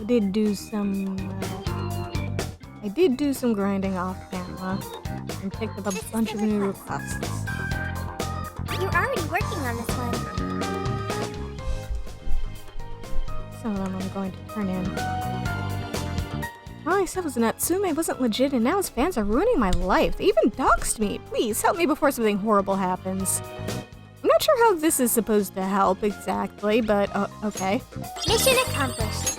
did do some... I did do some grinding off camera and picked up a bunch of new requests. You're already working on this one. Some of them I'm going to turn in. All I said was Natsume wasn't legit and now his fans are ruining my life. They even doxed me. Please help me before something horrible happens. I'm not sure how this is supposed to help exactly, but okay. Mission accomplished.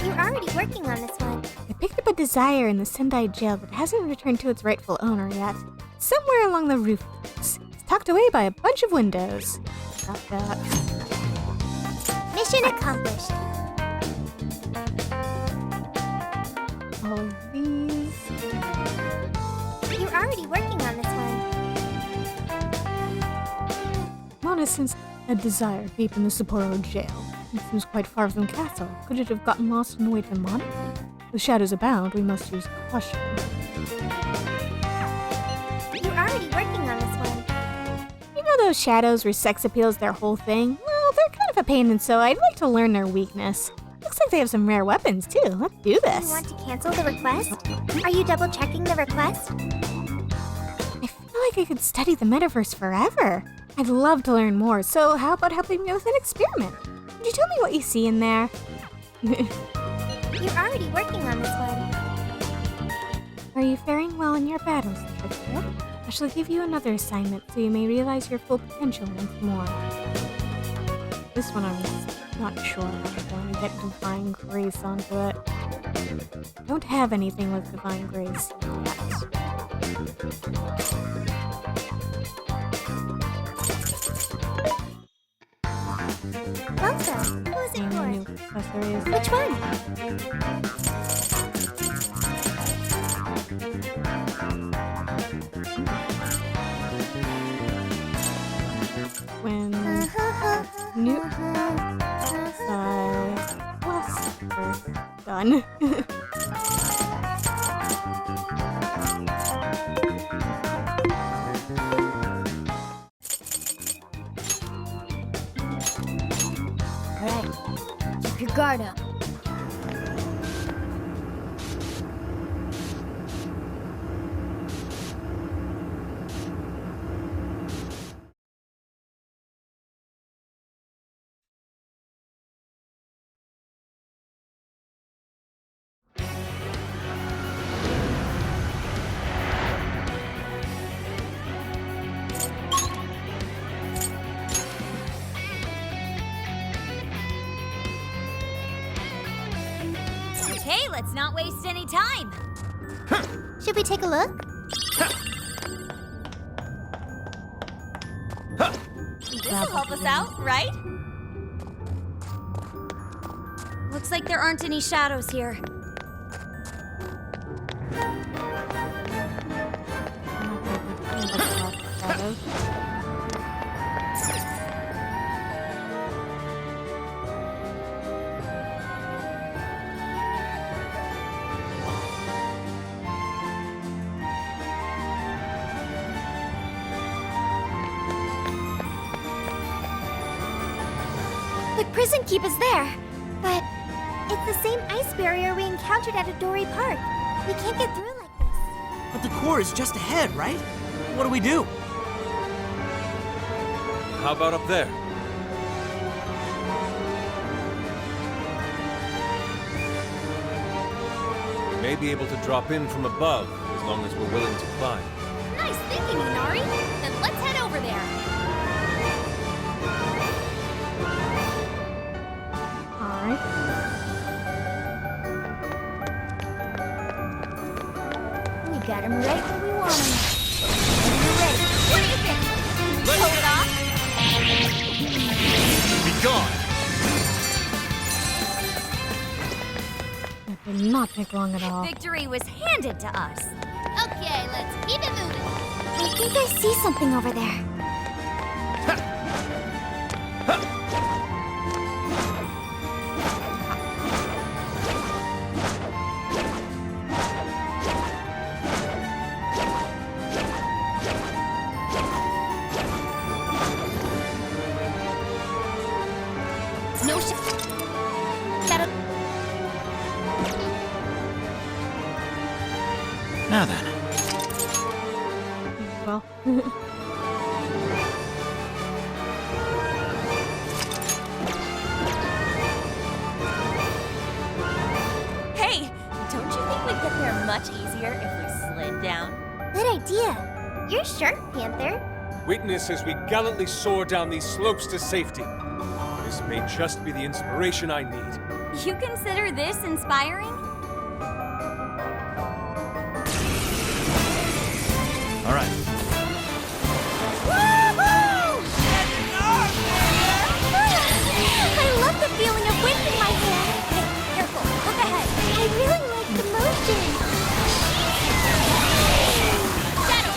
You're already working on this one. I picked up a Desire in the Sendai jail that hasn't returned to its rightful owner yet. Somewhere along the roof. It's tucked away by a bunch of windows. Got that. Mission accomplished. All of these. You're already working on this one. Mona sensed a Desire deep in the Sapporo jail. It seems quite far from the castle. Could it have gotten lost on the way to Mona? With shadows abound, we must use caution. You're already working on this one. You know those shadows where sex appeals their whole thing? Well, they're kind of a pain, and so I'd like to learn their weakness. Looks like they have some rare weapons, too. Let's do You this. want to cancel the request? Are you double-checking the request? I feel like I could study the metaverse forever. I'd love to learn more, so how about helping me with an experiment? Could you tell me what you see in there? You're already working on this one. Are you faring well in your battles, Trickster? I shall give you another assignment so you may realize your full potential once more. This one I'm not sure how I'm going to get Divine Grace onto it. I don't have anything with Divine Grace yet. Welcome. Who is it Any new for? accessories? Which one? When new side cluster done. Alright. Keep your guard up. Okay, let's not waste any time. Should we take a look? This'll help us out, right? Looks like there aren't any shadows here. The prison keep is there, but it's the same ice barrier we encountered at Adori Park. We can't get through like this. But the core is just ahead, right? What do we do? How about up there? We may be able to drop in from above, as long as we're willing to climb. Nice thinking, Inari. Then let's head over there. Alright. We got him right where we want him. When you're ready. What do you think? Pull it off? Be gone! That did not take long at all. Victory was handed to us. Okay, let's keep it moving. I think I see something over there. No sh- Shadow. Now then. Well. Hey, don't you think we'd get there much easier if we slid down? Good idea. You're sharp, Panther. Witness as we gallantly soar down these slopes to safety. This may just be the inspiration I need. You consider this inspiring? All right. I love the feeling of wind in my hair. Hey, careful. Look ahead. I really like the motion. Shadow!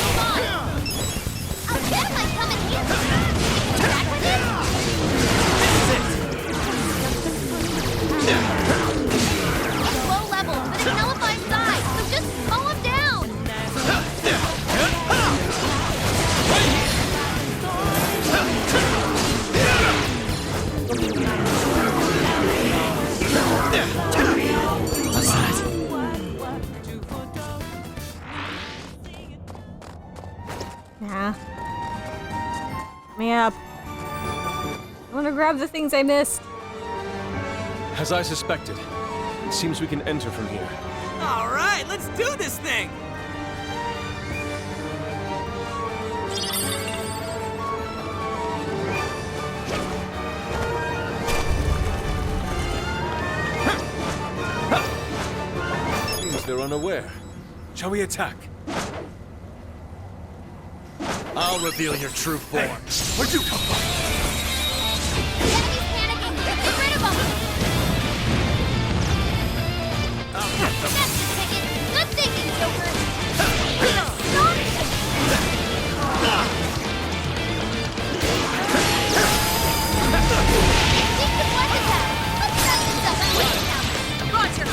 Come on! I'll bet I come in handy. Back with it? Low level, but it nullifies size, so just mow them down! What's that? Nah. Let me up. I want to grab the things I missed. As I suspected, it seems we can enter from here. All right, let's do this thing. Seems they're unaware. Shall we attack? I'll reveal your true form. Where'd you come from? The enemy's panicking! Get rid of them! That's the ticket! Good thinking, Joker! Astonishing! Keep the flesh attack! Let's try this up and wait now! Roger!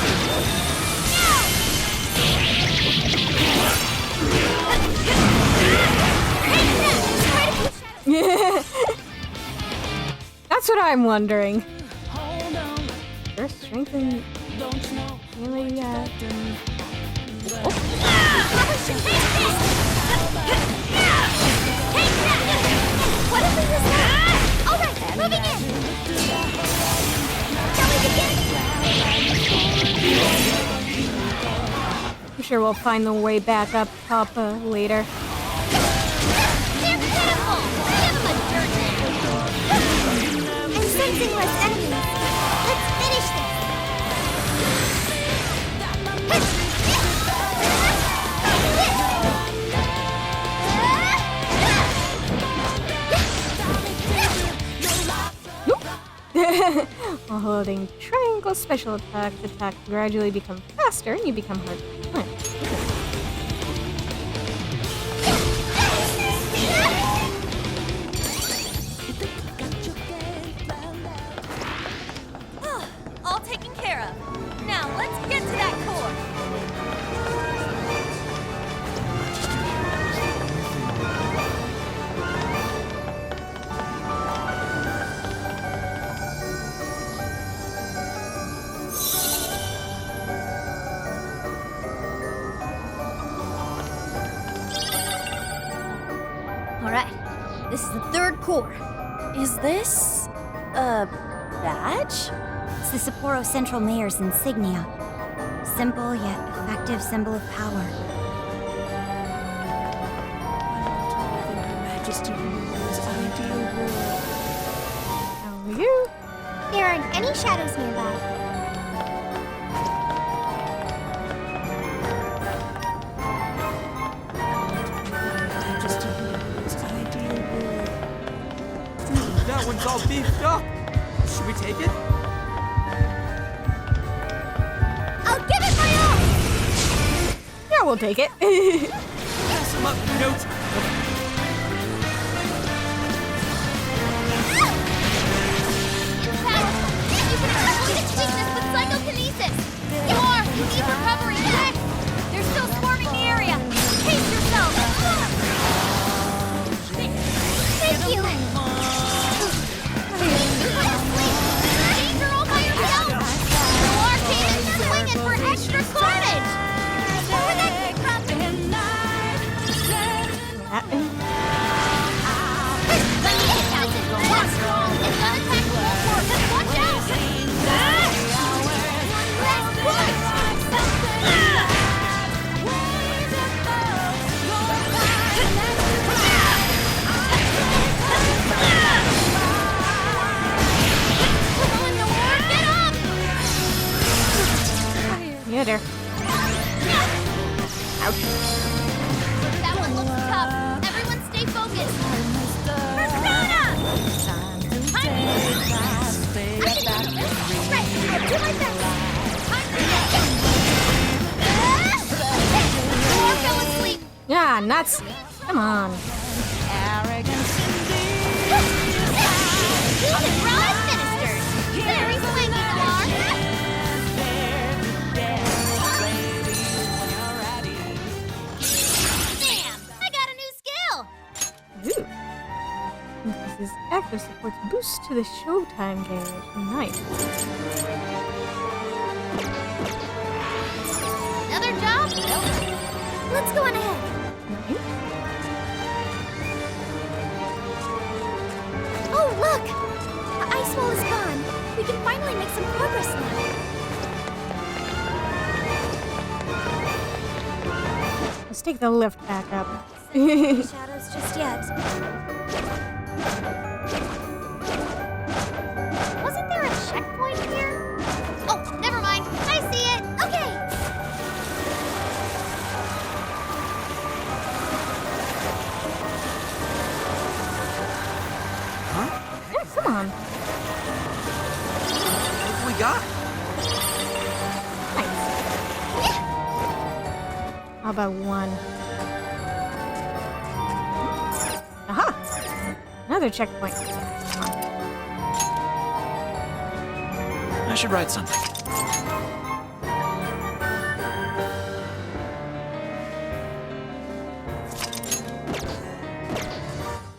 That's what I'm wondering. Your strength and really, What if we use that? All right, moving in. Shall we begin? I'm sure we'll find the way back up top later. They're pitiful! Give them a dirt nap! I'm sensing less enemies. Let's finish this. While holding triangle special attack, the attack gradually becomes faster and you become hard to punch. All taken care of. Now, let's get to that core. All right, this is the third core. Is this a badge? It's the Sapporo Central Mayor's insignia. Simple yet effective symbol of power. How are you? There aren't any shadows nearby. That one's all beefed up. Should we take it? I'll give it my all. Yeah, we'll take it. Pass him up, Newt. It's powerful. You can assemble its weakness with psychokinesis. More! You need recovery. They're still swarming the area. Pace yourself. Thank you. Danger all by yourself. No arcade is swinging for extra carnage. later. Ouch. That one looks tough. Everyone stay focused. Persona! I can handle this. Right, I'll do my best. Time for this. Or fell asleep. Yeah, nuts. Come on. Even Ron ministers. Very swanky, Noir. Bam! I got a new skill. Ooh. Increases actor supports boost to the showtime gauge. Nice. Another job? Let's go on ahead. Nice. Oh, look! The ice wall is gone. We can finally make some progress now. Let's take the lift back up. Shadows just yet. Wasn't there a checkpoint here? Oh, never mind. I see it. Okay. Yeah, come on. What have we got? Nice. How about one? Aha! Another checkpoint. I should write something.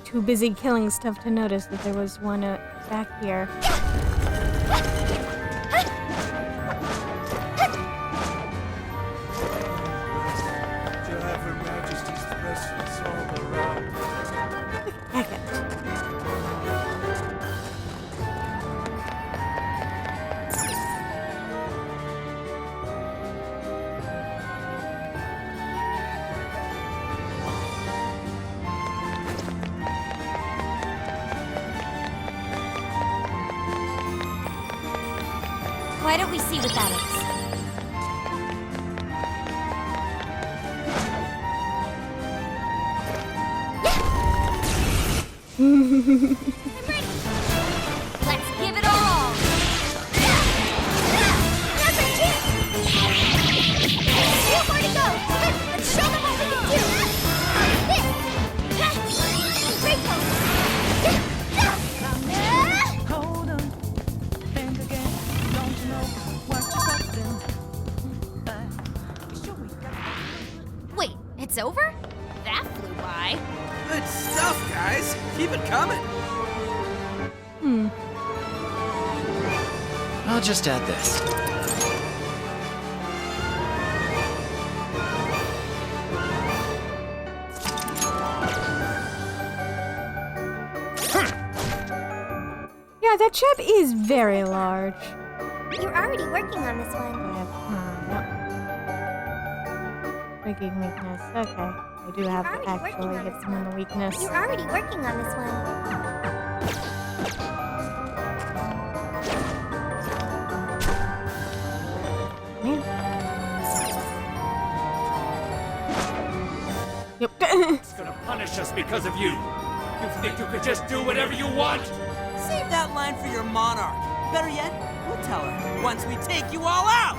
Too busy killing stuff to notice that there was one back here. To have Her Majesty's presence all around. Heck it. Why don't we see what that is? Let's give it all. Now's our chance! Two more to go! Let's show them what we can do! This! Great pose! Hold on, think again. Don't you know what you're trusting? Sure we got. Wait, it's over? That flew by. Good stuff, guys. Keep it coming. I'll just add this. Yeah, that chap is very large. You're already working on this one. Breaking weakness. Okay. I do have to Already working actually on hit this someone the weakness. You're already working on this one. Man. Yep. It's gonna punish us because of you. You think you could just do whatever you want? Save that line for your monarch. Better yet, we'll tell her once we take you all out.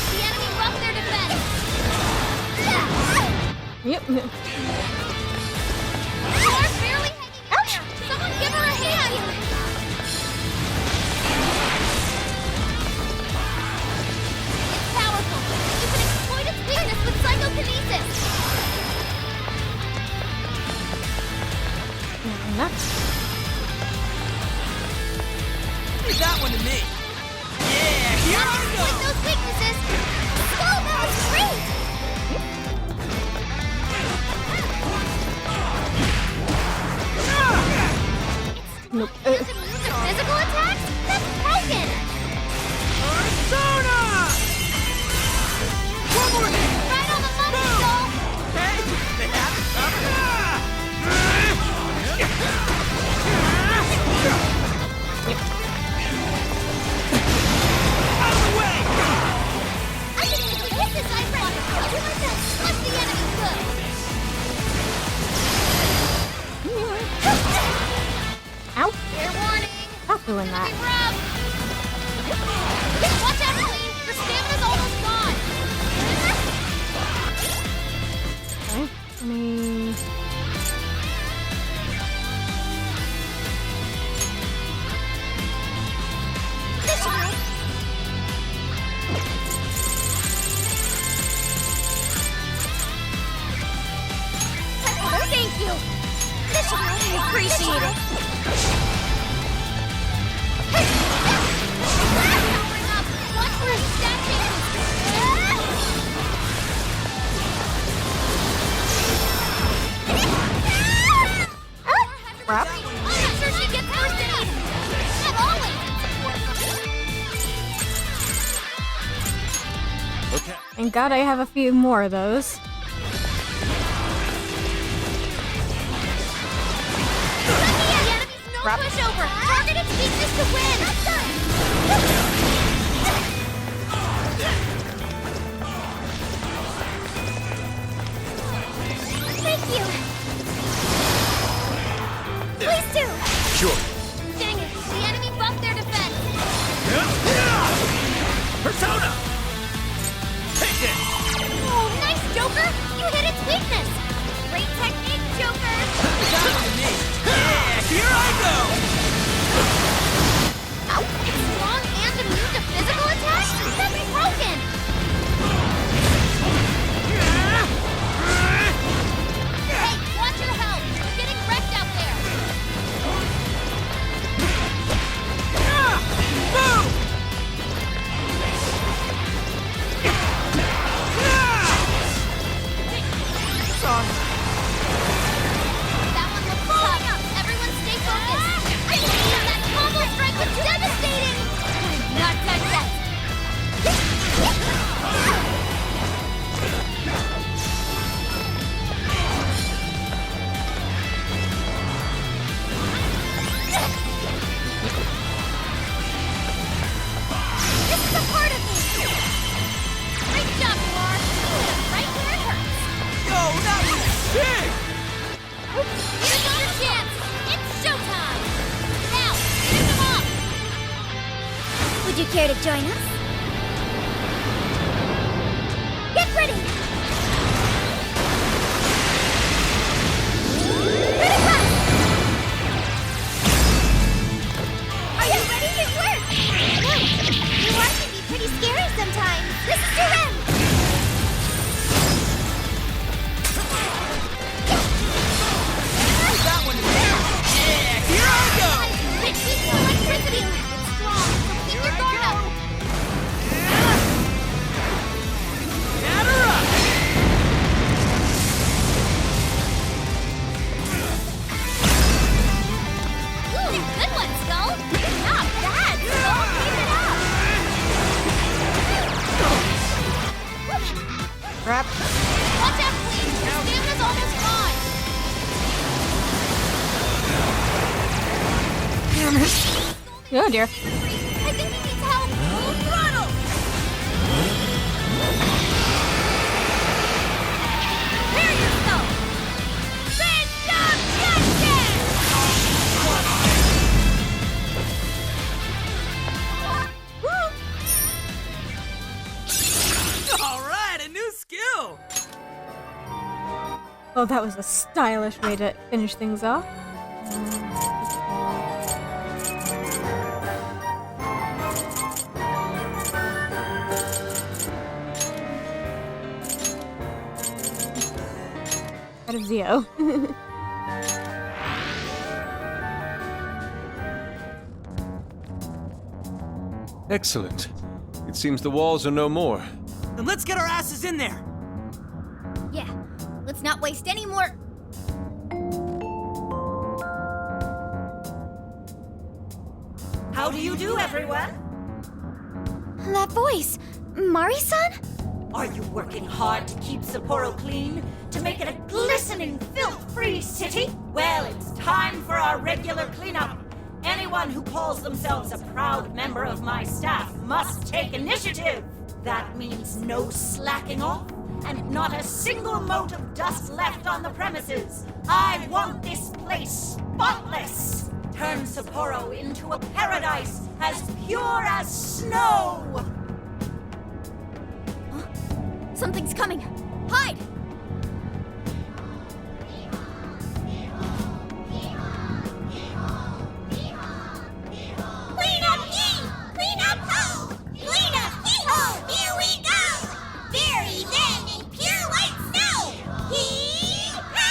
The enemy buffed their defense. Yep. Noir's barely hanging in there. Someone give her a hand. It's powerful. You can exploit its weakness with psychokinesis. Nuts. Leave that one to me. Yeah, here I go. Exploit those weaknesses. Whoa, that was great. Okay. Thank God I have a few more of those. No pushover! Target its weakness to win! Thank you. Please do. Sure. Dang it! The enemy buffed their defense! Persona! Take it! Oh, nice, Joker! You hit its weakness! Great technique, Joker! Yeah, here I go! It's strong and immune to physical attacks? That's broken! Hey, watch your health! You're getting wrecked out there! Boom! Sorry. That one looks tough! Everyone stay focused! That combo strike was devastating! I'm not done yet! This is a part of me! Great job, Noir! Right where it hurts! Yo, that was sick! Here's your chance! It's showtime! Now, finish them off! Would you care to join us? Get ready! Critical! Are you ready? It worked! No, you want to be pretty scary sometimes. This is your end! That one is yeah, here I go! It keeps electricity! It's strong, so keep your guard up! Batter up! Ooh, good one, Skull! Not bad, Skull! Keep it up! Crap. Watch out, Queen! Your stamina's almost gone! Oh dear. I think he needs help! Full throttle! Prepare yourself! Phantom Justice! All right, a new skill! Oh, that was a stylish way to finish things off. Out of Zio. Excellent. It seems the walls are no more. Then let's get our asses in there! Yeah, let's not waste any more... How do you do, everyone? That voice, Mari-san? Are you working hard to keep Sapporo clean? To make it a glistening, filth-free city? Well, it's time for our regular cleanup. Anyone who calls themselves a proud member of my staff must take initiative. That means no slacking off, and not a single mote of dust left on the premises. I want this place spotless. Turn Sapporo into a paradise as pure as snow. Something's coming! Hide! Clean up ye! Clean up ho! Clean up hee-ho! Here we go! Bury them in pure white snow! Hee-haw!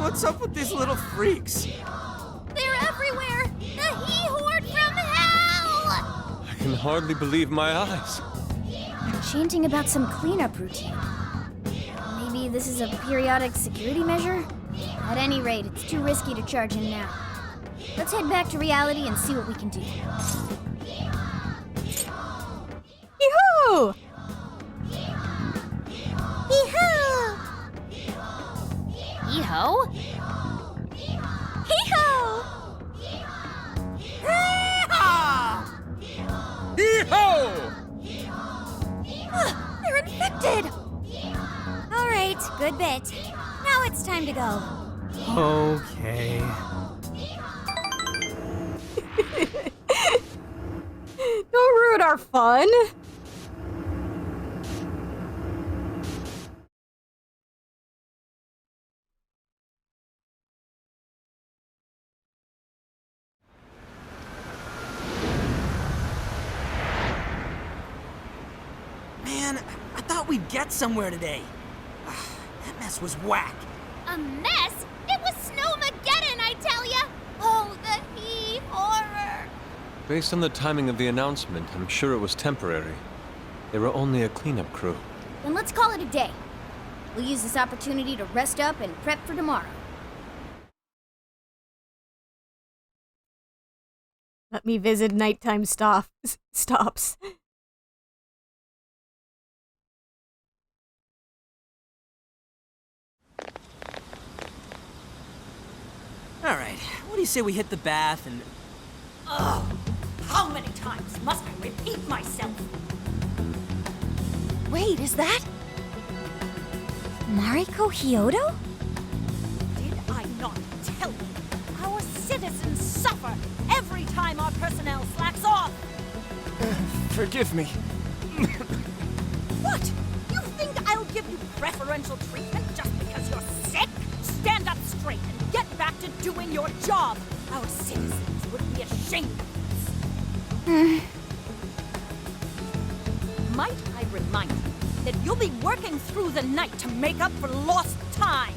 What's up with these little freaks? They're everywhere! The He-Horde from hell! I can hardly believe my eyes. Chanting about some cleanup routine. Maybe this is a periodic security measure? At any rate, it's too risky to charge in now. Let's head back to reality and see what we can do. distracted! All right, good bit. Now it's time to go. Okay. Don't ruin our fun. Man, I thought we'd get somewhere today. That mess was whack. A mess? It was Snowmageddon, I tell ya! Oh, the horror! Based on the timing of the announcement, I'm sure it was temporary. They were only a cleanup crew. Then let's call it a day. We'll use this opportunity to rest up and prep for tomorrow. Let me visit nighttime stops. All right, what do you say we hit the bath and... Ugh! How many times must I repeat myself? Wait, is that Mariko Hyodo? Did I not tell you? Our citizens suffer every time our personnel slacks off! Forgive me. What? You think I'll give you preferential treatment just because you're sick? Stand up straight and get back to doing your job! Our citizens would be ashamed of this. Might I remind you that you'll be working through the night to make up for lost time?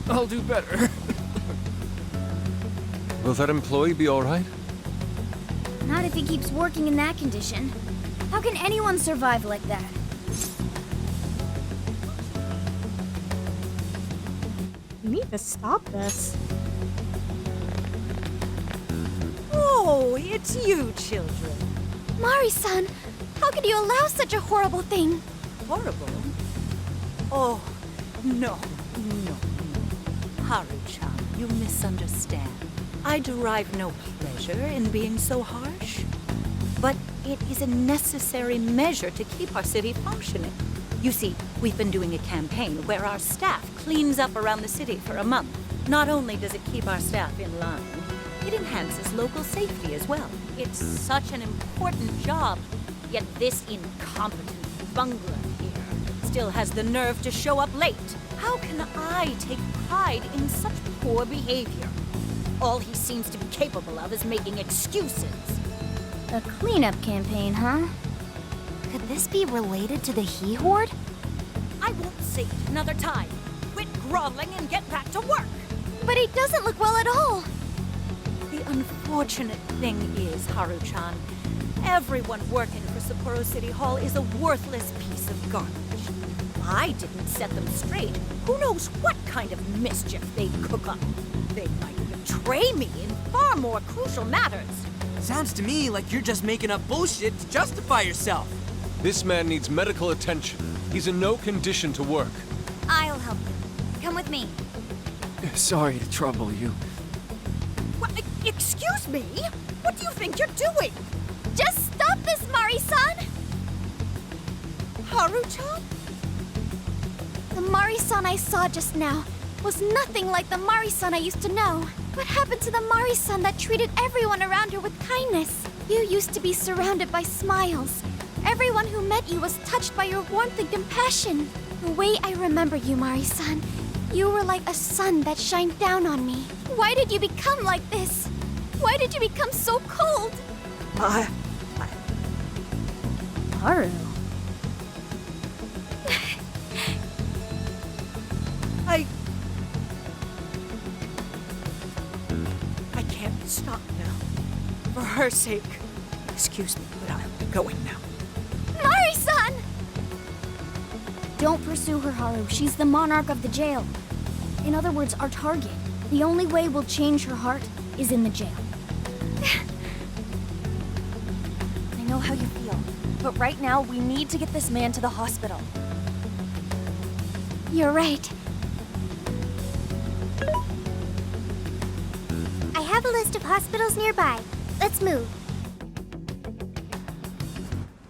I'll do better. Will that employee be alright? Not if he keeps working in that condition. How can anyone survive like that? We need to stop this. Oh, it's you, children. Mari-san, how could you allow such a horrible thing? Horrible? Oh, no. Haru-chan, you misunderstand. I derive no pleasure in being so harsh. But it is a necessary measure to keep our city functioning. You see, we've been doing a campaign where our staff cleans up around the city for a month. Not only does it keep our staff in line, it enhances local safety as well. It's such an important job. Yet this incompetent bungler here still has the nerve to show up late. How can I take pride in such poor behavior? All he seems to be capable of is making excuses. A cleanup campaign, huh? Could this be related to the He Horde? I won't say it another time. Quit groveling and get back to work. But he doesn't look well at all. The unfortunate thing is, Haru-chan, everyone working for Sapporo City Hall is a worthless piece of garbage. If I didn't set them straight, who knows what kind of mischief they'd cook up. They might betray me in far more crucial matters. Sounds to me like you're just making up bullshit to justify yourself. This man needs medical attention. He's in no condition to work. I'll help you. Come with me. Sorry to trouble you. What, excuse me? What do you think you're doing? Just stop this, Mari-san! Haru-chan? The Mari-san I saw just now was nothing like the Mari-san I used to know. What happened to the Mari-san that treated everyone around her with kindness? You used to be surrounded by smiles. Everyone who met you was touched by your warmth and compassion. The way I remember you, Mari-san, you were like a sun that shined down on me. Why did you become like this? Why did you become so cold? Haru. I can't stop now. For her sake. Excuse me, but I'll be going now. Mari-san! Don't pursue her, Haru. She's the monarch of the jail. In other words, our target. The only way we'll change her heart is in the jail. I know how you feel, but right now we need to get this man to the hospital. You're right. I have a list of hospitals nearby. Let's move.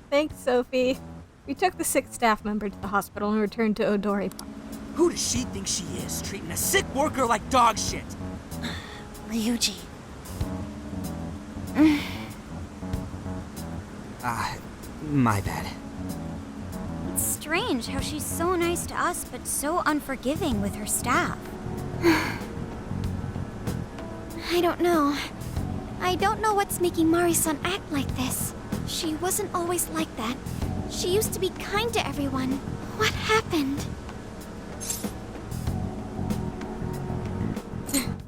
Thanks, Sophie. We took the sick staff member to the hospital and returned to Odori Park. Who does she think she is, treating a sick worker like dog shit? Ryuji. My bad. It's strange how she's so nice to us, but so unforgiving with her staff. I don't know. I don't know what's making Mari-san act like this. She wasn't always like that. She used to be kind to everyone. What happened?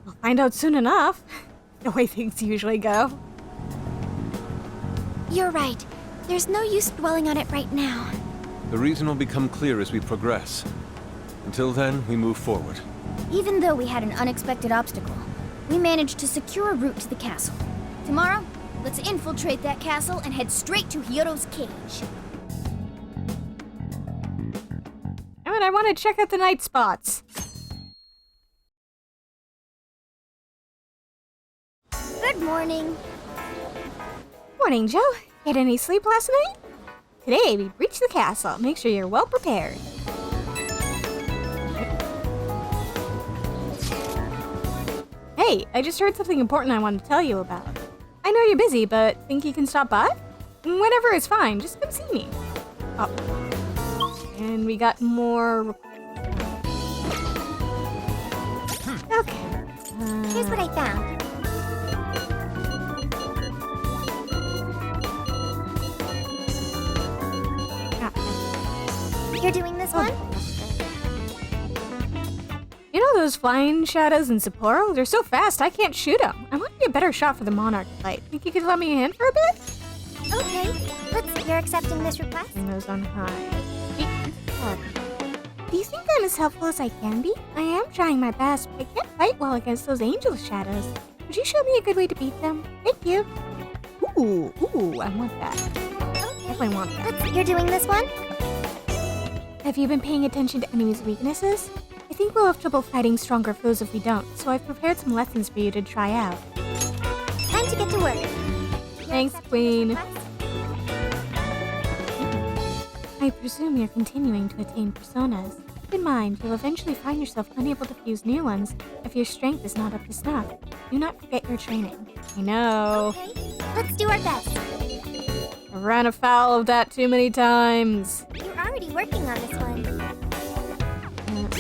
We'll find out soon enough. The way things usually go. You're right. There's no use dwelling on it right now. The reason will become clear as we progress. Until then, we move forward. Even though we had an unexpected obstacle, we managed to secure a route to the castle. Tomorrow, let's infiltrate that castle and head straight to Hyodo's cage. I want to check out the night spots. Good morning. Morning, Joe. Get any sleep last night? Today, we reach the castle. Make sure you're well prepared. Hey, I just heard something important I wanted to tell you about. I know you're busy, but think you can stop by? Whenever is fine. Just come see me. Oh. And we got more... Okay. Here's what I found. You're doing this one? You know those flying shadows in Sapporo? They're so fast, I can't shoot them. I want to be a better shot for the Monarch fight. Think you could lend me a hand for a bit? Okay. You're accepting this request? Bring those on high. Do you think I'm as helpful as I can be? I am trying my best, but I can't fight well against those angel shadows. Would you show me a good way to beat them? Thank you. Ooh, I want that. Definitely want that. You're doing this one? Have you been paying attention to enemies' weaknesses? I think we'll have trouble fighting stronger foes if we don't, so I've prepared some lessons for you to try out. Time to get to work. Thanks, Queen. I presume you're continuing to attain personas. Keep in mind, you'll eventually find yourself unable to fuse new ones if your strength is not up to snuff. Do not forget your training. I know. Okay, let's do our best. I ran afoul of that too many times. You're already working on this one.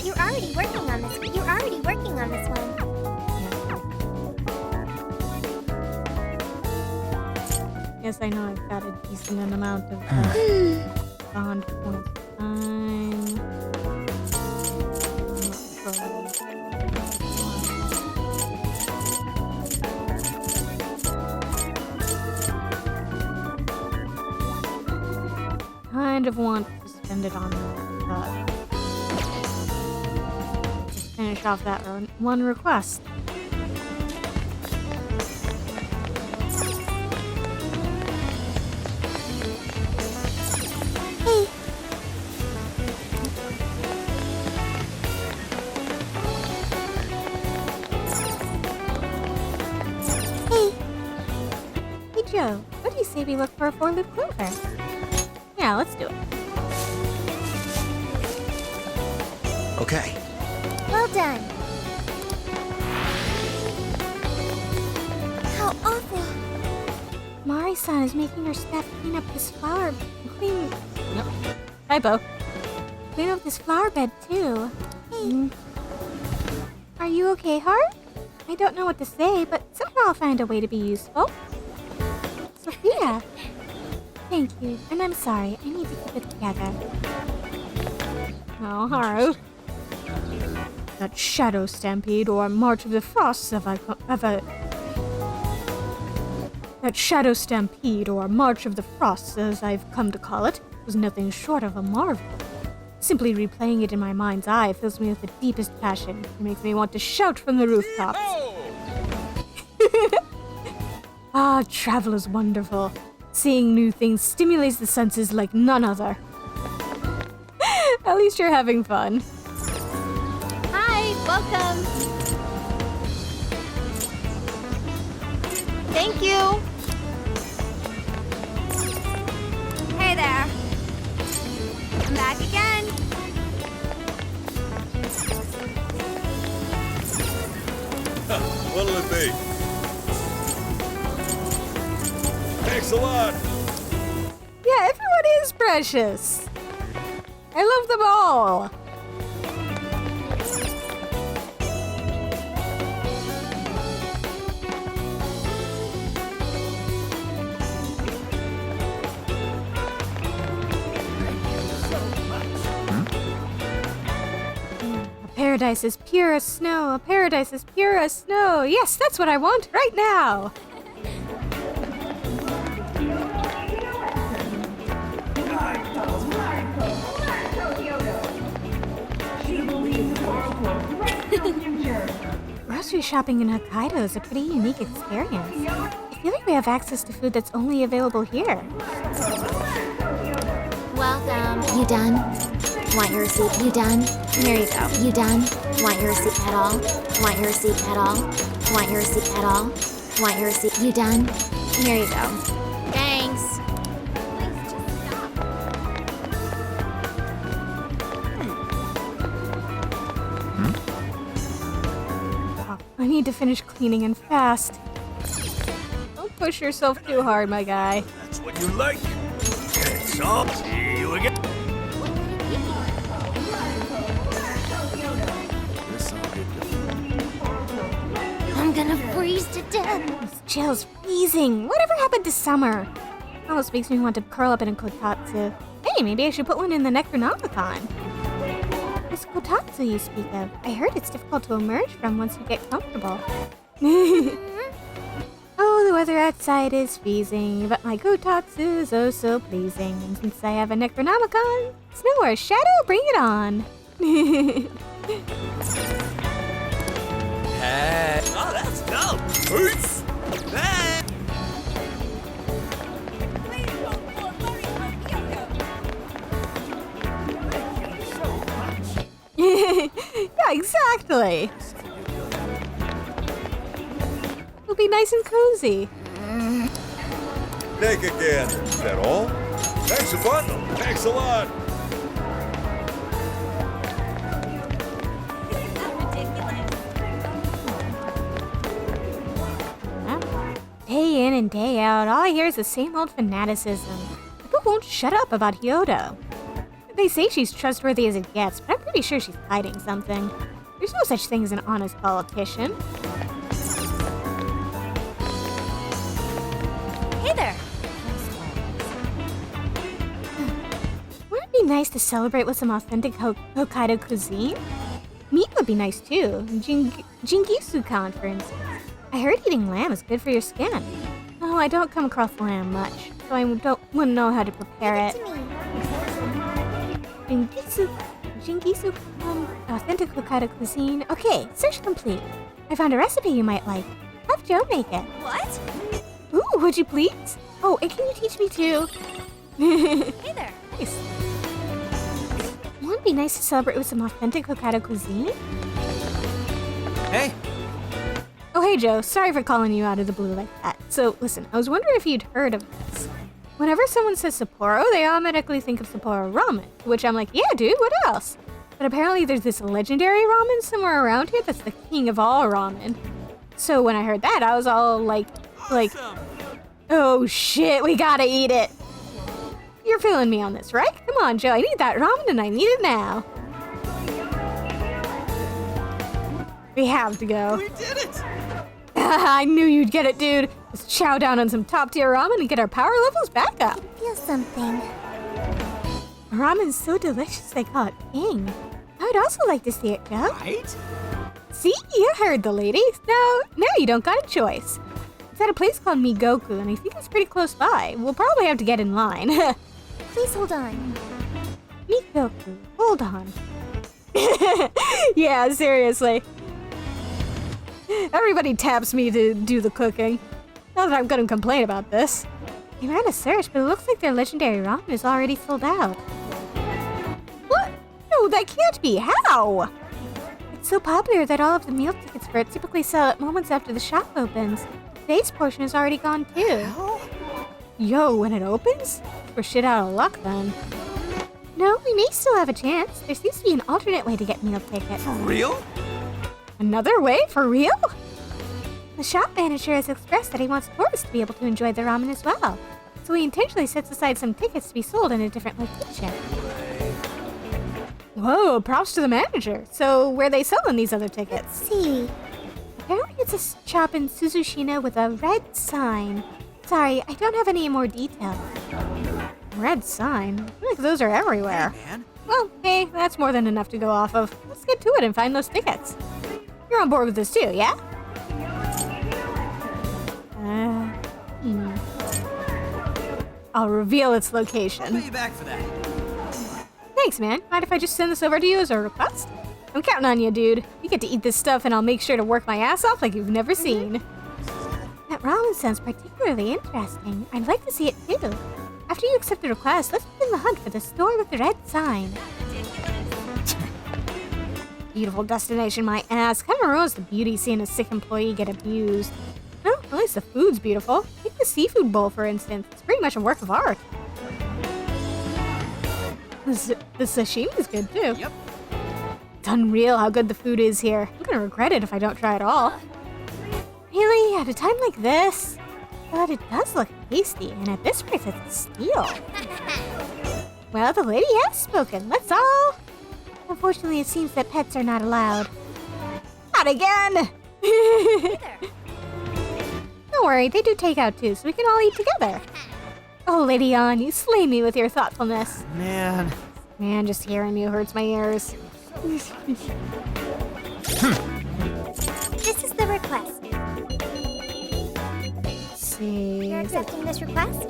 You're already working on this. You're already working on this one. Yes, I know I've got a decent amount of bond points. Kind of want to spend it on that, but just finish off that one request. Joe, what do you say we look for a 4-leaf clover? Yeah, let's do it. Okay. Well done. How awful. Mari-san is making her staff clean up this flower... Clean... No. Typo. Clean up this flower bed, too. Hey. Are you okay, Heart? I don't know what to say, but somehow I'll find a way to be useful. Sophia! Thank you, and I'm sorry. I need to keep it together. Oh, Haru. That Shadow Stampede, or March of the Frosts, That Shadow Stampede, or March of the Frosts, as I've come to call it, was nothing short of a marvel. Simply replaying it in my mind's eye fills me with the deepest passion. It makes me want to shout from the rooftops. Ah, travel is wonderful. Seeing new things stimulates the senses like none other. At least you're having fun. Hi, welcome. Thank you. Hey there. I'm back again. What'll it be? Thanks a lot. Yeah, everyone is precious. I love them all. A paradise is pure as snow. A paradise is pure as snow. Yes, that's what I want right now. Grocery shopping in Hokkaido is a pretty unique experience. I feel like we have access to food that's only available here. Welcome. You done? Want your receipt? You done? Here you go. You done? Want your receipt at all? Want your receipt at all? Want your receipt at all? Want your receipt? You done? Here you go. Thanks. Oh, I need to finish cleaning and fast. Don't push yourself too hard, my guy. That's what you like. It's all. See you again. I'm gonna freeze to death. This jail's freezing. Whatever happened to summer? Almost makes me want to curl up in a kotatsu. Hey, maybe I should put one in the Necronomicon. This kotatsu you speak of, I heard it's difficult to emerge from once you get comfortable. Oh, the weather outside is freezing, but my kotatsu is oh so pleasing. And since I have a Necronomicon, snow or shadow, bring it on. Hey. Oh, that's dope. Peace. Hey. Yeah, exactly. It'll be nice and cozy. Take again. Is that all? Thanks a bundle. Thanks a lot. Day in and day out, all I hear is the same old fanaticism. People won't shut up about Hyodo. They say she's trustworthy as it gets, but I'm pretty sure she's hiding something. There's no such thing as an honest politician. Hey there. Wouldn't it be nice to celebrate with some authentic Hokkaido cuisine? Meat would be nice too. Jingisu-kan, for instance. I heard eating lamb is good for your skin. Oh, I don't come across lamb much, so I wouldn't know how to prepare it. Jingisu, authentic Hokkaido cuisine. Okay, search complete. I found a recipe you might like. Have Joe make it. What? Ooh, would you please? Oh, and can you teach me too? Hey there. Nice. Wouldn't it be nice to celebrate with some authentic Hokkaido cuisine? Hey. Oh, hey, Joe. Sorry for calling you out of the blue like that. So, listen, I was wondering if you'd heard of this. Whenever someone says Sapporo, they automatically think of Sapporo ramen, to which I'm like, yeah, dude, what else? But apparently there's this legendary ramen somewhere around here that's the king of all ramen. So when I heard that, I was all like, oh shit, we gotta eat it. You're feeling me on this, right? Come on, Joe, I need that ramen and I need it now. We have to go. We did it. I knew you'd get it, dude. Let's chow down on some top-tier ramen and get our power levels back up. Feel something. Ramen's so delicious they call it king. I would also like to see it, Joe. Right? See? You heard the lady. Now you don't got a choice. It's at a place called Migoku, and I think it's pretty close by. We'll probably have to get in line. Please hold on. Migoku, hold on. Yeah, seriously. Everybody taps me to do the cooking. Not that I'm gonna complain about this. I ran a search, but it looks like their legendary ramen is already sold out. What? No, that can't be. How? It's so popular that all of the meal tickets for it typically sell at moments after the shop opens. Today's portion is already gone too. Yo, when it opens? We're shit out of luck then. No, we may still have a chance. There seems to be an alternate way to get meal tickets. For real? Another way? For real? The shop manager has expressed that he wants tourists to be able to enjoy the ramen as well. So he intentionally sets aside some tickets to be sold in a different location. Whoa, props to the manager. So where are they selling these other tickets? See. Apparently it's a shop in Suzushina with a red sign. Sorry, I don't have any more details. Red sign? I feel like those are everywhere. Hey, man. Well, hey, that's more than enough to go off of. Let's get to it and find those tickets. You're on board with this too, yeah? I'll reveal its I'll location. pay you back for that. Thanks, man. Mind if I just send this over to you as a request? I'm counting on you, dude. You get to eat this stuff and I'll make sure to work my ass off like you've never seen. That ramen sounds particularly interesting. I'd like to see it too. After you accept the request, let's begin the hunt for the store with the red sign. Beautiful destination, my ass. Kind of ruins the beauty seeing a sick employee get abused. Well, at least the food's beautiful. Take the seafood bowl, for instance. It's pretty much a work of art. The sashimi is good, too. Yep. It's unreal how good the food is here. I'm gonna regret it if I don't try it all. Really? At a time like this? But it does look tasty, and at this price, it's a steal. Well, the lady has spoken. Let's all... Unfortunately, it seems that pets are not allowed. Not again! Don't worry, they do takeout too, so we can all eat together. Oh, Lady An, you slay me with your thoughtfulness. Man. Man, just hearing you hurts my ears. This is the request. Let's see. You're accepting this request?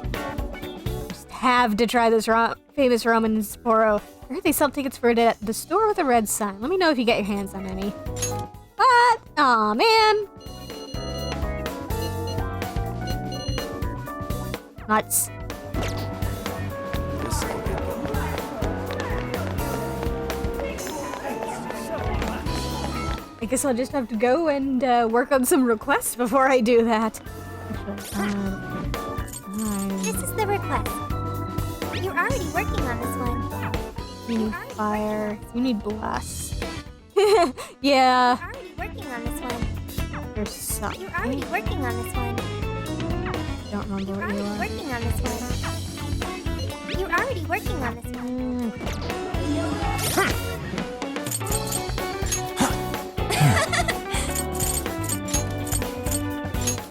Just have to try this famous ramen in Sapporo. I heard they sell tickets for it at the store with a red sign. Let me know if you get your hands on any. What? Aw, man. Nuts. I guess I'll just have to go and work on some requests before I do that. This is the request. You're already working on this one. You need fire. You need bless. Yeah. You're already working on this one. You're sucking. You're already working on this one. Don't remember You're what you already are. working on this one. You're already working on this one.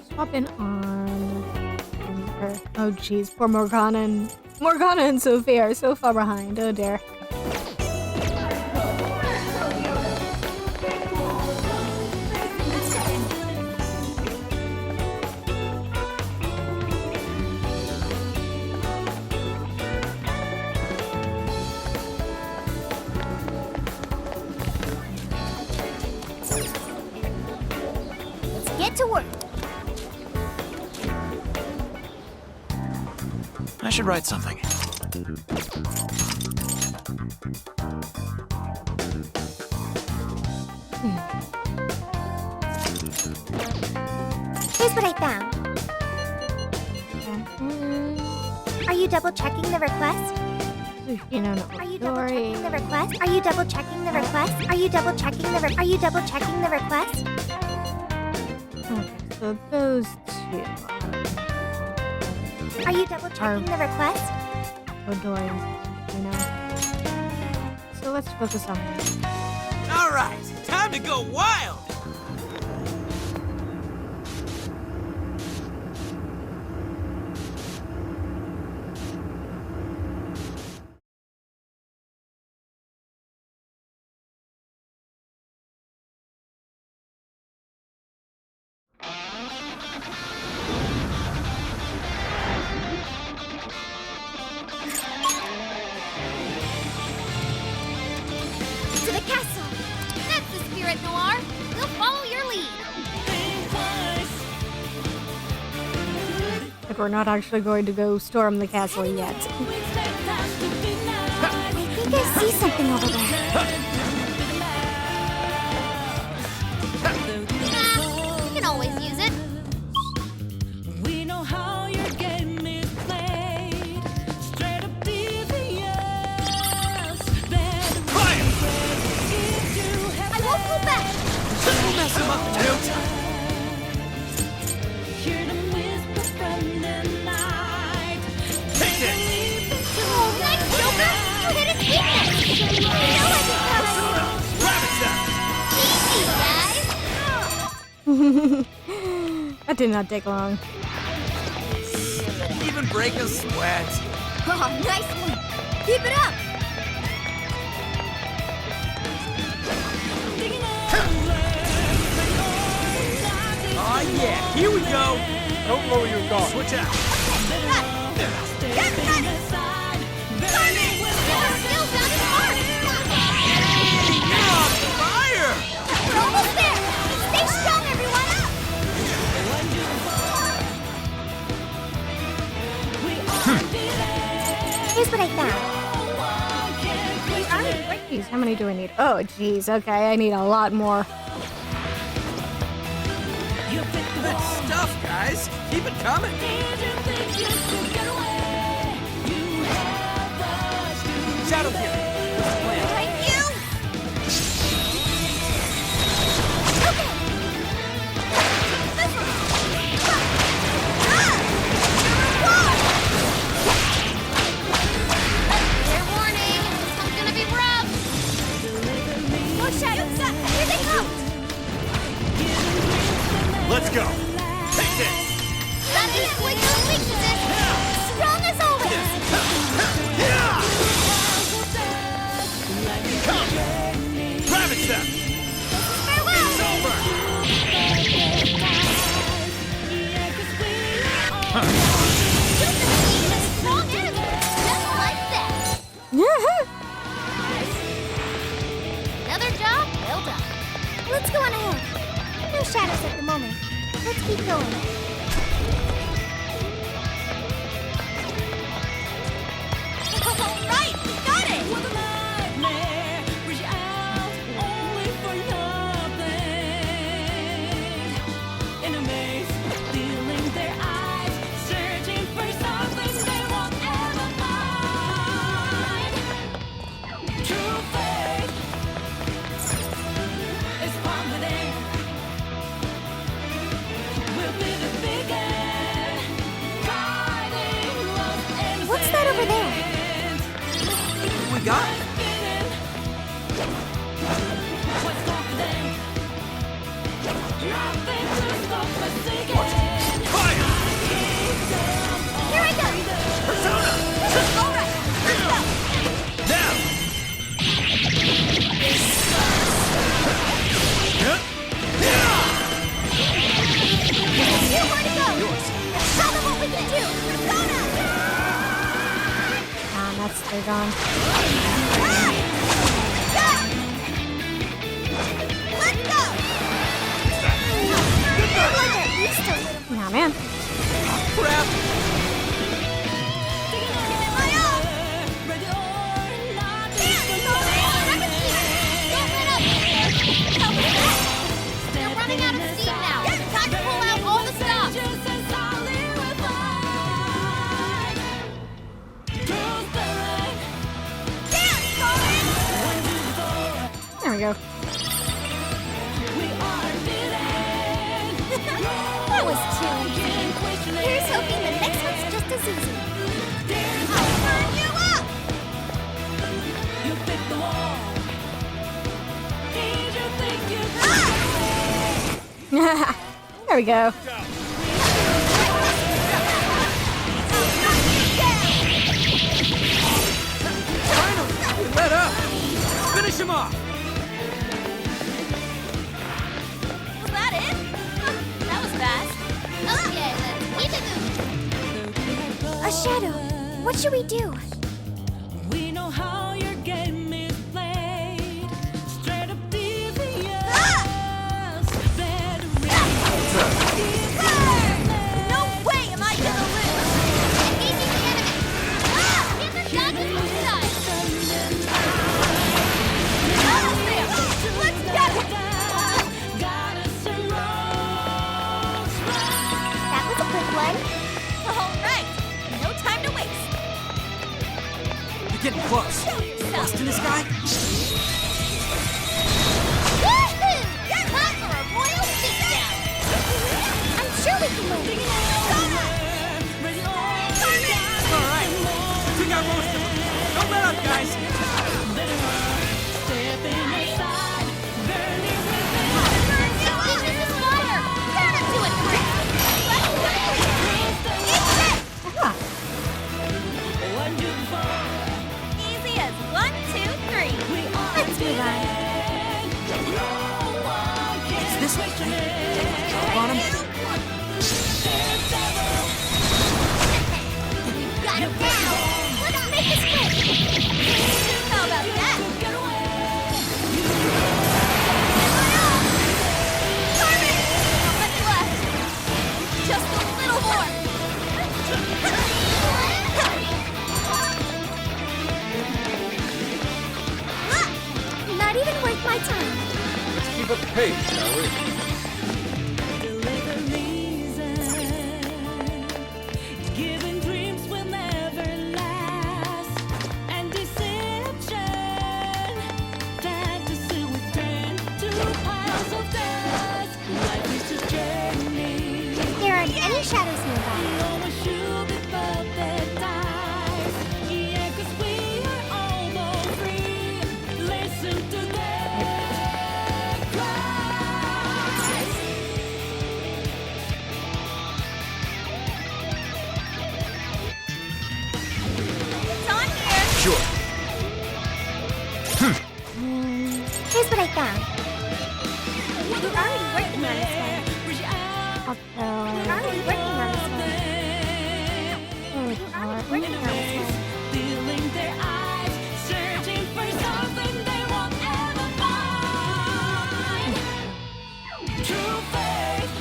Swap in on her. Oh jeez, poor Morgana and Sophia are so far behind. Oh dear. Let's get to work. I should write something. Here's what I found. Are you double checking the request? You know, no Are you double story. checking the request? Are you double checking the request? Are you double checking the Are you double checking the request? Okay, so those two Are you double checking the request? are Dorian's, you know. So let's focus on this. All right, time to go wild. To the castle. That's the spirit, Noir. We'll follow your lead. But we're not actually going to go storm the castle yet. I think I see something over there. Nah, we can always use it. We know how your game is played. Straight up devious. That did not take long. Even break a sweat. Oh, nice one. Keep it up. Oh yeah, here we go. Don't lower your guard. Switch out. Get ready. Carmen, your skills down his mark. You're on fire! We're almost there. Stay strong, everyone. Here's what I found. Jeez, how many do I need? Oh, jeez. Okay, I need a lot more. Good stuff, guys. Keep it coming. Shadow here. What's the plan? Thank you. Okay. This one. Fair warning, this one's gonna be rough. More shadows. Here they come. Let's go. Take this. Let me avoid those weaknesses. Strong as always. Ravage them. Farewell. It's over. Strong enemy. Just like that. Another job well done. Let's go on ahead. No shadows at the moment. Let's keep going. All right, we got it. What's that over there? We got it. Here I go. Persona. All right, let's go. Now. Here's where to go. Show them what we can do. Persona. Ah, that's they're gone. Let's go. Nah, man. Crap. They're running out of steam now. Time to pull out all the stuff. There we go. That was too easy. Here's hoping the next one's just as easy. I'll burn you up! There we go. Finally, we let up. Finish him off. Was that it? That was fast. Okay, let's keep it moving. A shadow. What should we do? We know how your game is played. Straight up devious. No way am I gonna lose! Engaging the enemy. Get the dodges from side. Let's get it! That was a quick one. All right, no time to waste. You're getting close. Busting this guy? Woohoo! Time for a royal beatdown. I'm sure we can win. All right. We got most of them. Don't let up, guys. This is fire. Turn it to a trick. my time. Let's keep up the pace, shall we? Giving dreams will never last, and deception, fantasy will turn to piles of dust. Life is a journey. There aren't any shadows nearby. We always shoot before the dies. Yeah, 'cause we are almost free. Listen to their cries. It's on here. Sure. Here's what I found. You're already working on this one. You're already working on this one. Working on this one. Feeling their eyes, searching for something they won't ever find. True faith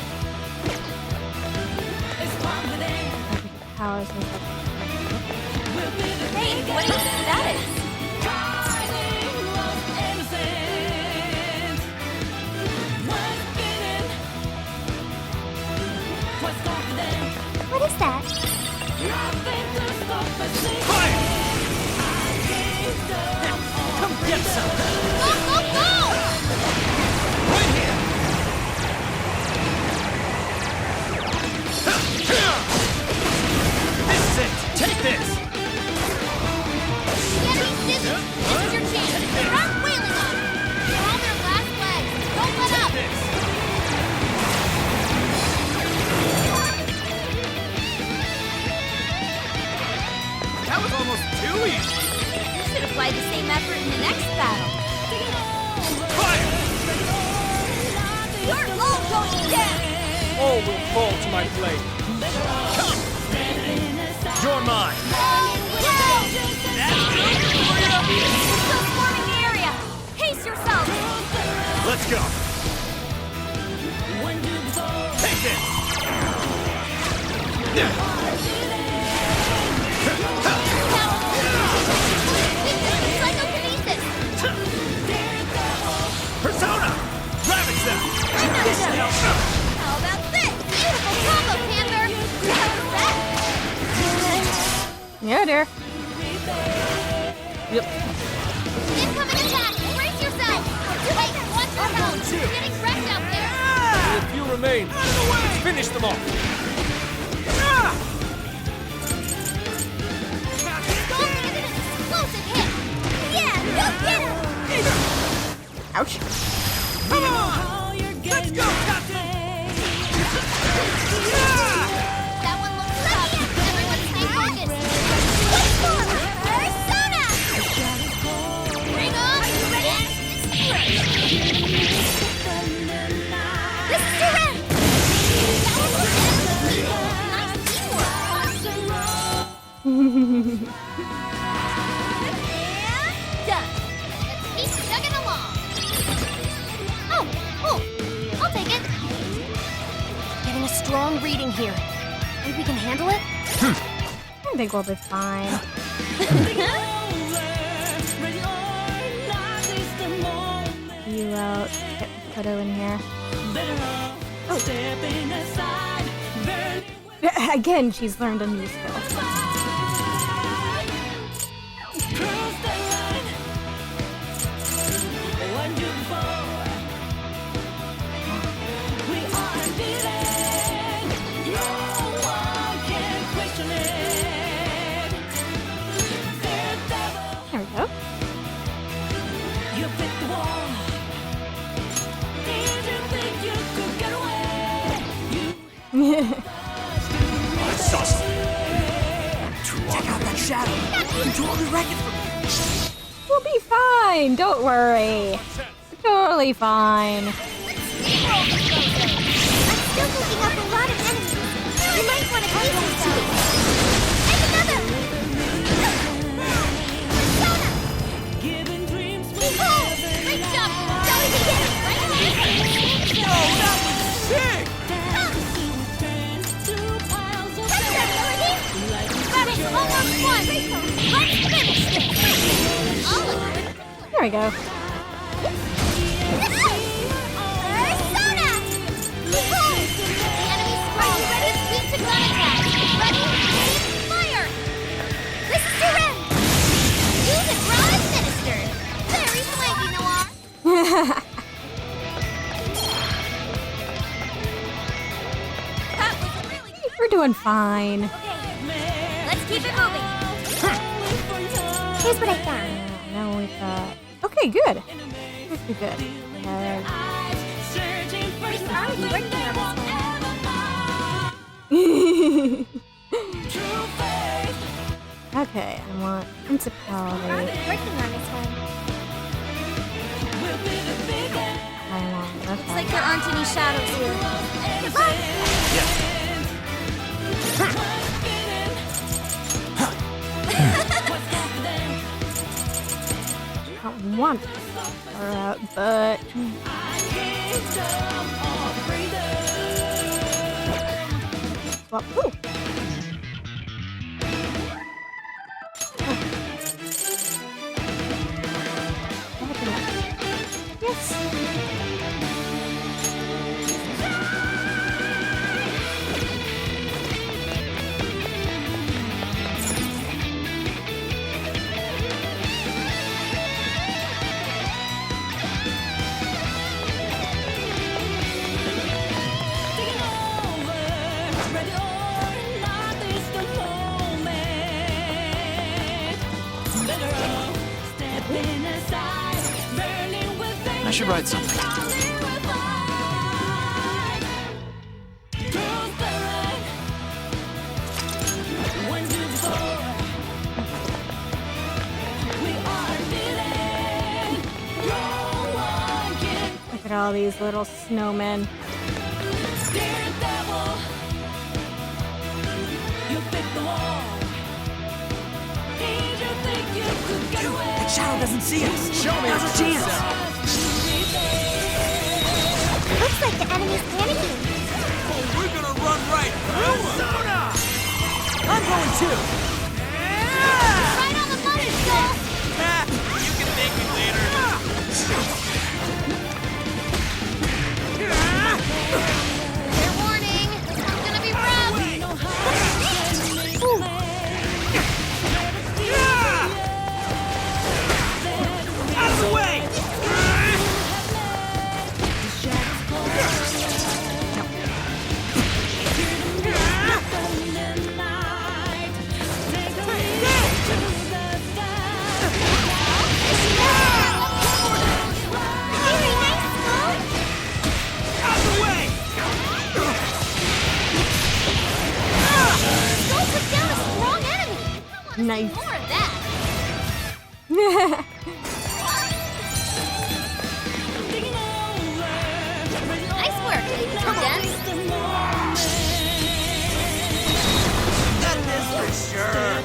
is confident. Powers and stuff. We'll be the Hey, what do you think that is? Rising lost innocence. What's bidden was confident. What is that? Nothing to stop us. Come get some! Go, go, go! Right here! This is it! Take this! This is your chance. Start wheeling on them. They're on their last legs. Don't let up. That was almost too easy! You should apply the same effort in the next battle. Fire! You're all going down. All will fall to my blade. You're mine! We're still swarming the area. Pace yourself. Let's go! Take this! Psychokinesis. Persona! Ravage them! How about this? Beautiful combo, Panther. Yeah, dear. Yep. Incoming attack. Brace yourself. Wait, watch your health. You're getting wrecked out there. Only a few remain. Let's finish them off. Don't get an explosive hit. Yeah, go get him. Ouch. Come on! Let's go, Captain! That one looks tough. Everyone stay focused. Wait for him. Persona. Bring on. Are you ready? This is your end. That one looks nice teamwork. Done. Let's keep chugging along. Oh, cool. I'll take it. Getting a strong reading here. Think we can handle it? I think we'll be fine. You out. Get Kodo in here. Again, she's learned a new skill. There we go. You fit the wall. Did you think you could get away? You I saw something! Check out that shadow! You totally wrecked it for me! We'll be fine. Don't worry. Totally fine. I'm still picking up a lot of enemies. You might want to pace yourself. And another! Persona! giving dreams will Behold! Great job! Now we can get it, right? Yo, that was sick! That's that, Melody! Battle's almost won! Let's finish this! All of it! There we go. Persona! Behold! The enemy's strong is weak to gun attack. Ready? Aim, fire! This is Siren! Use it, raw and sinister. Very flanky, Noir. That was really We're doing fine. Let's keep it moving. Here's what I found. Now we got. Okay, good. Pretty good. We're already working on this Okay, I want principality. one. Working on this one. I want. Looks like there aren't any shadows here. Good luck! I don't want to but well, ooh. Yes. I should write something. Look at all these little snowmen. That shadow doesn't see us. Show me Now's a chance. Looks like the enemy's panicking. We're gonna run right through him! I'm going too. Right on the money, Skull! You can thank me later. Fair warning, this one's gonna be rough! Out of the way! Out of the way! Skull took down a strong enemy! Nice. More of that! Nice work, ladies and gents! Got this for sure!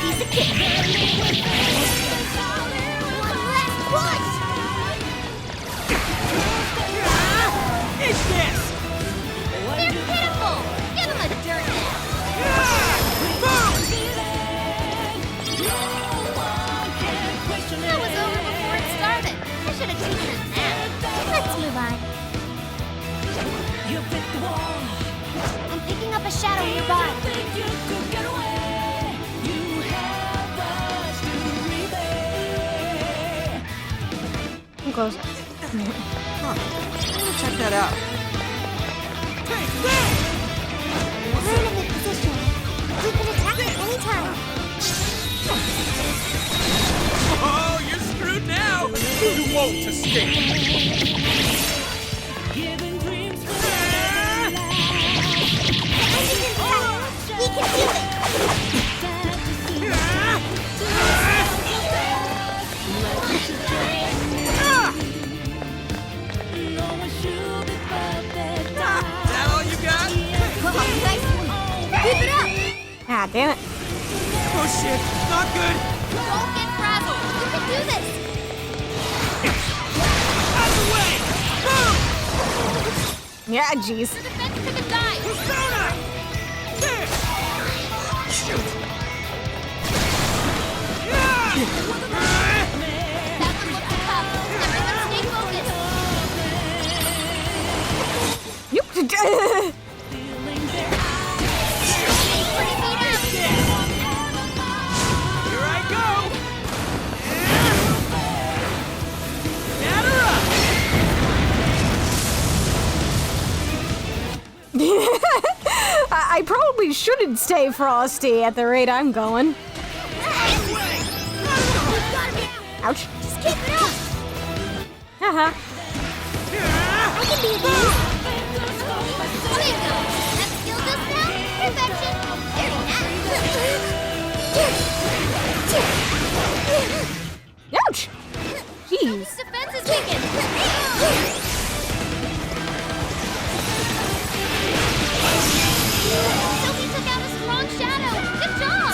Piece of cake! One last push! It's this! They're pitiful! Give them a dirt nap! That was over before it started. I should have taken a nap. Let's move on. I'm picking up a shadow nearby. I'm close. Check that out. We're in a good position. We can attack at any time. Oh, you're screwed now! You won't escape! We can do it! Is that all you got? Nice one. Keep it up! Ah, damn it. Oh shit, not good! Don't get frazzled! You can do this! Out of the way! Boom! Yeah, jeez. The defense took a dive! Persona! There! Shoot! That one looks tough. Everyone stay focused! Here I go! I probably shouldn't stay frosty at the rate I'm going. Ouch. Just keep it up! Haha. I can be this! Bingo! That skill just now? Perfection! Very nice! Ouch! Jeez. Defense is weakened. Sophie took out a strong shadow. Good job.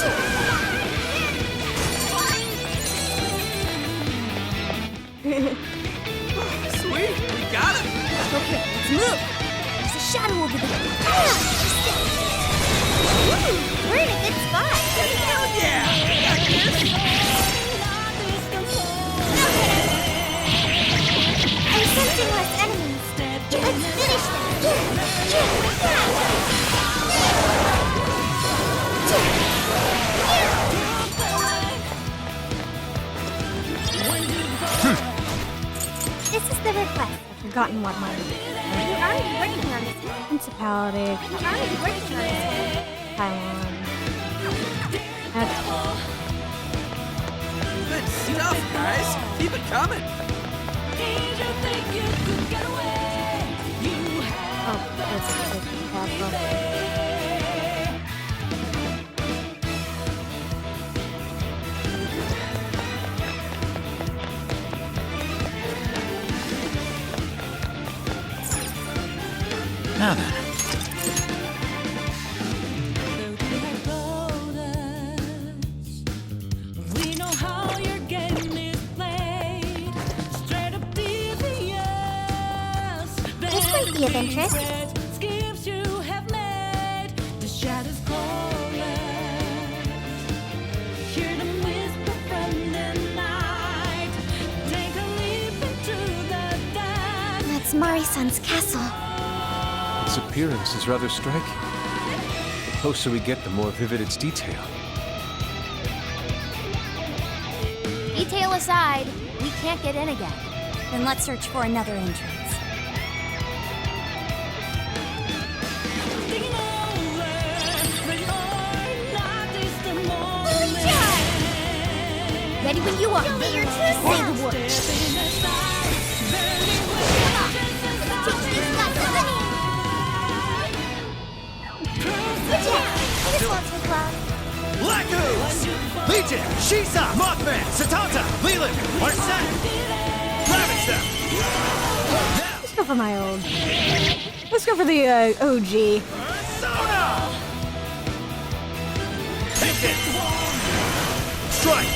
Sweet, we got him! Okay, let's move! There's a shadow over there. We're in a good spot! Hell yeah! I'm sensing less enemies. Let's finish them! This is the request. I've forgotten what mine is. You're already working on this one. Principality, You're already working on this one. Pylon. That's Good stuff, guys! Keep it coming! Now then. This might be of interest. That's Mari-san's castle. Its appearance is rather striking. The closer we get, the more vivid its detail. Detail aside, we can't get in again. Then let's search for another entrance. Ready when you are. Get your two say the word. This won't take long. Black Ooze! Legion! Shisa! Mothman! Satanta! Leland! Arsene! Ravenstep! Let's go for my old. Let's go for the OG. Persona! Take it! Strike!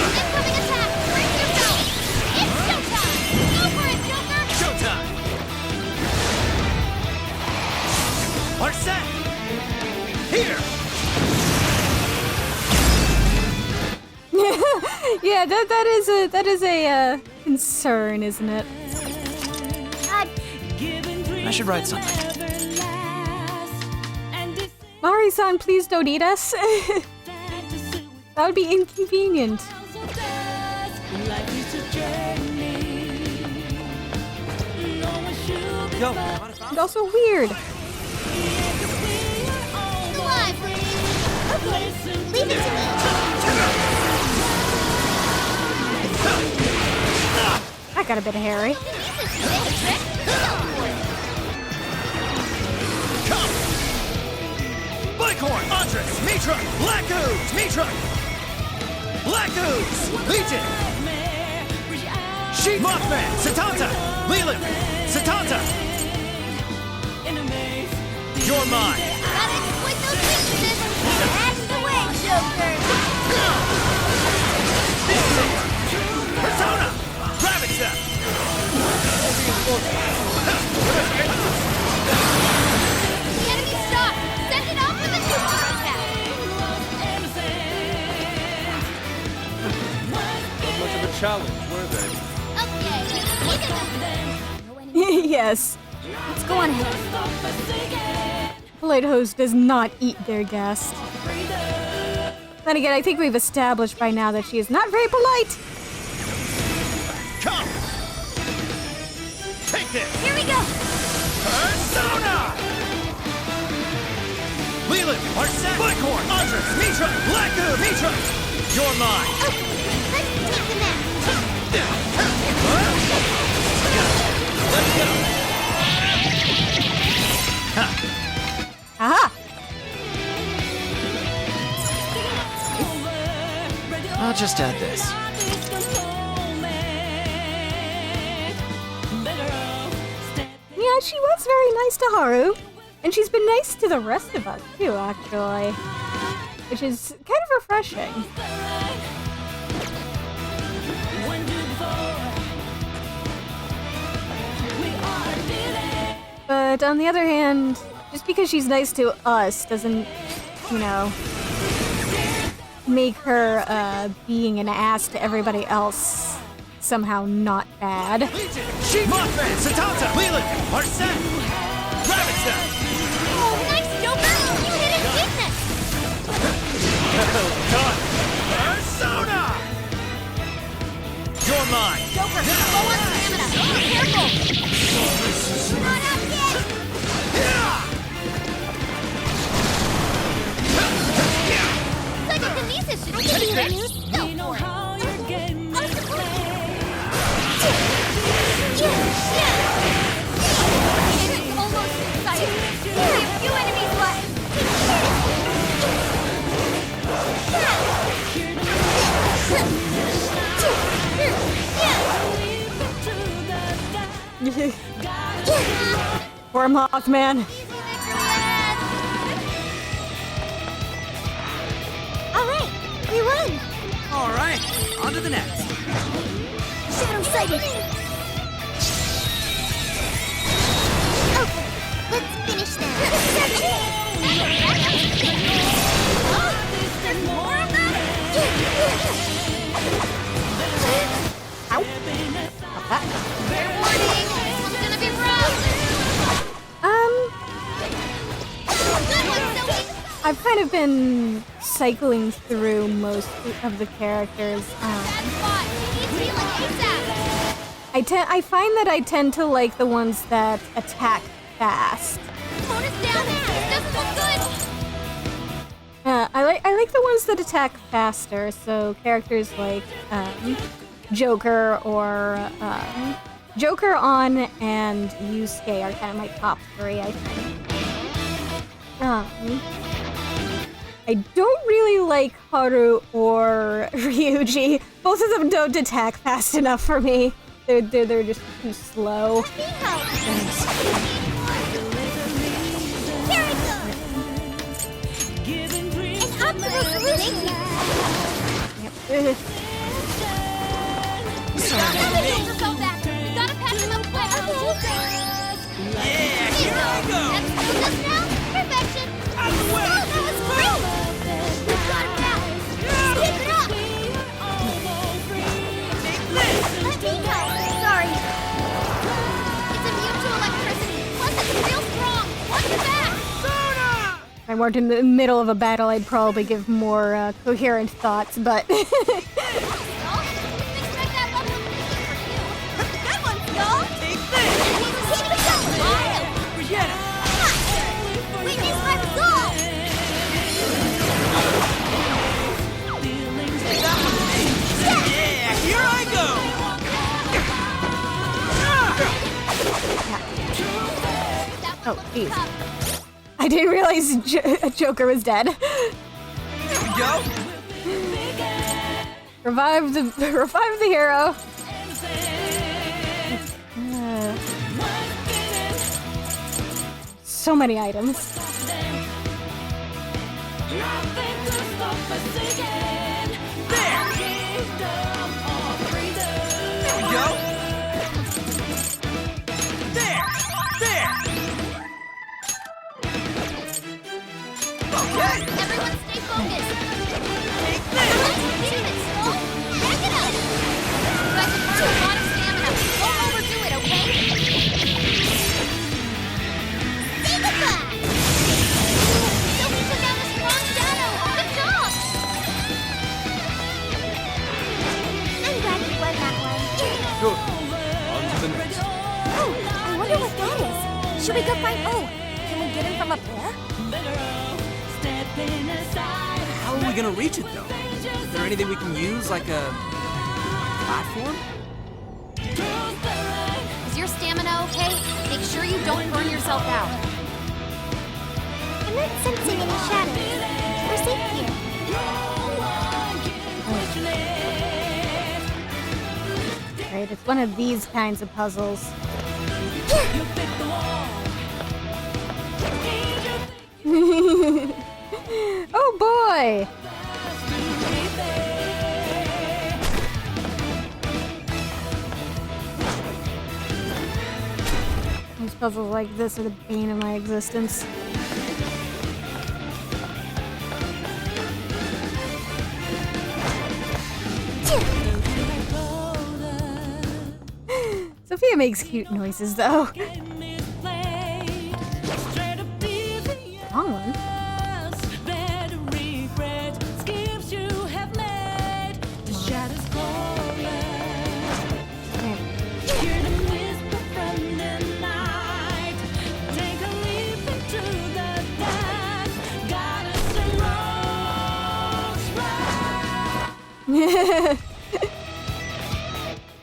Incoming attack! Brace yourself! It's showtime! Go for it, Joker! Showtime! Arsene! Here! Yeah, that is a concern, isn't it? I should write something. Mari-san, please don't eat us. That would be inconvenient. Yo, And also weird. Alive! Okay, leave it to me. That got a bit hairy. Bicorn! Andres! Mitra! Black Ooze! Mitra! Black Ooze! Legion! Sheep! Mothman! Satanta! Leland! Satanta! You're mine! Gotta exploit those weaknesses! That's the way, Joker. Persona! Ravenstep! The enemy's shot! Send it off with a super attack! Not much of a challenge, were they? Of Yes. Let's go on ahead. Polite host does not eat their guest. Then again, I think we've established by now that she is not very polite. Come! Take this! Here we go. Persona! Leland, Arsene, Buckhorn, Andres, Mitra, Blackoo, Mitra! You're mine! Okay, let's take the map. Let's go! Aha! I'll just add this. Yeah, she was very nice to Haru. And she's been nice to the rest of us, too, actually. Which is kind of refreshing. But on the other hand, just because she's nice to us doesn't, you know, make her being an ass to everybody else somehow not bad. Legion, Sheep, Mothman, Satanta, Leland, Arsene, Rabbitstone! Oh, nice, Joker! You hit his weakness! Well done! Persona! You're mine! Joker, low on stamina. Be careful! We're not out yet! Psychokinesis should give you a new skill for it. It's almost exciting. We have a few enemies left. Poor Mothman. Alright, we won! Alright, on to the next. Shadow sighted! Okay, let's finish that. Oh, there's more of them? Ow. Fair warning, this one's gonna be rough! Good one, Zoe! I've kind of been cycling through most of the characters. Bad spot! He needs healing ASAP! I find that I tend to like the ones that attack fast. Bonus down! This doesn't look good! I like the ones that attack faster. So characters like Joker or Joker on and Yusuke are kind of my top three, I think. I don't really like Haru or Ryuji. Both of them don't attack fast enough for me. They're just too slow. Thanks. Here it goes! An optimal solution! Yep. Now that Joker fell back, we gotta patch him up quick! Yeah, here I go! That's this now? Perfection! Out of the way! Oh, that was great! We got it back! Keep it up! Let me go! Sorry. It's immune to electricity, plus it's real strong! Watch your back! If I weren't in the middle of a battle, I'd probably give more coherent thoughts, but... Well, didn't expect that level of thinking from you. Good one, y'all! Take this! Keep it going! Forget it! Witness my resolve! Yeah, here I go! Oh, jeez. I didn't realize Joker was dead. Here we go! Revive the hero. So many items. There! There we go! There! There! Okay! Everyone stay focused! Take this! Damn it, Skull! Back it up! You guys have burned a lot of stamina. Don't overdo it! Should we go find... Oh, can we get him from up there? How are we gonna reach it, though? Is there anything we can use, like a platform? Is your stamina okay? Make sure you don't burn yourself out. I'm not sensing any shadows. We're safe here. Right, it's one of these kinds of puzzles. Oh boy! These puzzles like this are the bane of my existence. Sophia makes cute noises, though. Wrong one.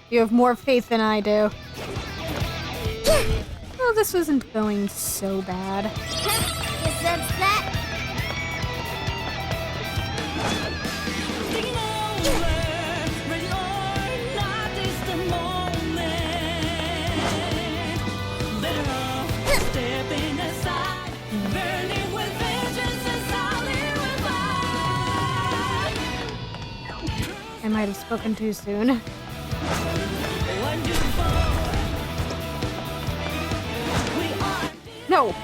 You have more faith than I do. Well, this wasn't going so bad. You sense that? I might have spoken too soon. No!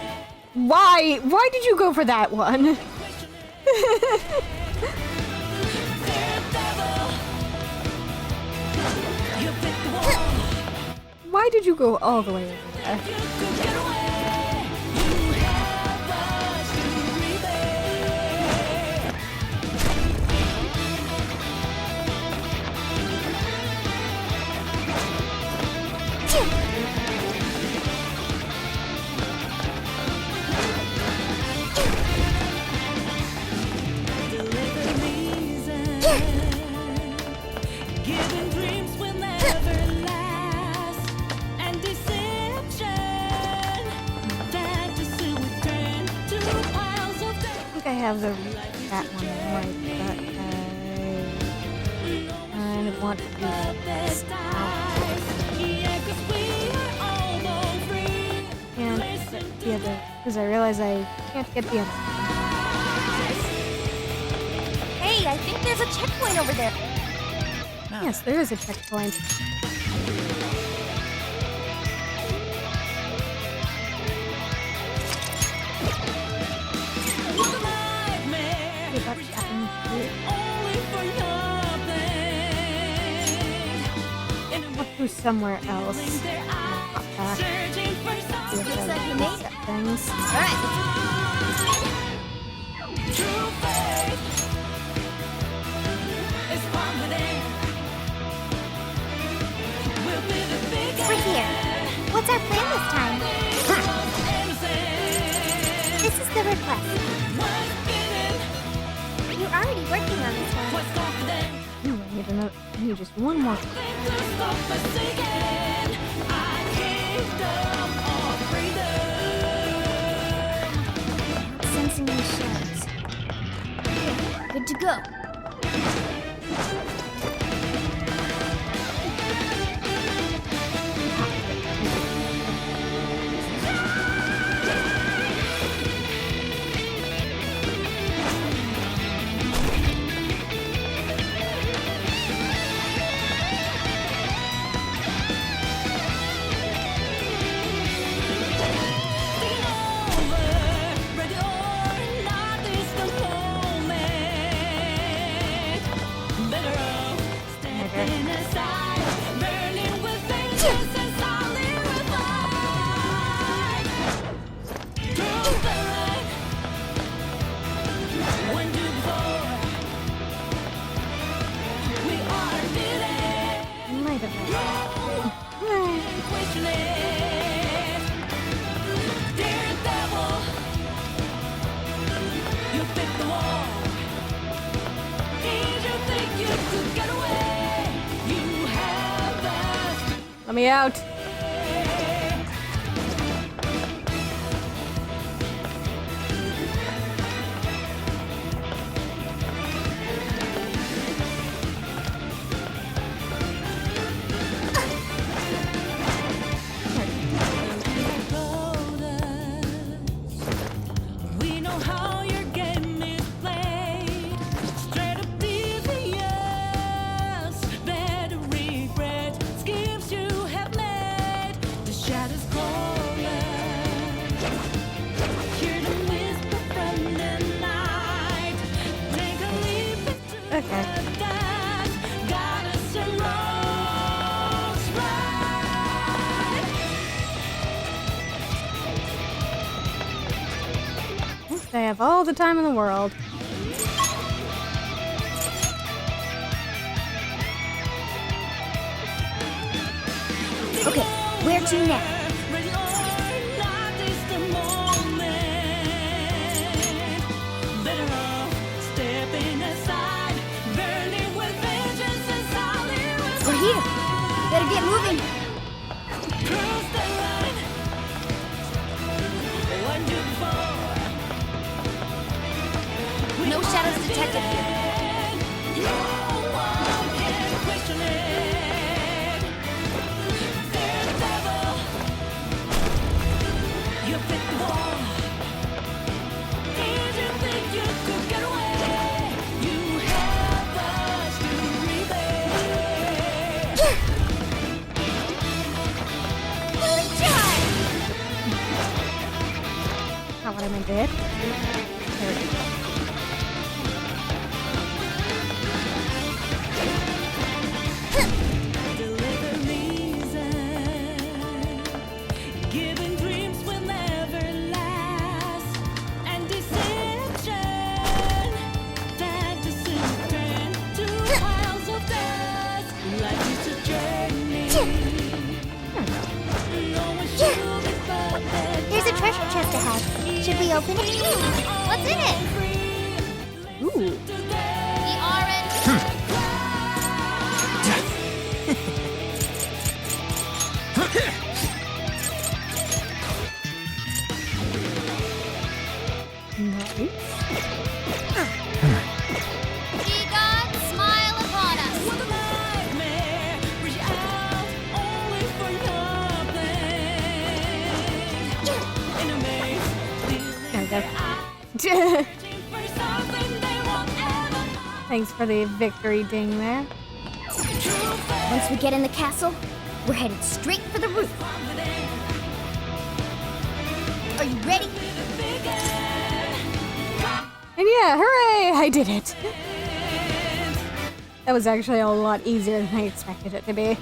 Why? Why did you go for that one? Why did you go all the way over there? I have that one right, but I kind of want to do this and the other, because I realize I can't get the other. Hey, I think there's a checkpoint over there. Yes, there is a checkpoint. Go somewhere else. Hop back. See if I can set things. Alright. We're here. What's our plan this time? This is the request. You're already working on this one. I need just one more. Sensing any shadows. Good to go. Let me out. We know how your game is played. Straight up devious, better regret schemes you have made. The shadows calling. Hear them whisper from the night. Take a leap into Okay. the dance. Got us a rose right. They have all the time in the world. Okay, where to now? Ready or not is the moment. Better off stepping aside, burning with vengeance is all there is. We're here. Better get moving. Cross the line. One, two, four. No shadows detected here. No one can question it. Daredevil, you fit the wall. Did you think you could get away? You have us to rebel. Fully charged. Not what I meant to hit. There we go. Deliver reason. Giving dreams will never last. And deception. Fantasy turn to piles of dust. Life is a journey. No one should be perfect. There's a treasure chest ahead. Should we open it? What's in it? Ooh. The orange. Nice. Be God, smile upon us. What a nightmare. Reach out only for nothing. In a maze, There we go. searching for something they won't ever find. Thanks for the victory ding there. Once we get in the castle, we're headed straight for the roof. Are you ready? And yeah, hooray! I did it. That was actually a lot easier than I expected it to be.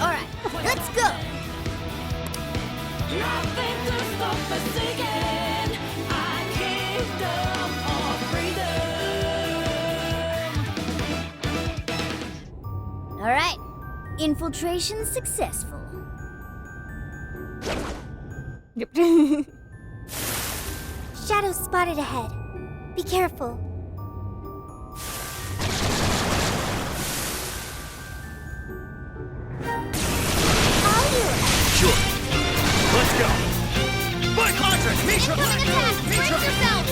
All right, let's go. Nothing to stop us again. Our kingdom of freedom. All right, infiltration successful. Yep. Shadows spotted ahead. Be careful. I'll do it. Sure. Let's go. By contract, Misha Incoming attack! Brace yourself!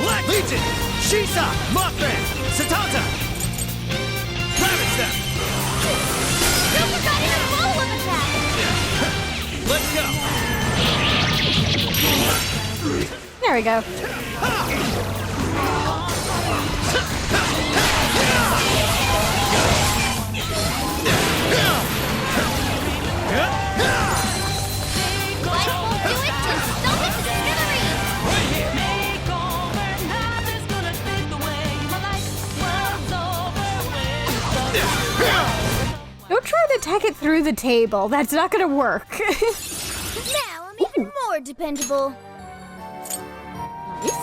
Black Legion, Shisa, Mothman, Satanta. Ravage them. Super got in a follow-up attack! Let's go. There we go. Life won't do it, just stop it to smithereens! Makeover, nothing's gonna take away my life. World's over with. Don't try to attack it through the table. That's not gonna work. Now I'm even more dependable. Nice.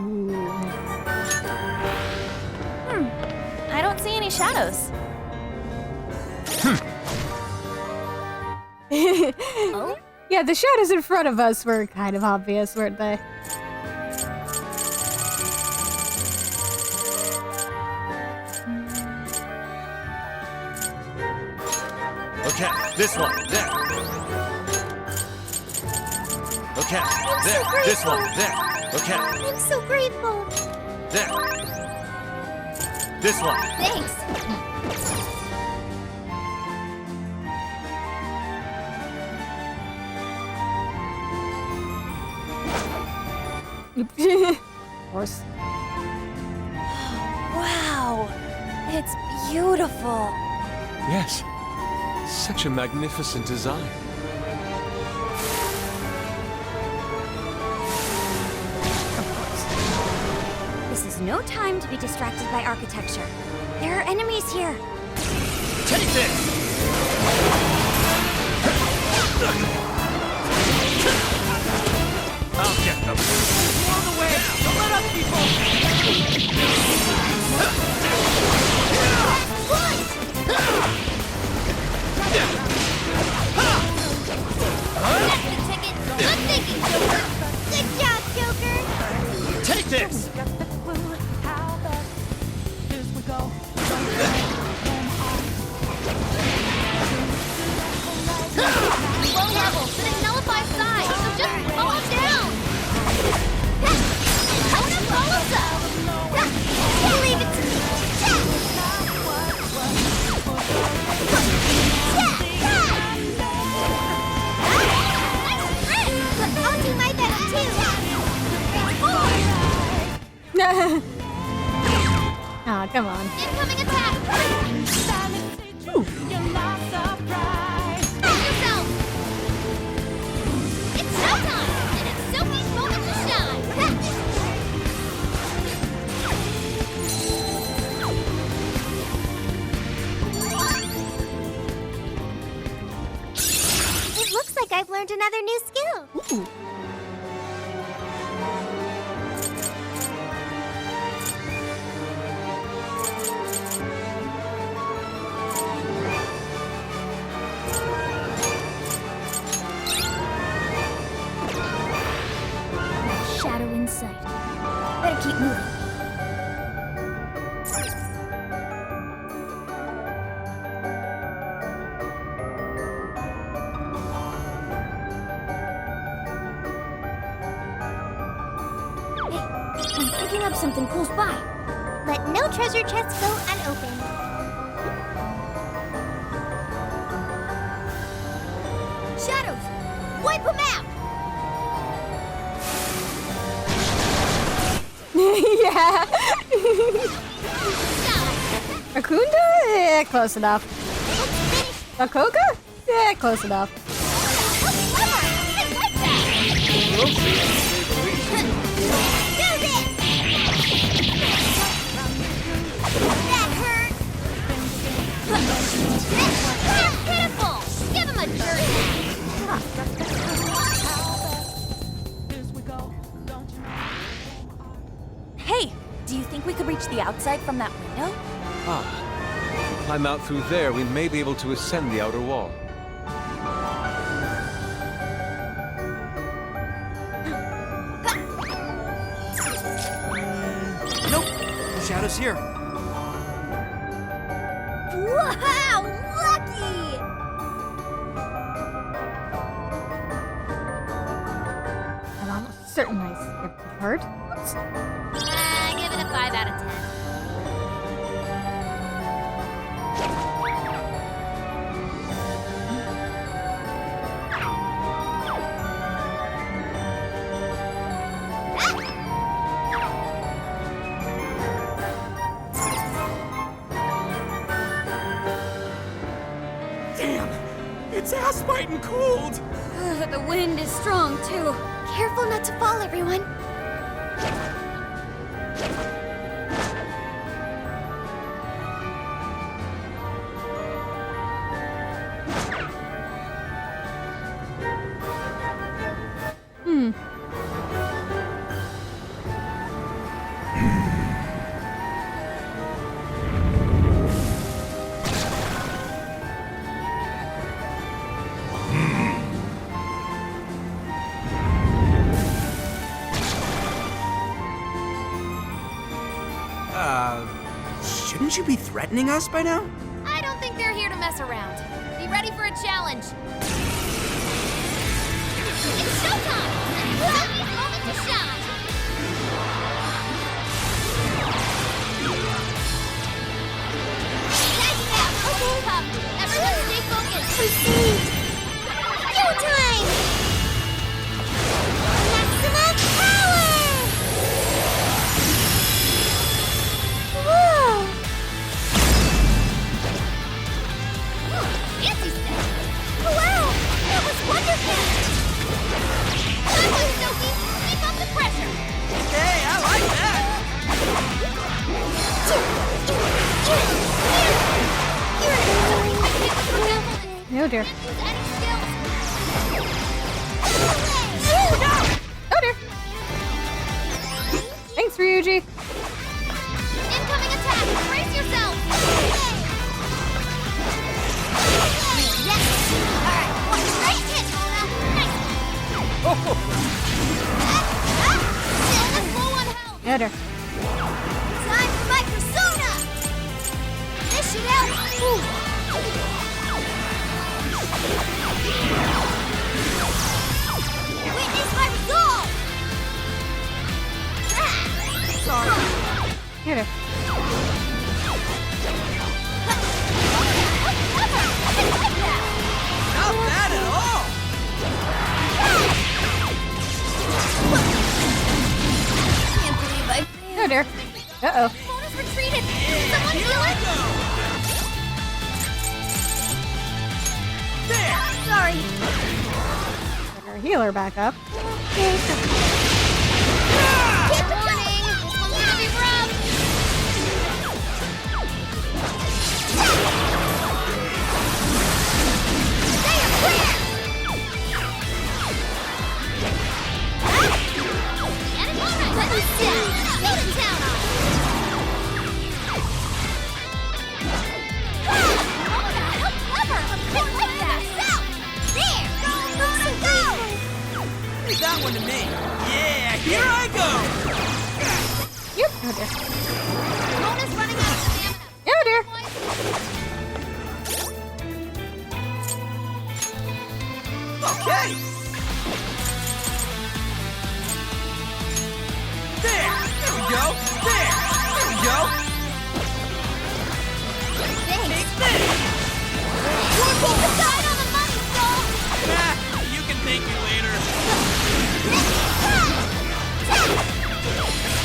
Ooh, nice. I don't see any shadows. Oh? Yeah, the shadows in front of us were kind of obvious, weren't they? Okay, this one, there. Okay, there. This one, there. Okay, I'm so grateful. there. This one. Thanks. Of course. Wow, it's beautiful. Yes. Such a magnificent design. This is no time to be distracted by architecture. There are enemies here. Take this! I'll get them. On the way! Don't let up, people! That's the ticket. Good thinking, Joker. Good job, Joker. Take this! Low level, but it nullifies size, so just fall down. Kona follows up. Leave it to me. I'll do my best too. Aw, come on. Incoming attack. Brace yourself. It's showtime, and it's Sophie's moment to shine. It looks like I've learned another new skill. Ooh. Shadow in sight. Better keep moving. Hey, I'm picking up something close by. Let no treasure chests go unopened. Shadows! Wipe them out! Yeah. Akunda? Yeah, close enough. Akoga? Yeah, close enough. That hurt! Pitiful. Give him a dirty. Hey, do you think we could reach the outside from that window? If we climb out through there, we may be able to ascend the outer wall. Nope. The shadow's here. Wow! Lucky! I'm almost certain I skipped the part. Oops. Give it a 5 out of 10. Damn! It's ass-biting cold! The wind is strong, too. Careful not to fall, everyone. Shouldn't you be threatening us by now? I don't think they're here to mess around. Do Be ready for a challenge. It's showtime! Sophie's moment to shine! Tagging out! Okay. Cup. Everyone stay focused! Go time! Maximum power! Whoa! Fancy step! Wow! That was wonderful! Good one, Sophie! Keep up the pressure! Hey, I like that! Oh dear. Use any skills! Oh dear. Thanks, Ryuji. Incoming attack! Brace yourself! Yes! Alright, great hit, Mona! Nice! Still low on health! Oh dear. Time for my persona! This should help! Witness my resolve! Oh dear. Not bad at all! Can't believe I failed. Oh dear. Uh-oh. Mona's retreated! Someone heal her! Sorry. Get our healer back up. Warning! This one's gonna be rough! Say a prayer! And all right, let us down! Go to town on it! Mona, how clever! Hit like that! There! Go! Leave that one to me. Yeah, here I go! Yep. Oh dear. Mona's running out of stamina! Oh dear. Okay! There! There we go! There! There we go! Thanks! There! Decide on the money, Soul! Nah, you can thank me later.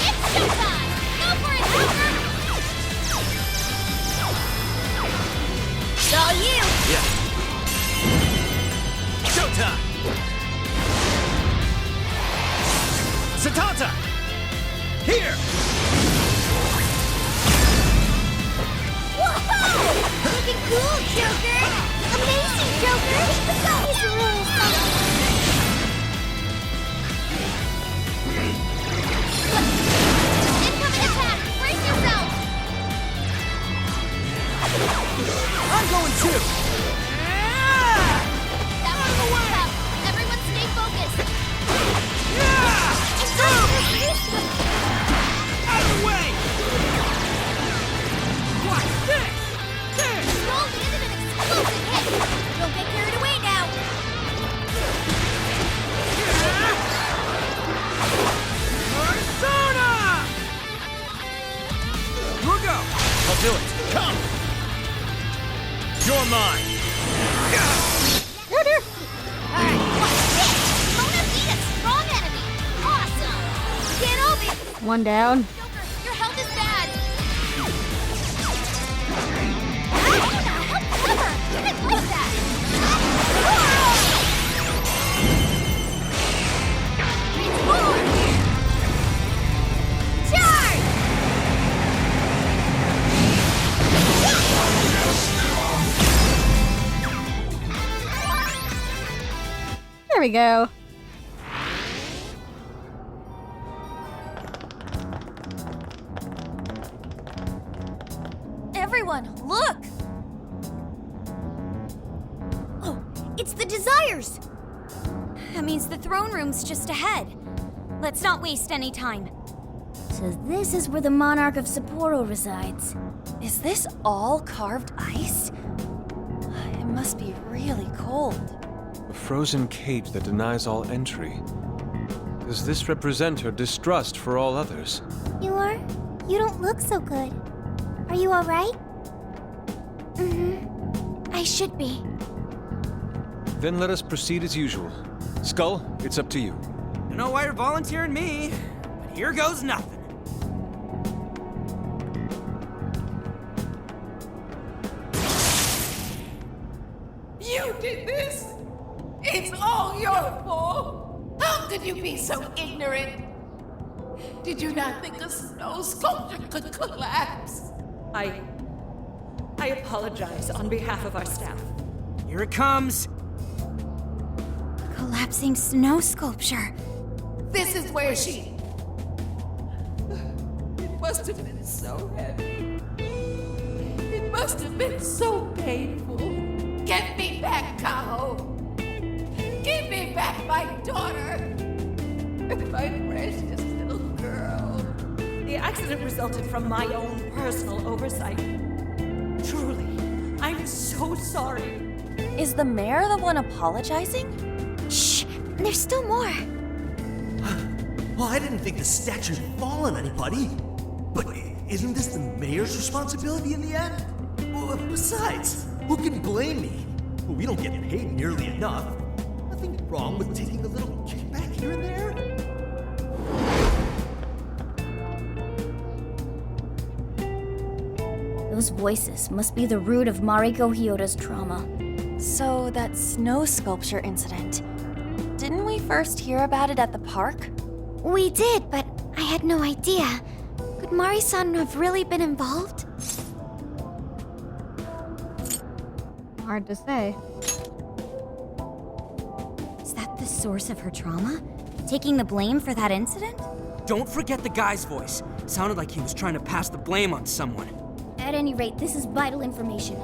It's showtime! Go for it, Joker! It's all you! Yeah. Showtime! Satanta! Here! Whoa! Looking cool, Joker! Amazing, Joker! That was really something! Incoming attack! Brace yourself! I'm going too! That was the cup! Everyone stay focused! Out of the way! Watch this! There! Soul landed an explosive hit! Don't get carried away now! Persona! Look out! I'll do it. Come! You're mine! Oh dear. Alright, watch this! Mona beat a strong enemy! Awesome! Can't all be... One down. Joker, your health is bad! Mona, how clever! I love that! Transform! Charge! There we go. Everyone, look! Oh, it's the Desires! That means the throne room's just ahead. Let's not waste any time. So this is where the Monarch of Sapporo resides. Is this all carved ice? must be really cold. A frozen cage that denies all entry. Does this represent her distrust for all others? You are? You don't look so good. Are you alright? I should be. Then let us proceed as usual. Skull, it's up to you. Don't know why you're volunteering me, but here goes nothing. You did this? It's all your fault? How could you be so ignorant? Did you not think a snow sculpture could collapse? I apologize on behalf of our staff. Here it comes. Collapsing snow sculpture. This is where she... It must have been so heavy. It must have been so painful. Get me back, Kaho. Give me back my daughter. My precious little girl. The accident resulted from my own personal oversight. Truly, I'm so sorry. Is the mayor the one apologizing? Shh! There's still more. Well, I didn't think the statue had fallen on anybody. But isn't this the mayor's responsibility in the end? Well, besides, who can blame me? Well, we don't get paid nearly enough. Nothing wrong with taking a little kickback here and there. Those voices must be the root of Mariko Hyoda's trauma. So, that snow sculpture incident. Didn't we first hear about it at the park? We did, but I had no idea. Could Mari-san have really been involved? Hard to say. Is that the source of her trauma? Taking the blame for that incident? Don't forget the guy's voice. Sounded like he was trying to pass the blame on someone. At any rate, this is vital information.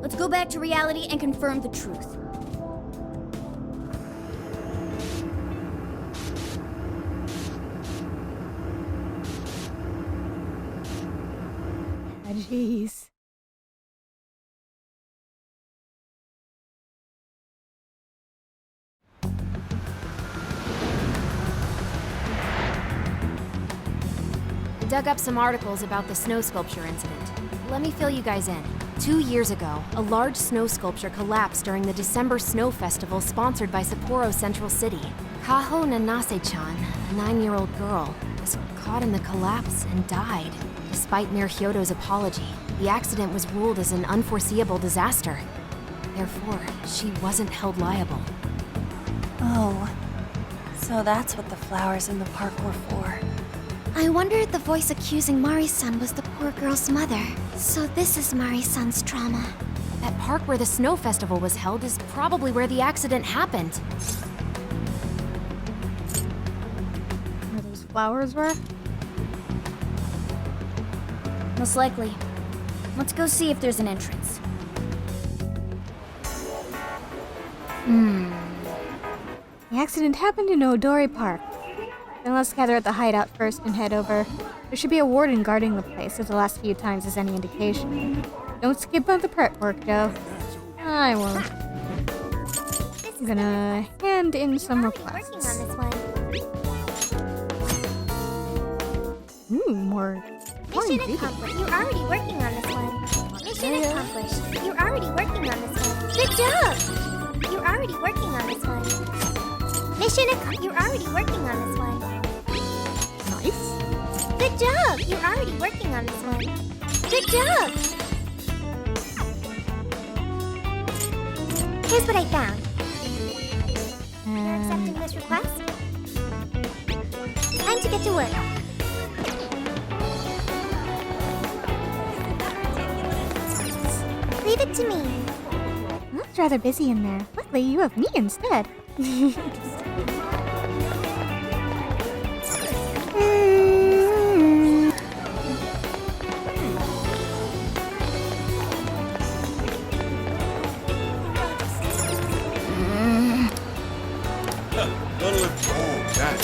Let's go back to reality and confirm the truth. Ah, jeez. I dug up some articles about the snow sculpture incident. Let me fill you guys in. 2 years ago, a large snow sculpture collapsed during the December Snow Festival sponsored by Sapporo Central City. Kaho Nanase-chan, a 9-year-old girl, was caught in the collapse and died. Despite Mayor Hyodo's apology, the accident was ruled as an unforeseeable disaster. Therefore, she wasn't held liable. Oh, so that's what the flowers in the park were for. I wonder if the voice accusing Mari-san was the poor girl's mother. So this is Mari-san's trauma. That park where the snow festival was held is probably where the accident happened. Where those flowers were? Most likely. Let's go see if there's an entrance. The accident happened in Odori Park. Then let's gather at the hideout first and head over. There should be a warden guarding the place, if the last few times is any indication. Don't skip on the prep work, though. I won't. I'm gonna hand in some requests. Ooh, more Mission ingredients. accomplished. You're already working on this one. Mission accomplished. You're already working on this one. Good job! You're already working on this one. Mission accomplished. You're already working on this one. Nice. Good job! You're already working on this one. Good job! Here's what I found. You're accepting this request? Time to get to work. Leave it to me. Well, it's rather busy in there. Luckily, you have me instead.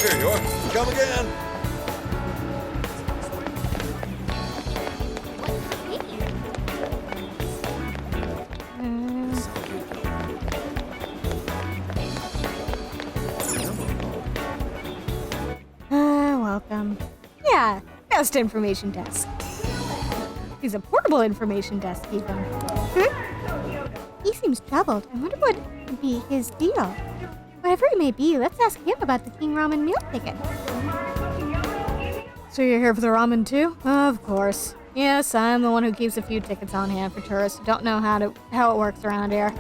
Here you are. Come again. Yeah, best information desk. He's a portable information desk, even. He seems troubled. I wonder what would be his deal. Whatever it may be, let's ask him about the King Ramen meal ticket. So you're here for the ramen too? Of course. Yes, I'm the one who keeps a few tickets on hand for tourists who don't know how it works around here.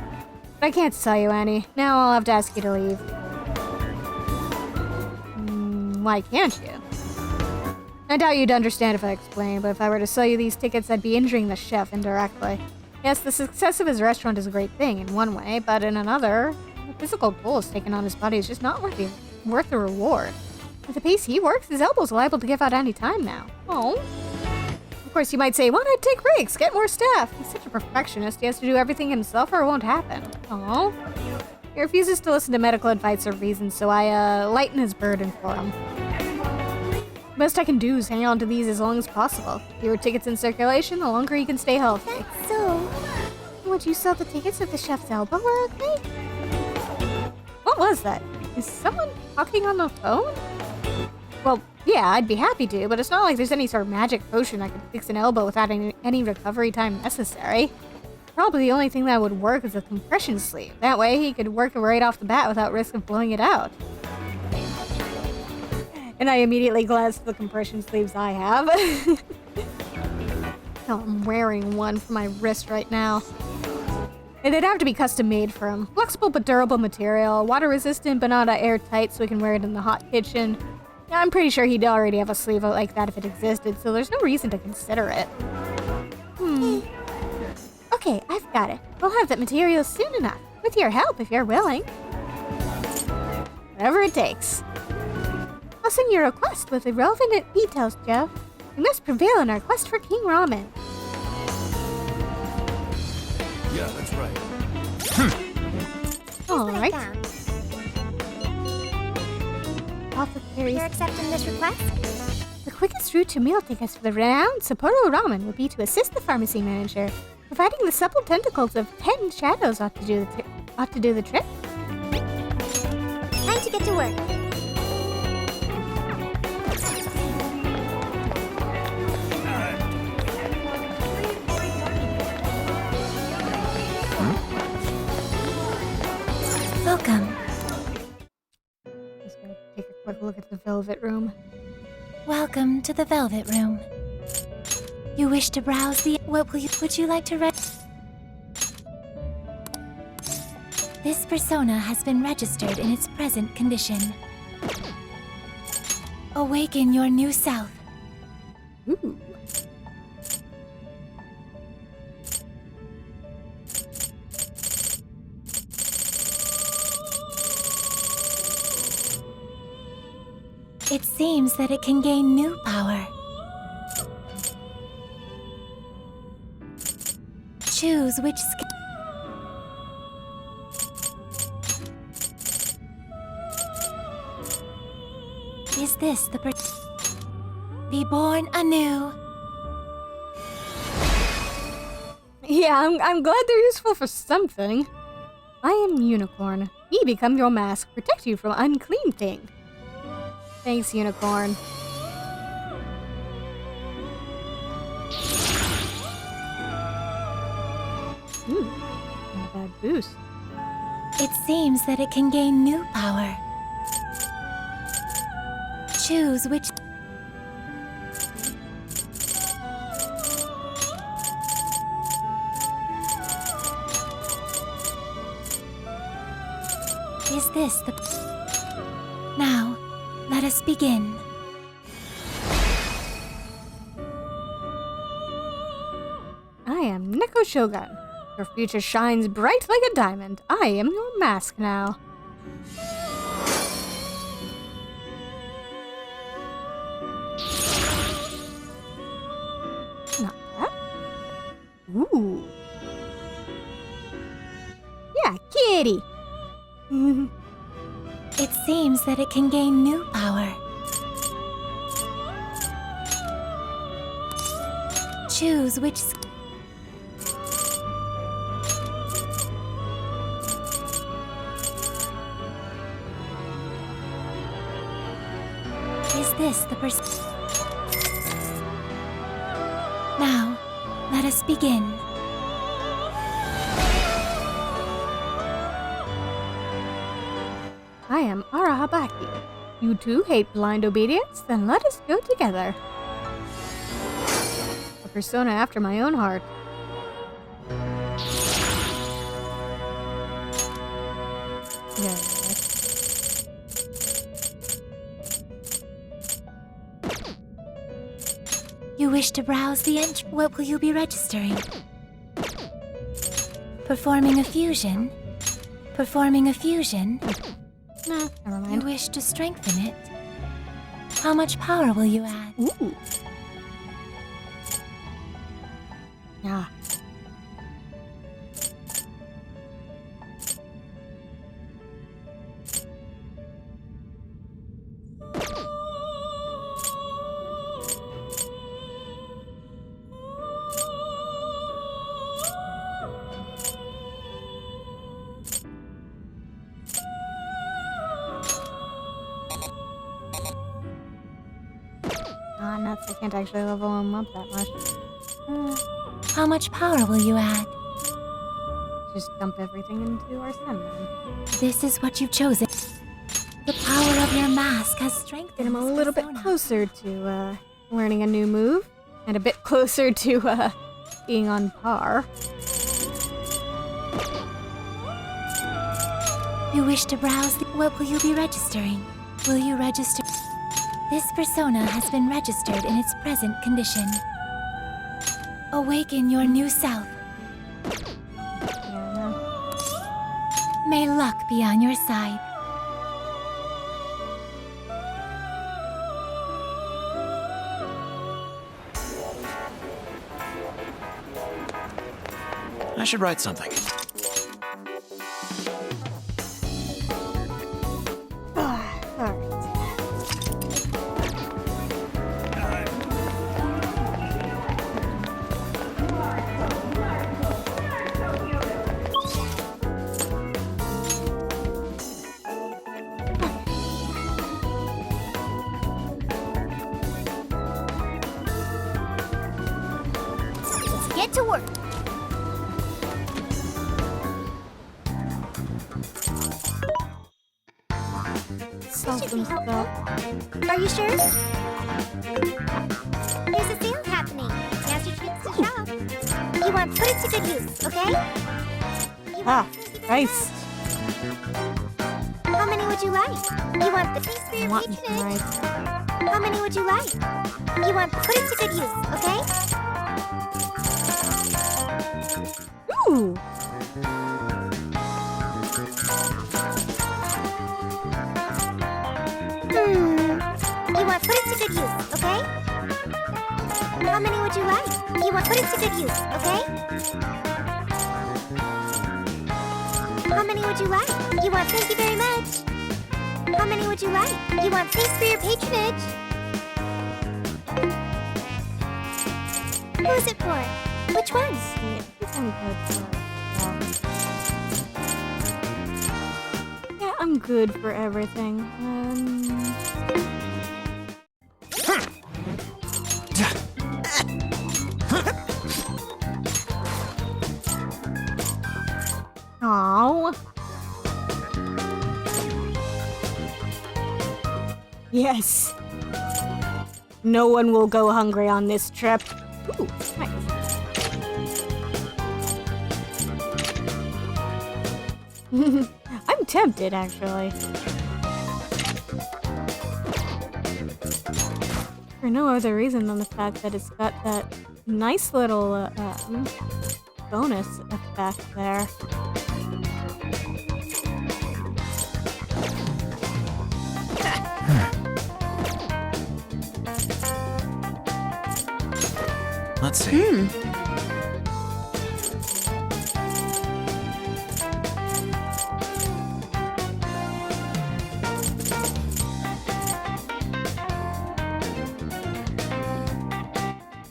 But I can't tell you any. Now I'll have to ask you to leave. Why can't you? I doubt you'd understand if I explained, but if I were to sell you these tickets, I'd be injuring the chef indirectly. Yes, the success of his restaurant is a great thing in one way, but in another, the physical toll it's taken on his body is just not worth the reward. At the pace he works, his elbow's liable to give out any time now. Oh. Of course, you might say, why not take breaks, get more staff? He's such a perfectionist, he has to do everything himself or it won't happen. Oh. He refuses to listen to medical advice or reasons, so I, lighten his burden for him. The best I can do is hang on to these as long as possible. The fewer tickets in circulation, the longer he can stay healthy. That's so. Would you sell the tickets if the chef's elbow were okay? What was that? Is someone talking on the phone? Well, yeah, I'd be happy to, but it's not like there's any sort of magic potion that could fix an elbow without any recovery time necessary. Probably the only thing that would work is a compression sleeve. That way he could work it right off the bat without risk of blowing it out. And I immediately glanced at the compression sleeves I have. Oh, I'm wearing one for my wrist right now. And they'd have to be custom made for him. Flexible but durable material, water resistant but not airtight so we can wear it in the hot kitchen. I'm pretty sure he'd already have a sleeve like that if it existed, so there's no reason to consider it. Okay, I've got it. We'll have that material soon enough. With your help, if you're willing. Whatever it takes. I'll send your request with the relevant details, Joe. We must prevail in our quest for King Ramen. Yeah, that's right. Alright. You're accepting this request? The quickest route to meal tickets for the renowned Sapporo Ramen would be to assist the pharmacy manager, providing the supple tentacles of 10 shadows ought to do the trick. Time to get to work. Welcome. Just gonna take a quick look at the Velvet Room. Welcome to the Velvet Room. You wish to browse the... Would you like to read? This persona has been registered in its present condition. Awaken your new self. Ooh. It seems that it can gain new power. Choose which skill. Is this the be born anew? Yeah, I'm glad they're useful for something. I am Unicorn. Me become your mask, protect you from unclean thing. Thanks, Unicorn. Ooh, not a bad boost. It seems that it can gain new power. Choose which... Is this the... Now, let us begin. I am Neko Shogun. Your future shines bright like a diamond. I am your mask now. Not bad. Ooh. Yeah, kitty. It seems that it can gain new power. Choose which... Is this the... the Now, let us begin. I am Arahabaki. You too hate blind obedience? Then let us go together. A persona after my own heart. Yes. You wish to browse the What will you be registering? Performing a fusion? Performing a fusion? Nah, never You mind. wish to strengthen it? How much power will you add? Ooh. Yeah. Ah, nuts. I can't actually level him up that much. How much power will you add? Just dump everything into our sending. This is what you've chosen. The power of your mask has Get strengthened him a this little bit persona. closer to learning a new move, and a bit closer to being on par. You wish to browse the... What will you be registering? Will you register... This persona has been registered in its present condition. Awaken your new self. Yeah, no. May luck be on your side. I should write something. Alright. Let's get to work. Sell some stuff. Are you sure? There's a sale happening. Now's your chance to shop. You want put it to good use, okay? Ah, rice. How many would you like? You want the piece for I your want me some patronage? rice. How many would you like? You want put it to good use, okay? Ooh! You want put it to good use, okay? How many would you like? You want put it to good use, okay? How many would you like? You want thank you very much. How many would you like? You want thanks for your patronage. Who is it for? Which ones? Yeah, I'm good for everything. Aww. Yes. No one will go hungry on this trip. Ooh, nice. I'm tempted, actually. For no other reason than the fact that it's got that nice little bonus effect there. Let's see.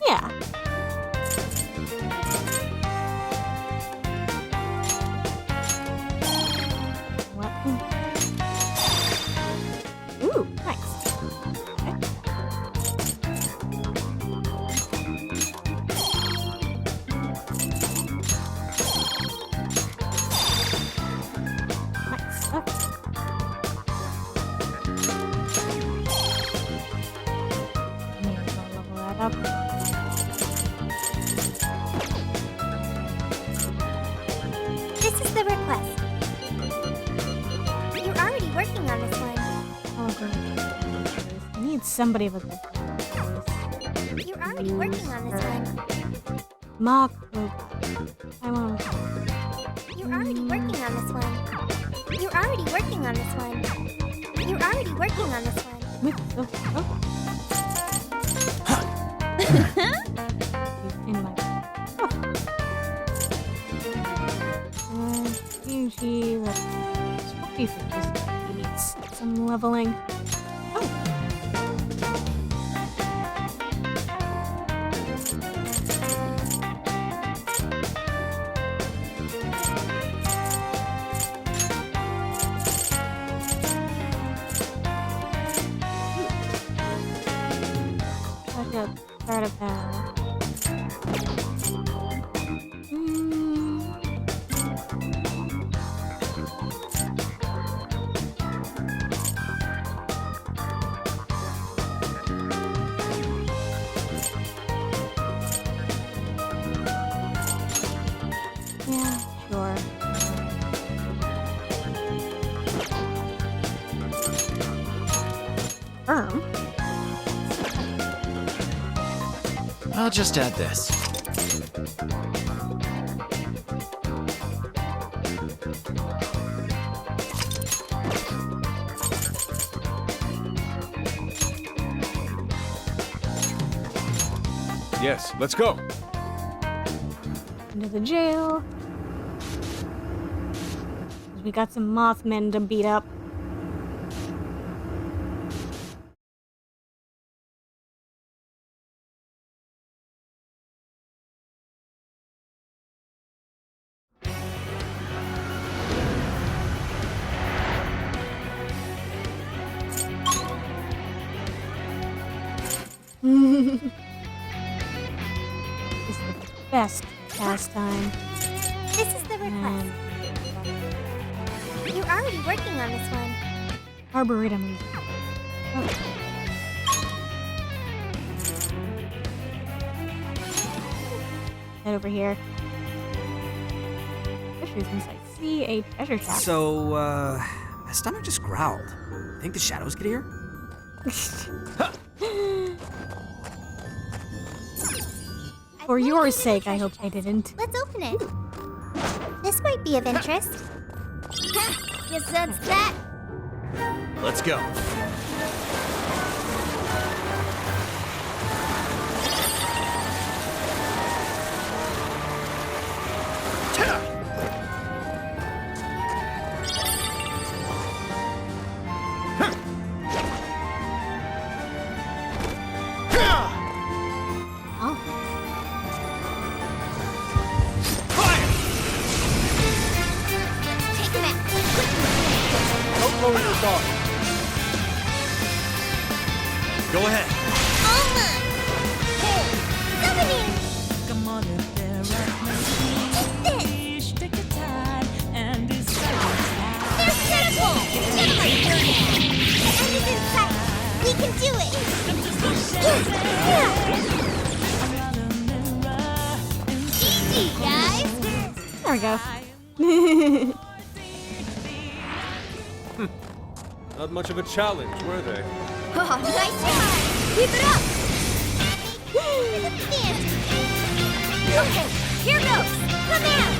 Yeah. What? Ooh, nice. Okay. Up. This is the request. You're already working on this one. Oh, great. I need somebody with a You're already working on this one. mock robot. I want. You're already working on this one. You're already working on this one. You're already working on this one. With the in my. Eugene, let's see if this needs some leveling. Oh. Start of battle. Yeah, sure. Firm. I'll just add this. Yes, let's go. Into the jail. We got some Mothmen to beat up. This is the best pastime. This is the request. You're already working on this one. Arboretum. Okay. Head over here. Fishes inside. See a treasure trap. So, my stomach just growled. Think the shadows could hear? For your sake, I hope they didn't. Let's open it. This might be of interest. You sense that? Let's go. Go ahead. We can do it! Easy, guys! There we go. Not much of a challenge, were they? Oh, nice try! Keep it up! Okay, here goes! Come out!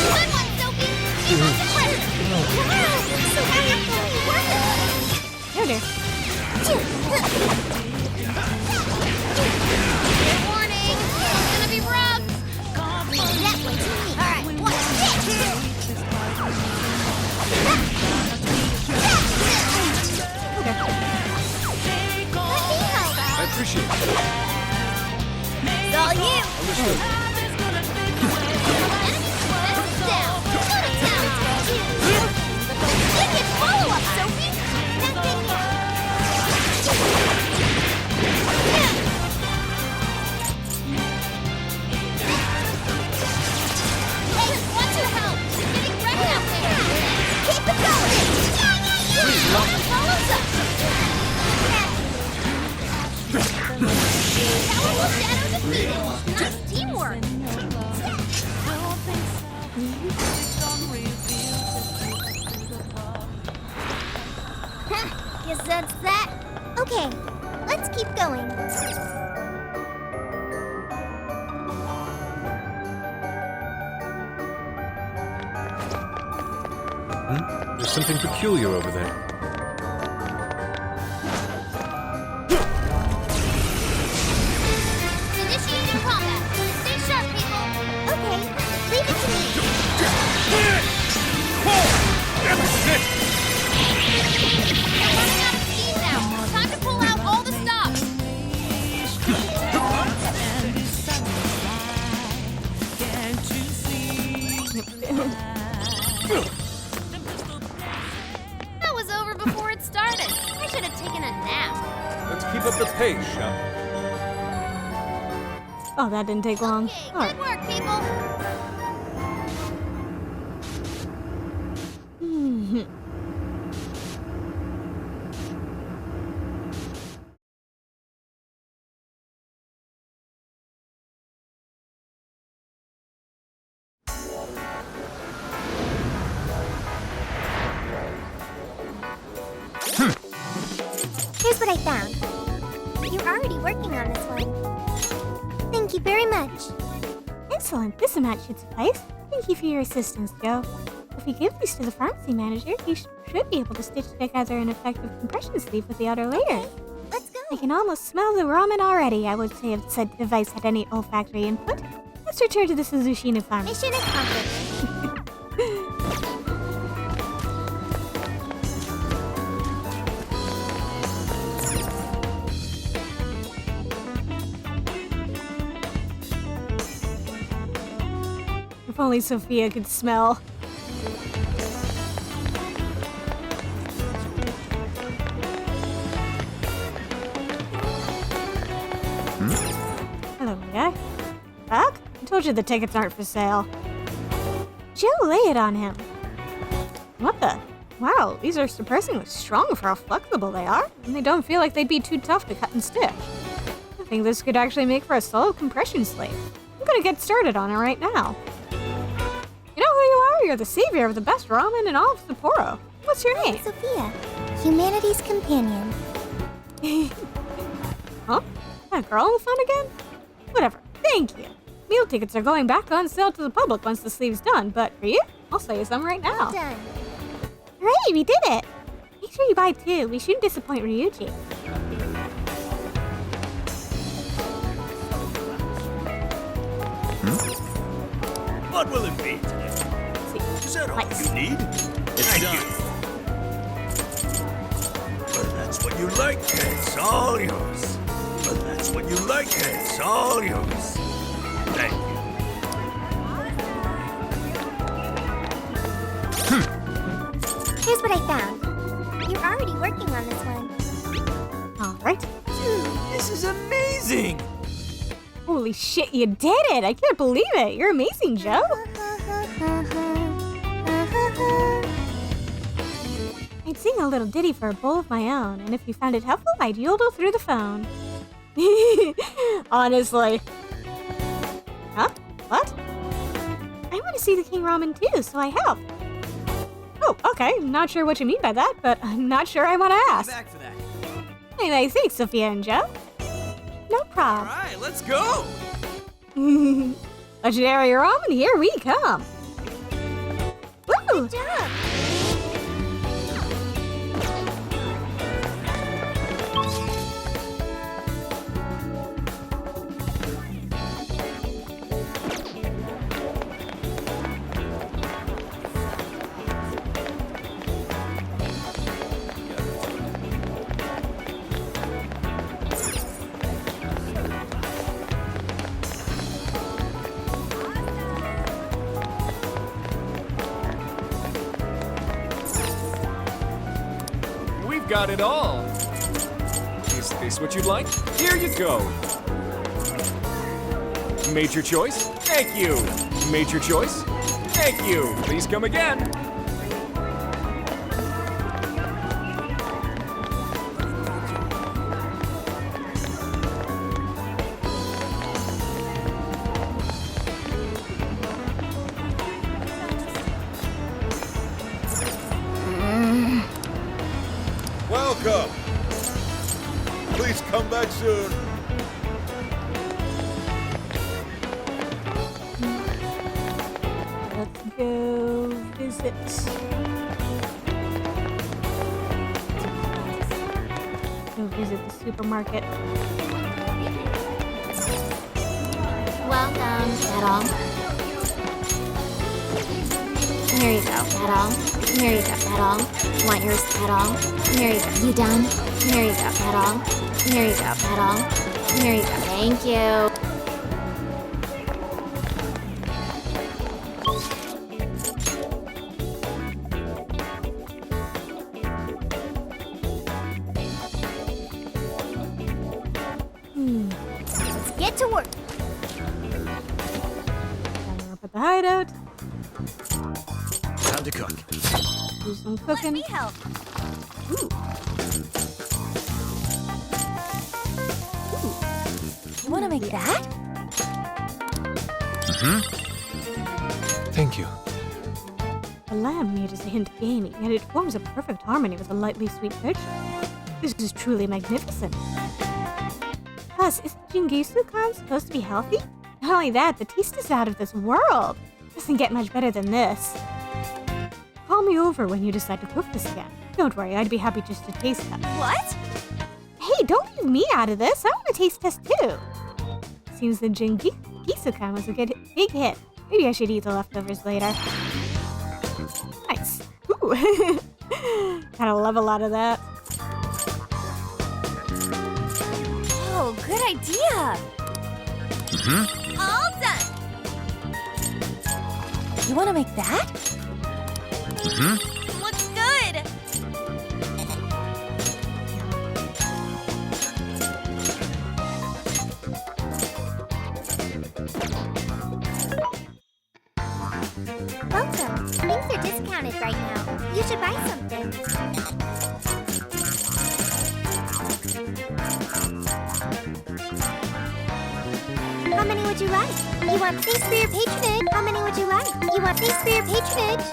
Good one, Sophie! Keep on the pressure! Wow! So wonderful! Work it! Here, dear. Fair warning! It's gonna be rough! That one's me! Alright, watch this! I appreciate it. It's all you! Understood. Down! Shoot it down! Good hit follow-up, Sophie! Nothing here! Hey, want your help! You're getting wrecked out there! Keep it going! Follows up! Yeah, That's teamwork. Guess that's that. Okay, let's keep going. There's something peculiar over there. Initiating combat. Stay sharp, people. Okay, leave it to me. That's it! We're running out of steam now. Time to pull out all the stops. That was over before it started. I should have taken a nap. Let's keep up the pace, shall we? Oh, that didn't take long. Okay, All right. good work, people. Here's what I found. You're already working on this one. Thank you very much. Excellent. This amount should suffice. Thank you for your assistance, Joe. If we give these to the pharmacy manager, he should be able to stitch together an effective compression sleeve with the outer layer. Let's go. I can almost smell the ramen already. I would say if said device had any olfactory input. Let's return to the Suzushina farm. Mission accomplished. If only Sophia could smell. Hello, guy. Fuck? I told you the tickets aren't for sale. Joe, lay it on him. What the? Wow, these are surprisingly strong for how flexible they are, and they don't feel like they'd be too tough to cut and stitch. I think this could actually make for a solid compression sleeve. I'm gonna get started on it right now. You know who you are? You're the savior of the best ramen in all of Sapporo. What's your name? Sophia, humanity's companion. Huh? That girl on the phone again? Whatever. Thank you. Meal tickets are going back on sale to the public once the sleeve's done, but for you, I'll sell you some right now. Done. Hooray, we did it! Make sure you buy two. We shouldn't disappoint Ryuji. What will it be today? Is that all you need? It's done. But that's what you like, it's all yours. But that's what you like, it's all yours. Thank you. Here's what I found. You're already working on this one. All right. Dude, this is amazing! Holy shit, you did it! I can't believe it! You're amazing, Joe! I'd sing a little ditty for a bowl of my own, and if you found it helpful, I'd yodel through the phone. Honestly. Huh? What? I want to see the King Ramen too, so I help. Oh, okay. Not sure what you mean by that, but I'm not sure I want to ask. Back for that. Anyway, thanks, Sophia and Joe. No problem. All right, let's go. Legendary Ramen, here we come. Woo! Good job. We've got it all. Is this what you'd like? Here you go. Made your choice? Thank you. Made your choice? Thank you. Please come again. Welcome. Please come back soon. Let's go visit. Go visit the supermarket. Welcome. Is that all? Here you go. That all? Here you go. That all? Want yours? That all? Here you go. You done? Here you go. That all? Here you go. That all? Here you go. Thank you. Let's get to work. Up at the hideout. Time to cook. Do some cooking. Let me help. You want to make that? Thank you. The lamb meat is a hint gamey, yet it forms a perfect harmony with a lightly sweet fish. This is truly magnificent. Plus, isn't Jingisu Khan supposed to be healthy? Not only that, the taste is out of this world. Doesn't get much better than this. Call me over when you decide to cook this again. Don't worry, I'd be happy just to taste them. What? Hey, don't leave me out of this. I want to taste test too. Seems the Jingisu Khan was a big hit. Maybe I should eat the leftovers later. Nice. Ooh. Gotta love a lot of that. Oh, good idea. All done. You want to make that? Looks good. Welcome. Things are discounted right now. You should buy something. How many would you like? You want thanks for your patronage? How many would you like? You want thanks for your patronage?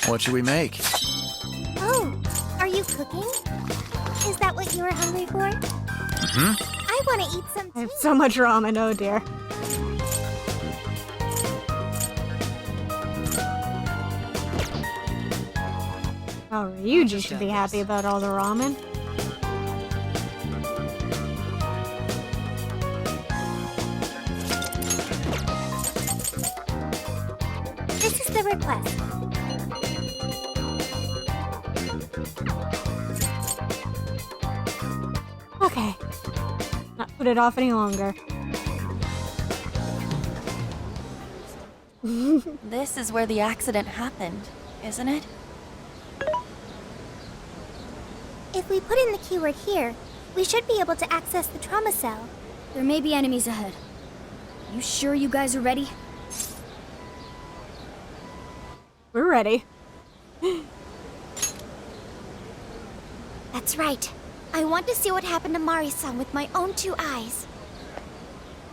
What should we make? Oh, are you cooking? Is that what you were hungry for? I want to eat some I have too. so much ramen, oh dear. Oh, Ryuji should be happy about all the ramen. This is the request. Okay. Not put it off any longer. This is where the accident happened, isn't it? If we put in the keyword here, we should be able to access the trauma cell. There may be enemies ahead. You sure you guys are ready? We're ready. That's right. I want to see what happened to Mari-san with my own 2 eyes.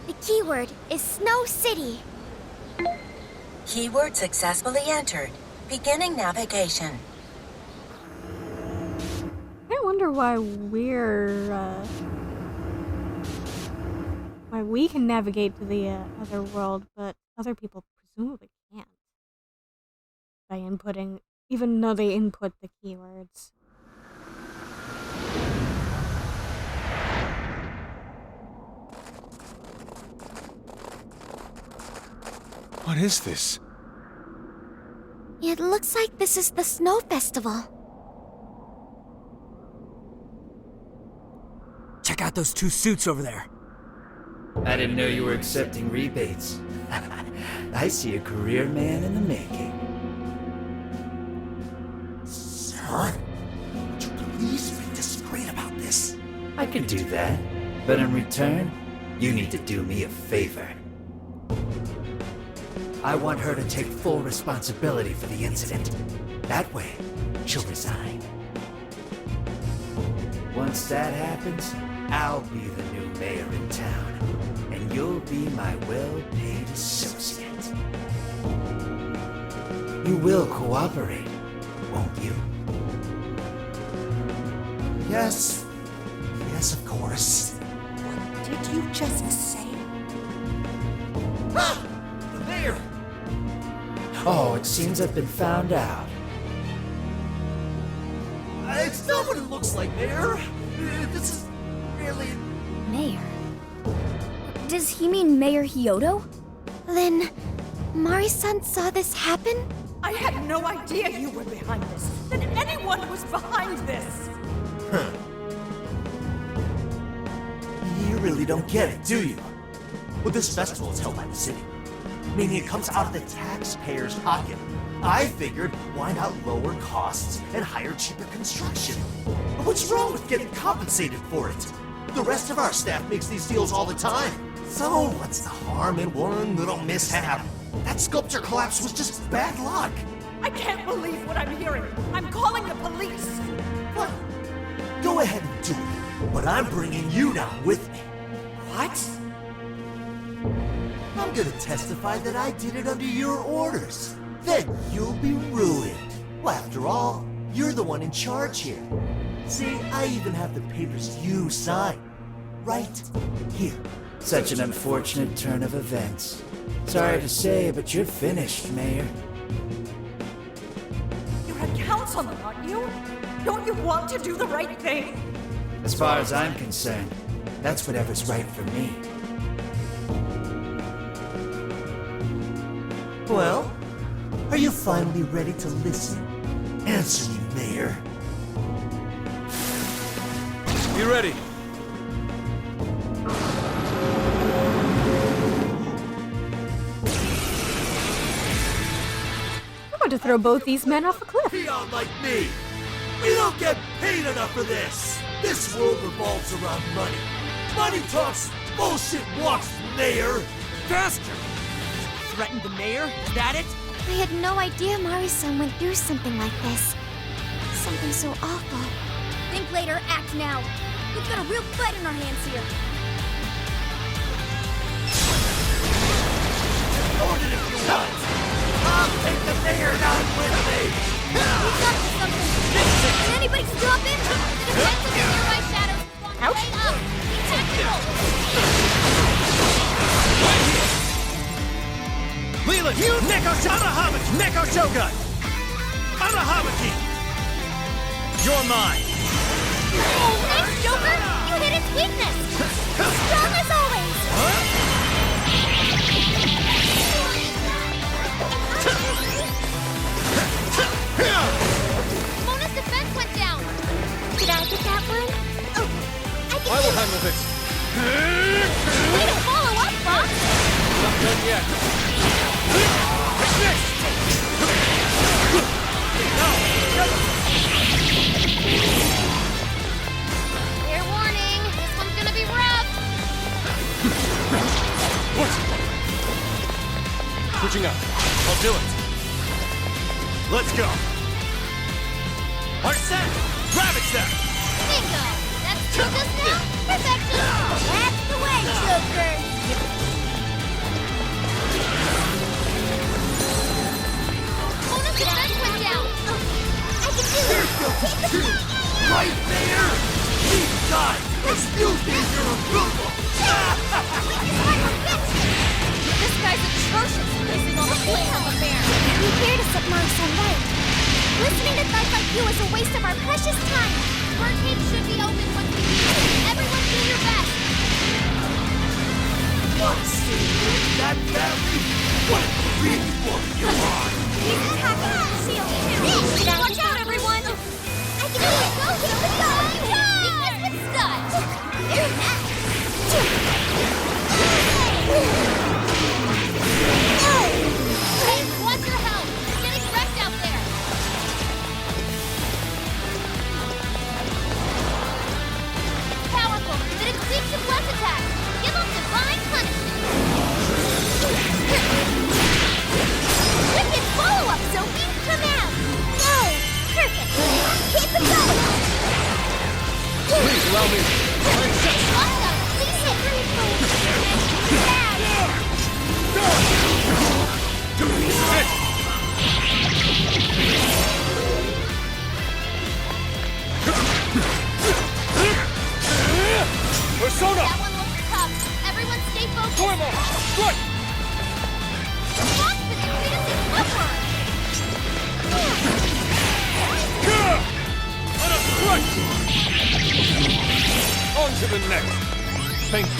The keyword is Snow City. Keyword successfully entered. Beginning navigation. I wonder why we can navigate to the other world, but other people presumably can't. By inputting, even though they input the keywords. What is this? It looks like this is the Snow Festival. Check out those 2 suits over there. I didn't know you were accepting rebates. I see a career man in the making. Sir, would you please be discreet about this? I can do that, but in return, you need to do me a favor. I want her to take full responsibility for the incident. That way, she'll resign. Once that happens, I'll be the new mayor in town, and you'll be my well-paid associate. You will cooperate, won't you? Yes. Yes, of course. What did you just say? Ah! The mayor! Oh, it seems I've been found out. It's not what it looks like, Mayor. This is really... Mayor? Does he mean Mayor Hyodo? Then, Mari-san saw this happen? I had no idea you were behind this. That anyone was behind this. Huh. You really don't get it, do you? Well, this festival is held by the city, meaning it comes out of the taxpayer's pocket. I figured, why not lower costs and hire cheaper construction? But what's wrong with getting compensated for it? The rest of our staff makes these deals all the time. So what's the harm in one little mishap? That sculpture collapse was just bad luck. I can't believe what I'm hearing. I'm calling the police. What? Go ahead and do it, but I'm bringing you down with me. What? I'm gonna testify that I did it under your orders. Then you'll be ruined. Well, after all, you're the one in charge here. See, I even have the papers you signed. Right here. Such an unfortunate turn of events. Sorry to say, but you're finished, Mayor. You had counts on them, aren't you? Don't you want to do the right thing? As far as I'm concerned, that's whatever's right for me. Well, are you finally ready to listen? Answer me, Mayor. Be ready. I'm going to throw both these men off a cliff. Peon like me! We don't get paid enough for this! This world revolves around money. Money talks, bullshit walks, Mayor! Faster! Threatened the mayor? Is that it? I had no idea Mari-san went through something like this. Something so awful. Think later, act now. We've got a real fight in our hands here. Hold it if you want! I'll take the mayor down with me! We've got to something. Can anybody stop it? The defense of the nearby shadows is on the way up. Be tactical. Leland! Neko Shogun! Anahamaki! You're mine! Thanks, Joker! You hit its weakness! Strong as always! Mona's defense went down! Did I get that one? Oh, I will handle this. Way to follow up, Fox! Not done yet. Fair warning, this one's gonna be rough! What? Switching up. I'll do it. Let's go! Arsene! Ravage them! Bingo! That's two just now? Perfection! That's the way, Joker! Mona's defense went down! I can do it! Right there! Keep time! Excuse me, your approval! This guy's atrocious, placing all the blame on the bear! You here to set Mari-san right. Listening to thugs like you is a waste of our precious time. Birdcage should be open once we use it. Everyone do your best! Want to see you in that family? What a great woman you are! He's attacking the shield now! Watch out, everyone! I can do it! Go, hit the gun! Weakness with stud! There's that! Hey, watch your health! You're getting wrecked out there! Powerful, but it's weak to flesh attack! Give them divine punishment! Wicked follow-up, Sophie! Come out! No! Perfect! Keep it going! the next. Thank you.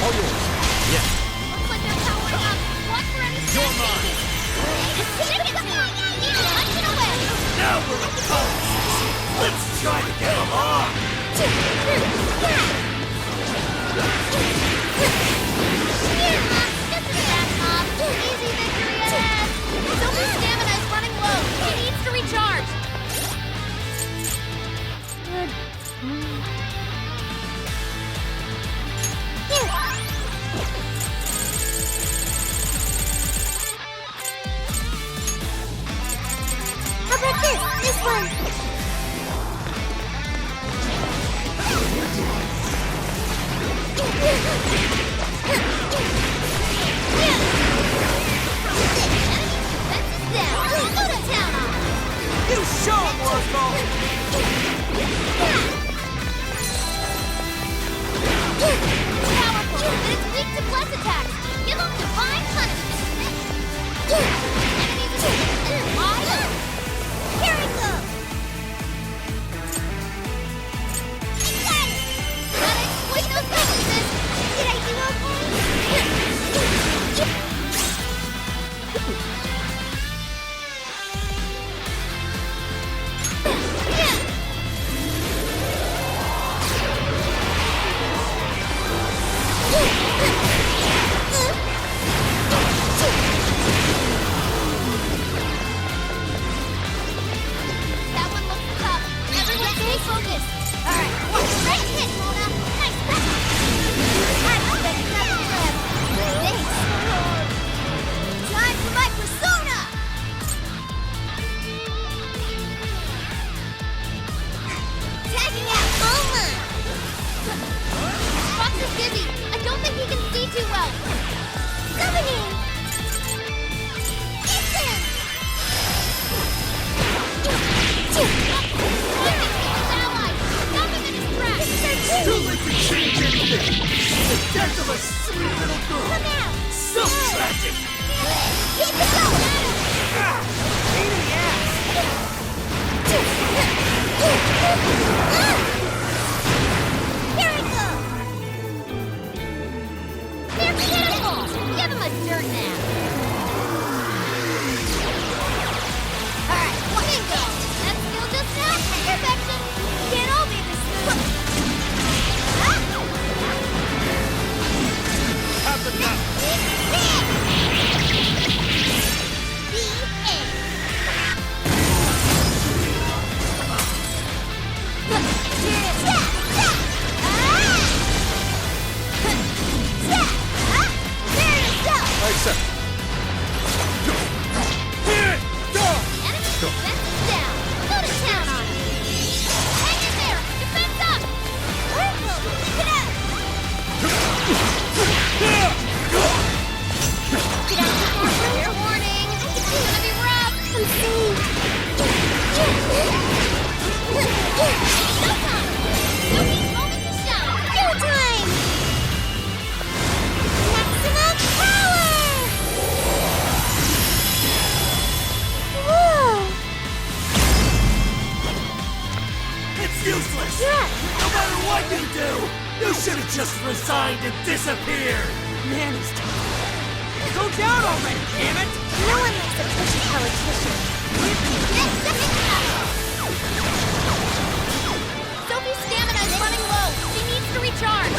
All yours. Yeah. Looks like they're powering up. Watch for any You're mine. Stick it away. Punch it away. Now we're a cult. Let's try to get along. Just a back off. Easy victory ahead. Sophie's stamina is running low. He needs to recharge. How about this? This one. You show him, Roscoe! Powerful, but it's weak to bless attacks. Give him divine punishment. Enemies are wide up. Here we go. Got it. Gotta exploit those weaknesses. Did I do okay? That one looks tough. Everyone stay focused. All right, watch the right hit, Mona. Nice back. Thanks. Time for my persona. Tagging out Mona. Fox is busy. I don't think he can see too well. Summoning. Ethan. Too late to change anything! The death of a sweet little girl! Come out. So tragic! Keep it going. Pain in the ass! Here we go. They're pitiful. Give him a dirt nap. All right, bingo. That skill just now, perfection. Can't all be this good. Have the nut. I accept. Enemy defense down. Go to town on him. Hang in there. Defense up. Purple, keep it up. Get out of the corner. Fair warning. It's gonna be rough. Showtime. Sophie's moment to shine. Showtime. Maximum power. Whoa. It's useless! Yeah. No matter what you do, you should have just resigned and disappeared! Man, he's tough. Go down already, damn it! No one likes a pushy politician. Sophie's stamina is running low. She needs to recharge.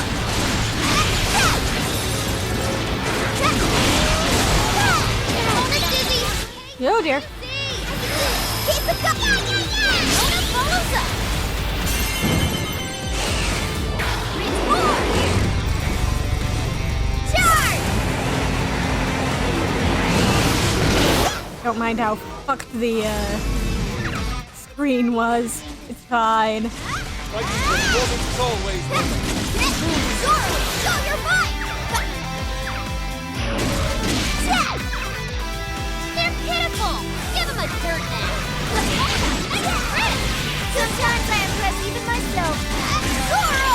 Opponent dizzy. Oh dear. Keep it going. Mona follows up. Charge! Don't mind how fucked the screen was. It's fine. Like performance as always. Zoro, show your might! They're pitiful! Give them a dirt nap! Sometimes I impress even myself. Zoro!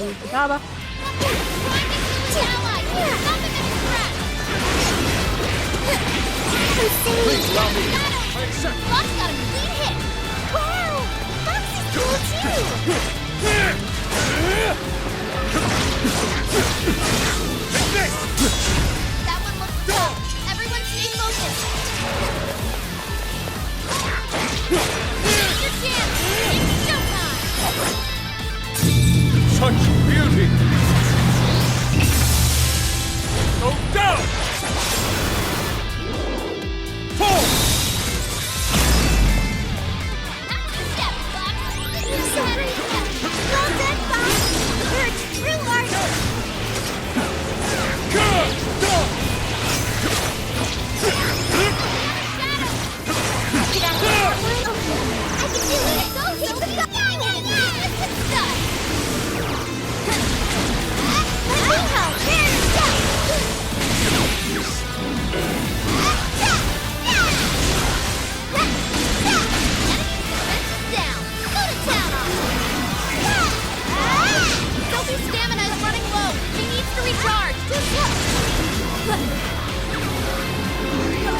Hey, Kadaba. Please allow me. I accept. Fox got a clean hit. Wow, Fox is cool too. Take this! That one looks tough. Everyone stay focused. Here's your chance. It's showtime. Such beauty! Go down! Fall! Step, Fox. You're so great. Well done, Fox. You're a true artist. Sophie's stamina is running low. She needs to recharge.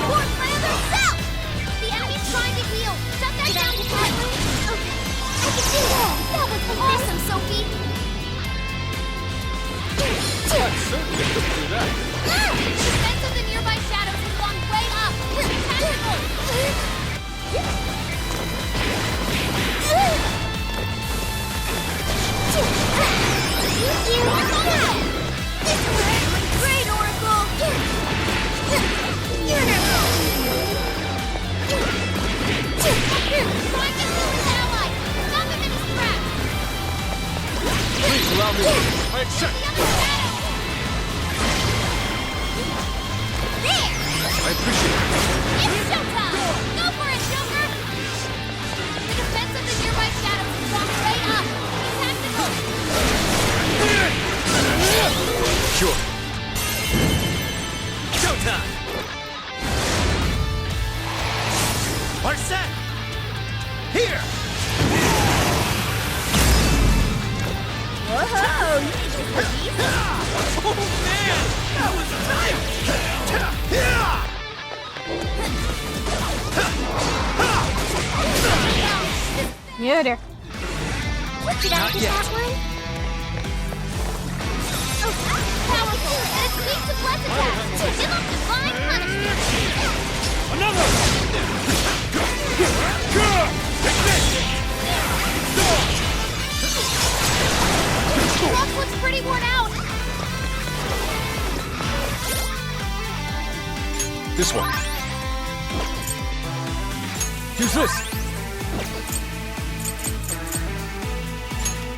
Poor Freya herself! The enemy's trying to heal. Shut that down, Cat. I can do that. That was awesome, Sophie. I certainly couldn't do that. The defense of the nearby shadows has gone way up. Tactical. Great, Oracle. Find the villain's ally. Stop him in his tracks. Please allow me. I accept. There! I appreciate it. It's showtime! Go for it, Joker! The defense of the nearby shadows has gone way up. Be tactical. Sure. Showtime! Arsene! Here! Whoa! Oh man! That was Muter. Did I get that one? Oh, powerful! And it's weak to bless attacks! Give them divine punishment! Another! Take this! Rock looks pretty worn out! This one. Use this!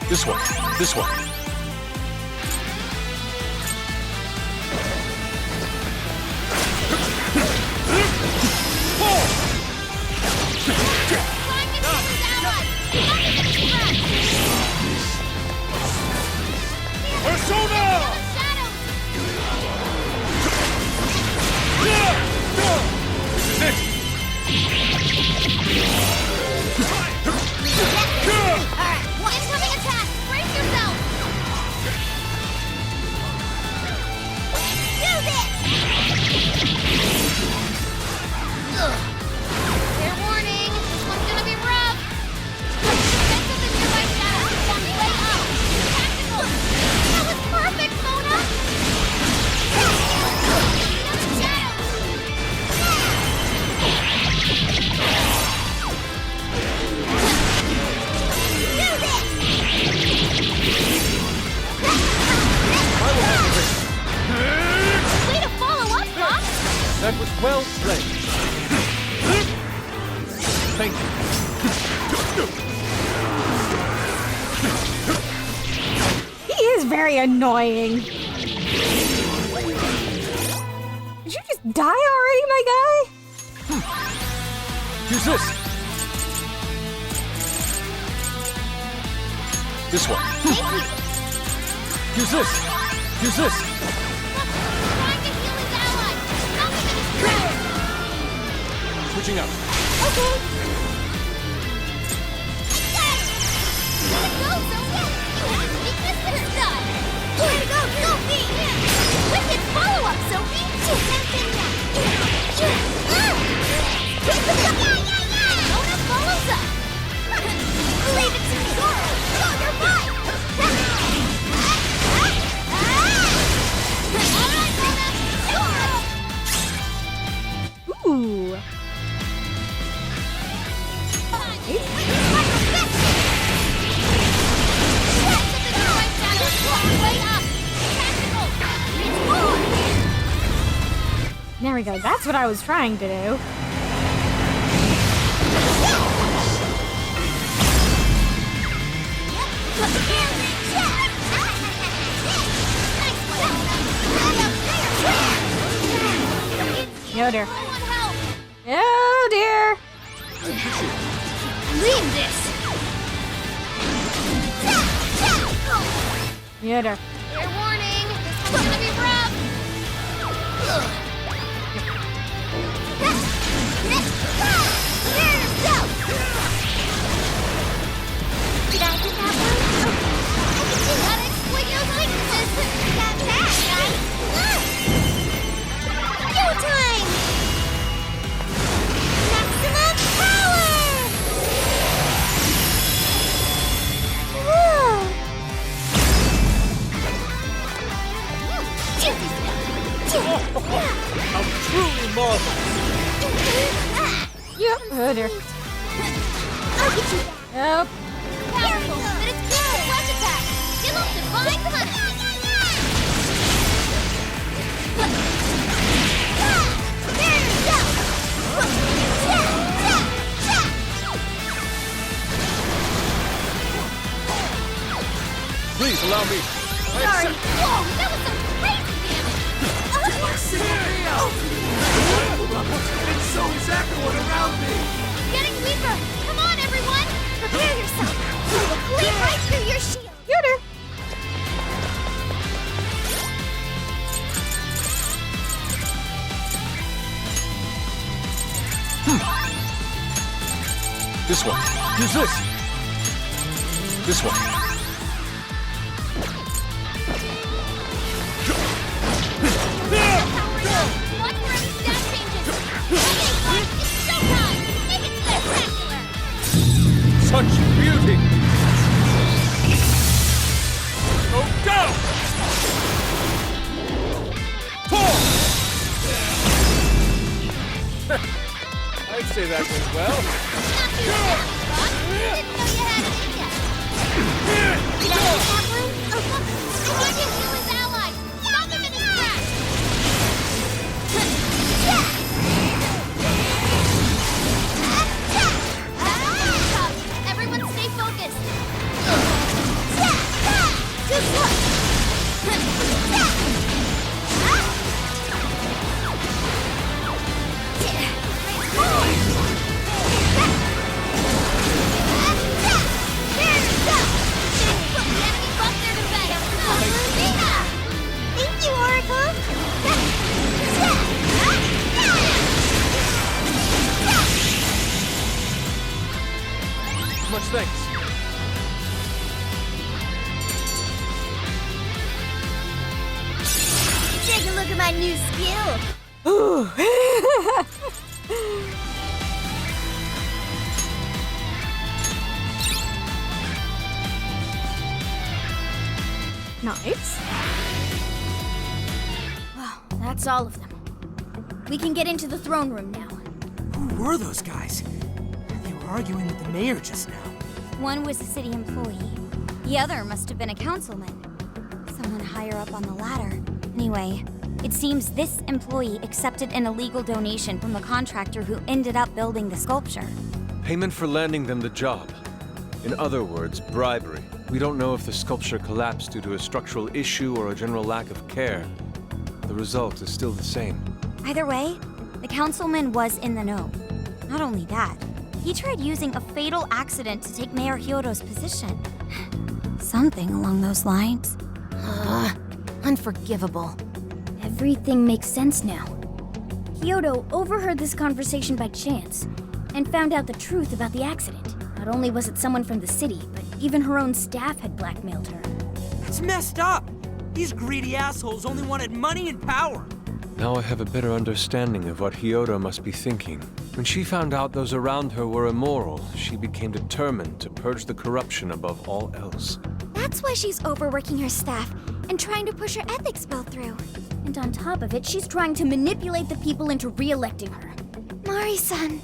This one. This one. Persona! This is it! Alright, incoming attack! Brace yourself! Do this! Fair warning, this one's gonna be rough! Defense of the nearby shadows has gone way up! Tactical! That was perfect, Mona! Another shadow! Way to follow up, Fox! That was well played. Thank you. He is very annoying. Did you just die already, my guy? Use this. This one. Thank you! Use this. Use this. Trying to heal his ally! Stop him in his tracks! Switching out. Okay. Let's go, Sophia! You have to keep this to yourself! we go. That's what I was trying to do. Yoder. Oh dear. Leave this! Yoder. Fair warning, this one's gonna be rough! Did I do that one? Gotta exploit those weaknesses! Got that, guys! Go time! Maximum power! Whoa! How truly marvelous! Yep, Yoder. I'll get you back. Nope. Powerful, but it's good for flash attack! Give them divine punishment! Please allow me. Sorry! Whoa, that was some crazy It's so everyone around me! damage! Getting weaker! Come on, everyone! Prepare yourself! We will cleave right through your shield! Yoder. This one. Use this. This one. Watch for any stat changes! Okay, fine, it's showtime! Make it spectacular! Such beauty! Go down! I'd say that went well. Not too bad, Rock. Didn't know you had it in ya. Did I do that one? Oh, look! I need to heal his allies! Stop him in his tracks! Everyone stay focused! Just look! Thank you, Oracle! Much thanks. Take a look at my new skill! Ooh. Nice. Wow, that's all of them. We can get into the throne room now. Who were those guys? They were arguing with the mayor just now. One was a city employee. The other must have been a councilman. Someone higher up on the ladder. Anyway, it seems this employee accepted an illegal donation from the contractor who ended up building the sculpture. Payment for landing them the job. In other words, bribery. We don't know if the sculpture collapsed due to a structural issue or a general lack of care. The result is still the same. Either way, the councilman was in the know. Not only that, he tried using a fatal accident to take Mayor Hyodo's position. Something along those lines. Unforgivable. Everything makes sense now. Hyodo overheard this conversation by chance and found out the truth about the accident. Not only was it someone from the city, but even her own staff had blackmailed her. That's messed up. These greedy assholes only wanted money and power. Now I have a better understanding of what Hyodo must be thinking. When she found out those around her were immoral, she became determined to purge the corruption above all else. That's why she's overworking her staff and trying to push her ethics bill through. And on top of it, she's trying to manipulate the people into re-electing her. Mari-san.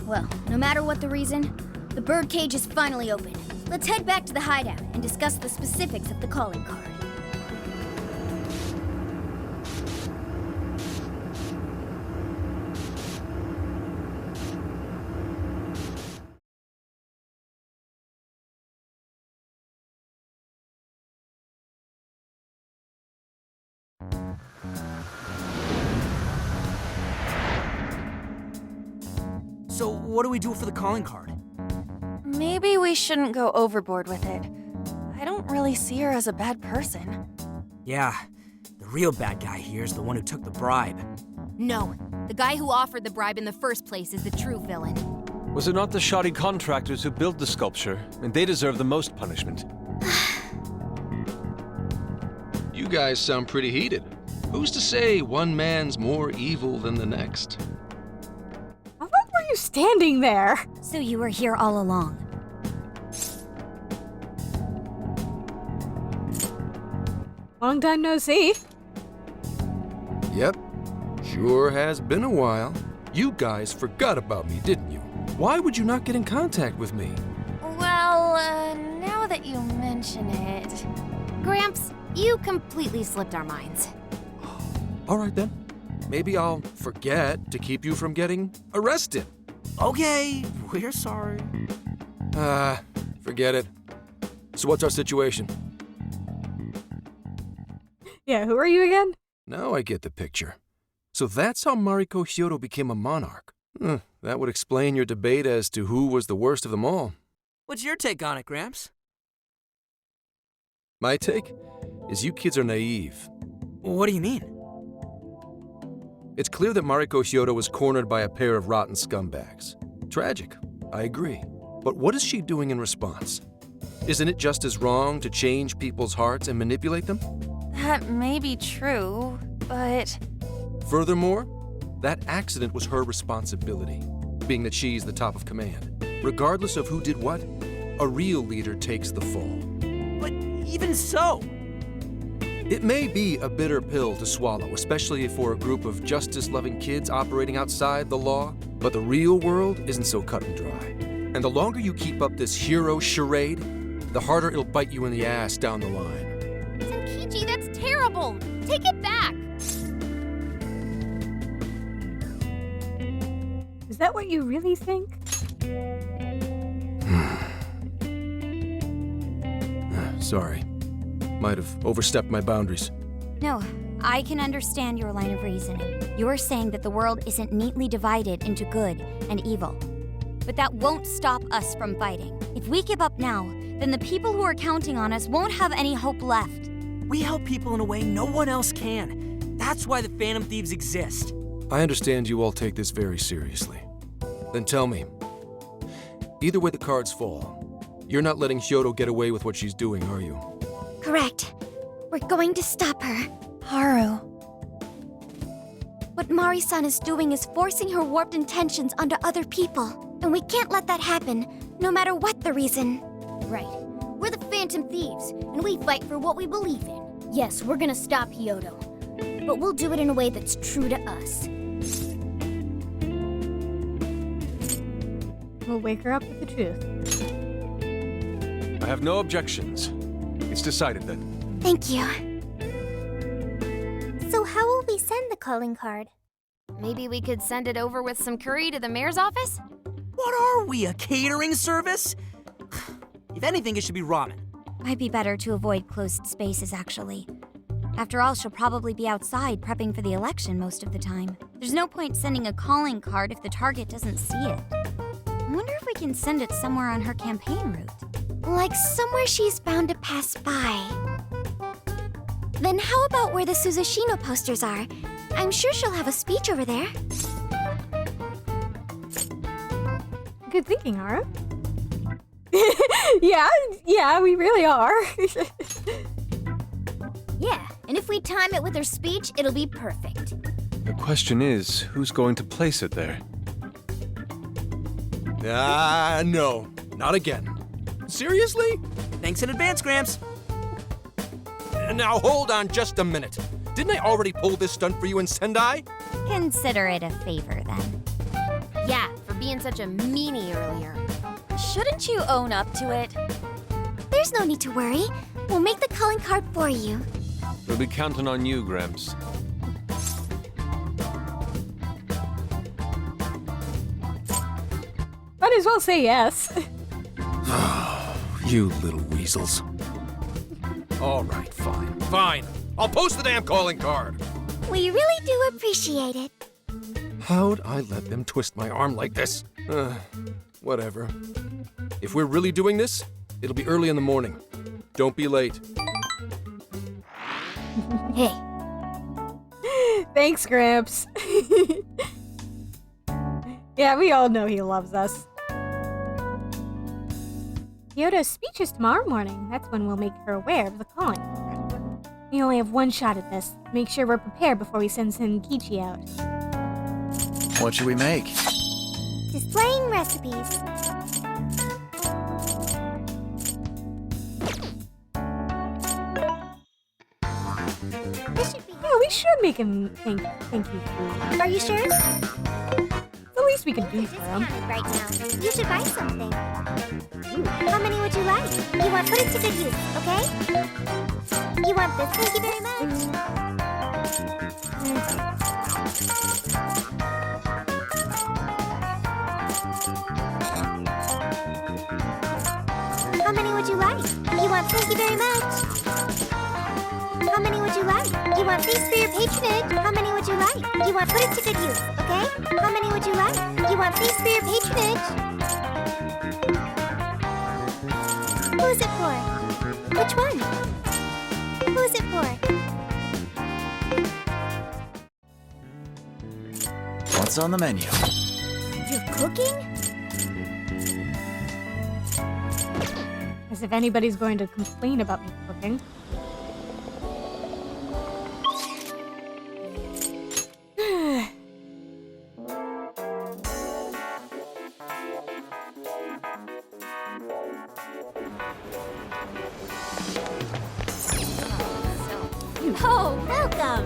Well, no matter what the reason, the birdcage is finally open. Let's head back to the hideout and discuss the specifics of the calling card. So what do we do for the calling card? Maybe we shouldn't go overboard with it. I don't really see her as a bad person. Yeah, the real bad guy here is the one who took the bribe. No, the guy who offered the bribe in the first place is the true villain. Was it not the shoddy contractors who built the sculpture? And they deserve the most punishment. You guys sound pretty heated. Who's to say one man's more evil than the next? How long were you standing there? So you were here all along. Long time no see. Yep. Sure has been a while. You guys forgot about me, didn't you? Why would you not get in contact with me? Well, now that you mention it... Gramps, you completely slipped our minds. All right then. Maybe I'll forget to keep you from getting arrested. Okay, we're sorry. Forget it. So what's our situation? Yeah, who are you again? Now I get the picture. So that's how Mariko Hyodo became a monarch. That would explain your debate as to who was the worst of them all. What's your take on it, Gramps? My take is you kids are naive. What do you mean? It's clear that Mariko Hyodo was cornered by a pair of rotten scumbags. Tragic, I agree. But what is she doing in response? Isn't it just as wrong to change people's hearts and manipulate them? That may be true, but... Furthermore, that accident was her responsibility, being that she's the top of command. Regardless of who did what, a real leader takes the fall. But even so... It may be a bitter pill to swallow, especially for a group of justice-loving kids operating outside the law, but the real world isn't so cut and dry. And the longer you keep up this hero charade, the harder it'll bite you in the ass down the line. Tenkichi, that's terrible! Take it back! Is that what you really think? Sorry. Might have overstepped my boundaries. No, I can understand your line of reasoning. You're saying that the world isn't neatly divided into good and evil. But that won't stop us from fighting. If we give up now, then the people who are counting on us won't have any hope left. We help people in a way no one else can. That's why the Phantom Thieves exist. I understand you all take this very seriously. Then tell me, either way the cards fall, you're not letting Hyodo get away with what she's doing, are you? Correct. We're going to stop her. Haru. What Mari-san is doing is forcing her warped intentions onto other people. And we can't let that happen, no matter what the reason. Right. We're the Phantom Thieves, and we fight for what we believe in. Yes, we're gonna stop Hyodo. But we'll do it in a way that's true to us. We'll wake her up with the truth. I have no objections. It's decided then. Thank you. So how will we send the calling card? Maybe we could send it over with some curry to the mayor's office? What are we, a catering service? If anything, it should be ramen. Might be better to avoid closed spaces, actually. After all, she'll probably be outside prepping for the election most of the time. There's no point sending a calling card if the target doesn't see it. I wonder if we can send it somewhere on her campaign route. Like somewhere she's bound to pass by. Then how about where the Suzushino posters are? I'm sure she'll have a speech over there. Good thinking, Haru. yeah, we really are. Yeah, and if we time it with her speech, it'll be perfect. The question is, who's going to place it there? No. Not again. Seriously? Thanks in advance, Gramps. Now hold on just a minute. Didn't I already pull this stunt for you in Sendai? Consider it a favor, then. Yeah, for being such a meanie earlier. Shouldn't you own up to it? There's no need to worry. We'll make the calling card for you. We'll be counting on you, Gramps. Might as well say yes. You little weasels. All right, fine. I'll post the damn calling card. We really do appreciate it. How'd I let them twist my arm like this? Whatever. If we're really doing this, it'll be early in the morning. Don't be late. Hey. Thanks, Gramps. Yeah, we all know he loves us. Kyoto's speech is tomorrow morning. That's when we'll make her aware of the calling card. We only have one shot at this. Make sure we're prepared before we send Senkichi out. What should we make? Displaying recipes. Yeah, we should make him thank you food. Are you sure? It's the least we can do for him. Right now. You should buy something. How many would you like? You want put it to good use, okay? You want this? Thank you very much. How many would you like? You want thank you very much. How many would you like? You want thanks for your patronage. How many would you like? You want put it to good use, okay? How many would you like? You want thanks for your patronage. Who is it for? Which one? Who is it for? What's on the menu? You're cooking? As if anybody's going to complain about me cooking. Oh, welcome!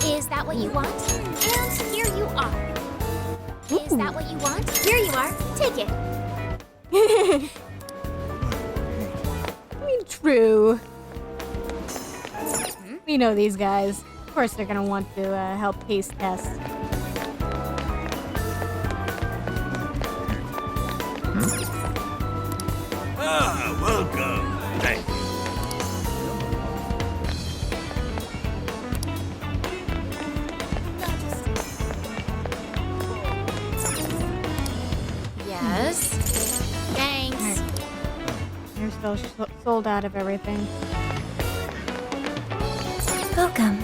Is that what you want? And here you are. Is that what you want? Here you are. Take it. I mean, true. We know these guys. Of course they're gonna want to help taste test. Ah, welcome. Thank you. Yes. Thanks. You're still sold out of everything. Welcome.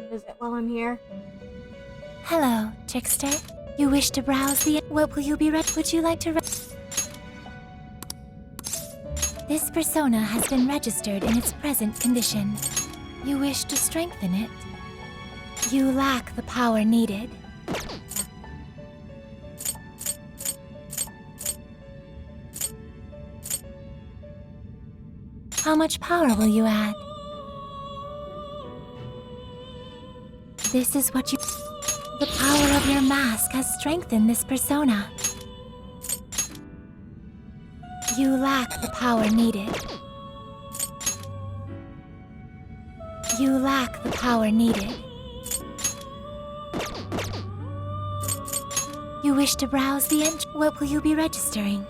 Visit while I'm here. Hello, Trickster. You wish to browse the... What will you be ready? Would you like to... This persona has been registered in its present condition. You wish to strengthen it? You lack the power needed. How much power will you add? This is what you... The power of your mask has strengthened this persona. You lack the power needed. You lack the power needed. You wish to browse the What will you be registering?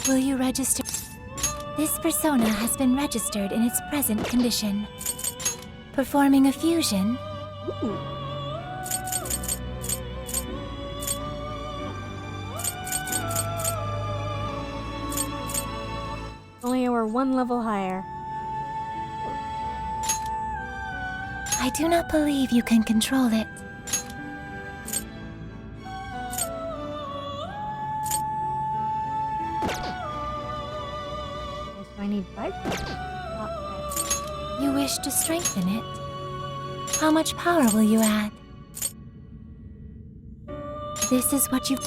Will you register? This persona has been registered in its present condition. Performing a fusion. Ooh. Only we're one level higher. I do not believe you can control it. I need 5. You wish to strengthen it? How much power will you add? This is what you...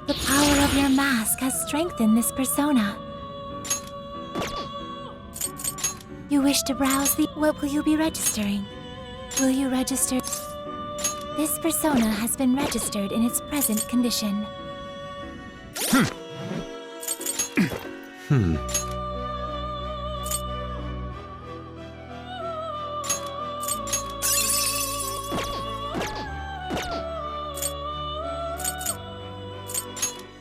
The power of your mask has strengthened this persona. You wish to browse the... What will you be registering? Will you register... This persona has been registered in its present condition.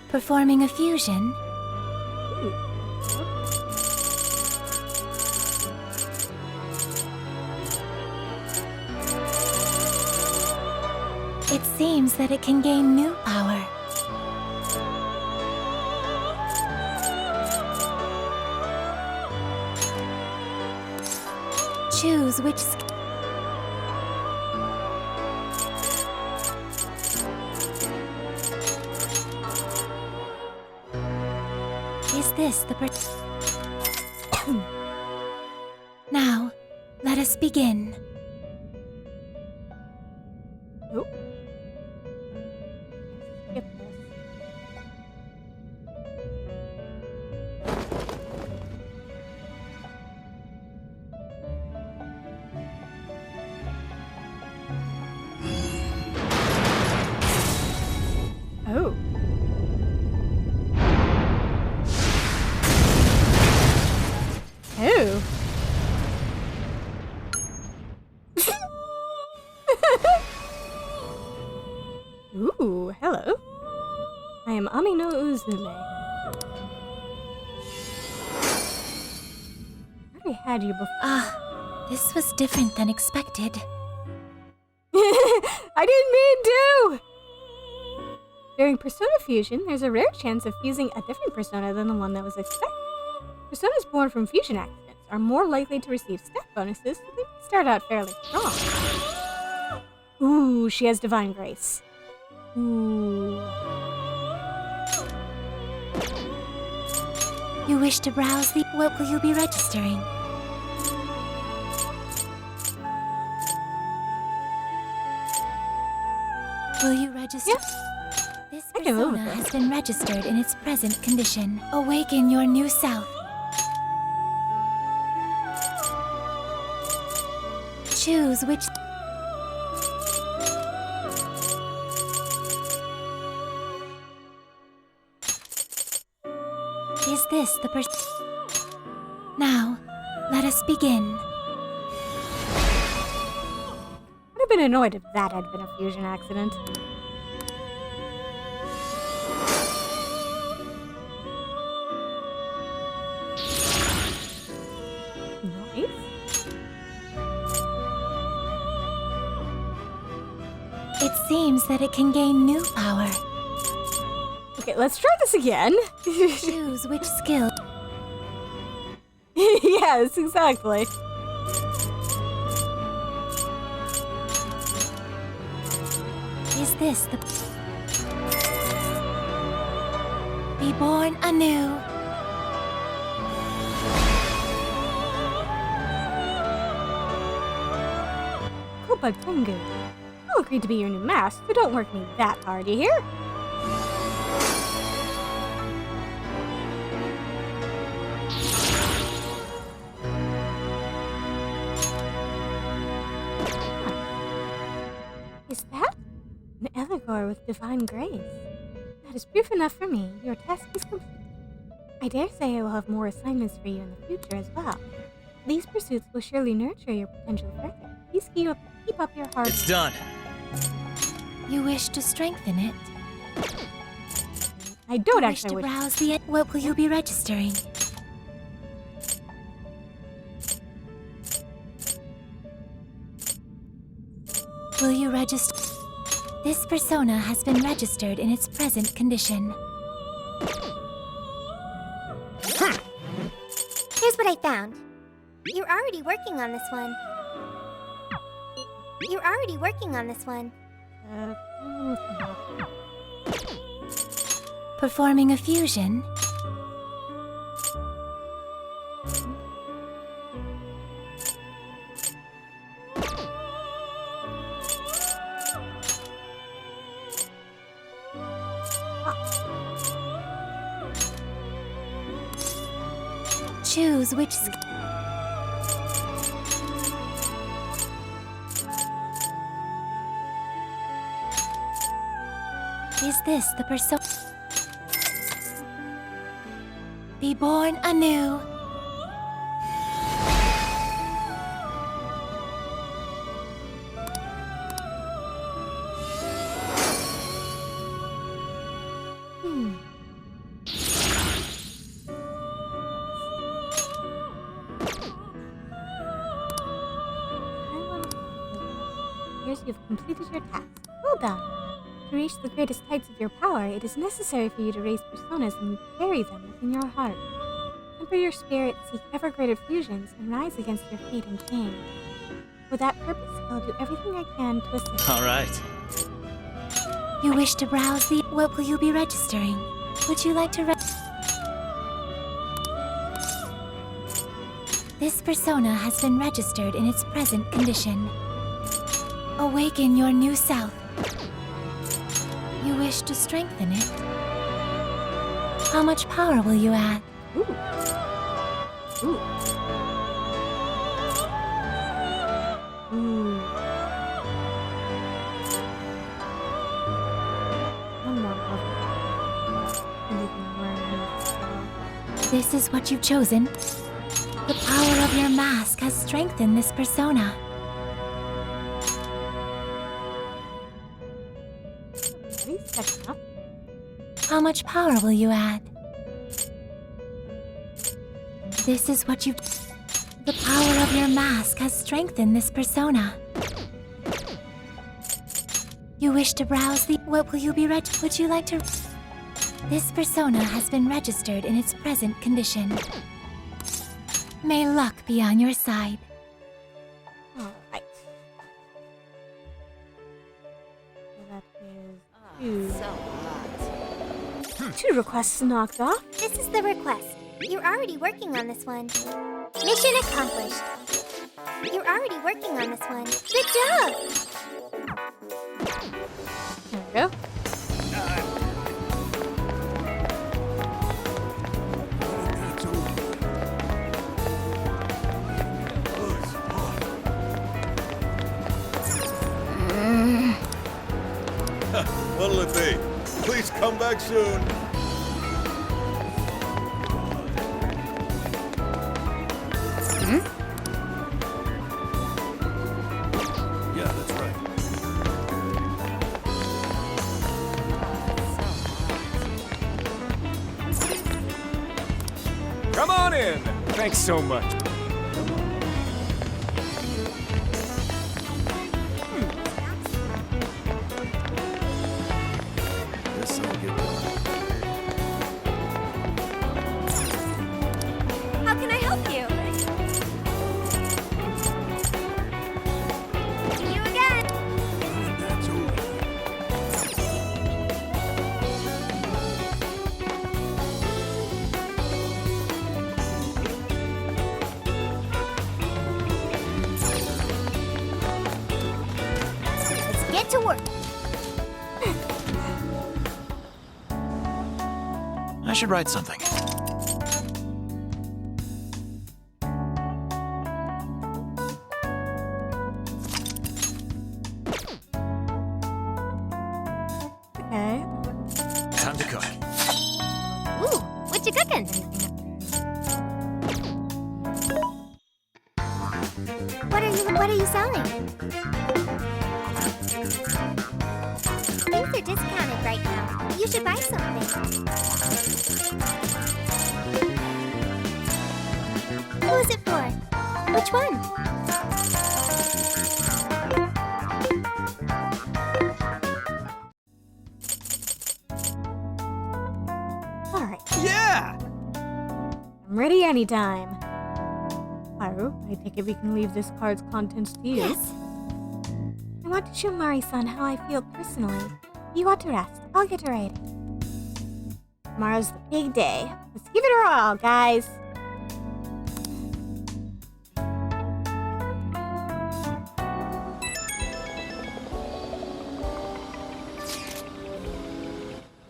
Performing a fusion. It seems that it can gain new power. Choose which Is this the Now, let us begin. Oh. Skip this. Oh. Oh. Ooh, hello. I am Amino Uzume. I already had you before. Ah, this was different than expected. I didn't mean to! During persona fusion, there's a rare chance of fusing a different persona than the one that was expected. Personas born from fusion accidents are more likely to receive stat bonuses, so they may start out fairly strong. Ooh, she has Divine Grace. Ooh. You wish to browse the... What will you be registering? Will you register? This I can live persona with has been registered in its present condition. Awaken your new self. Choose which... Is this the Now, let us begin. I'd have been annoyed if that had been a fusion accident. Nice. It seems that it can gain new power. Okay, let's try this again. Choose which skill. Yes, exactly. Is this the... Be born anew. Kopa Tungu. I'll agree to be your new mask, so don't work me that hard, you hear? Is that an Eligor with Divine Grace? That is proof enough for me. Your task is complete. I dare say I will have more assignments for you in the future as well. These pursuits will surely nurture your potential further. Please keep up your hard work. It's done. You wish to strengthen it? I don't You actually wish wish. to browse the... What will you be registering? Will you register? This persona has been registered in its present condition. Here's what I found. You're already working on this one. You're already working on this one. Performing a fusion? Choose which Is this the persona? Be born anew. Here's you've completed your task. Well done. To reach the greatest heights of your power, it is necessary for you to raise personas and carry them within your heart. Temper your spirit, seek ever greater fusions, and rise against your fate and change. For that purpose, I'll do everything I can to assist. All right. You wish to browse the... What will you be registering? Would you like to This persona has been registered in its present condition. Awaken your new self. You wish to strengthen it? How much power will you add? Ooh. Ooh. Ooh. One more level. And you can learn this. This is what you've chosen. The power of your mask has strengthened this persona. How much power will you add? This is what you... The power of your mask has strengthened this persona. You wish to browse the... What will you be Would you like to... This persona has been registered in its present condition. May luck be on your side. Alright. So that is two requests knocked off. This is the request. You're already working on this one. Mission accomplished. You're already working on this one. Good job! There we go. What'll it be? Please come back soon. Yeah, that's right. Come on in. Thanks so much. How can I help you? You again! Let's get to work. I should write something. Okay. Time to cook. Ooh, what you cooking? What are you selling? Things are discounted right now. You should buy something. Who is it for? Which one? Alright. Yeah! I'm ready anytime. Haru, I take it we can leave this card's contents to you. Yes. I want to show Mari-san how I feel personally. You want to rest. I'll get to writing. Tomorrow's the big day. Let's give it our all, guys.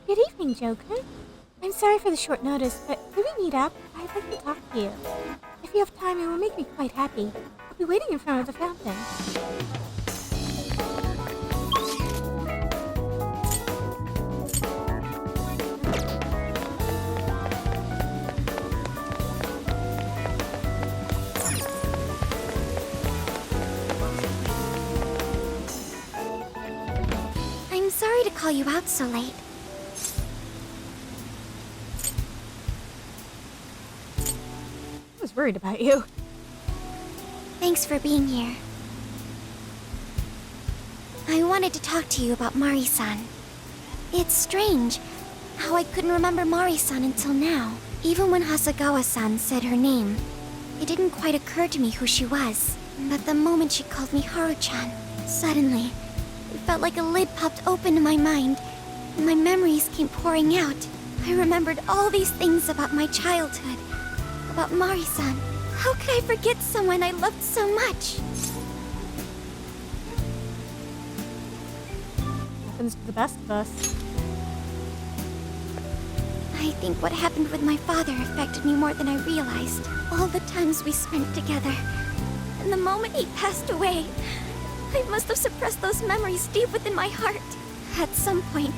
Good evening, Joker. I'm sorry for the short notice, but could we meet up? I'd like to talk to you. If you have time, it will make me quite happy. I'll be waiting in front of the fountain. I'm sorry to call you out so late. I was worried about you. Thanks for being here. I wanted to talk to you about Mari-san. It's strange how I couldn't remember Mari-san until now. Even when Hasagawa-san said her name, it didn't quite occur to me who she was. But the moment she called me Haru-chan, suddenly, it felt like a lid popped open in my mind, and my memories came pouring out. I remembered all these things about my childhood, about Mari-san. How could I forget someone I loved so much? Happens to the best of us. I think what happened with my father affected me more than I realized. All the times we spent together. And the moment he passed away, I must have suppressed those memories deep within my heart. At some point,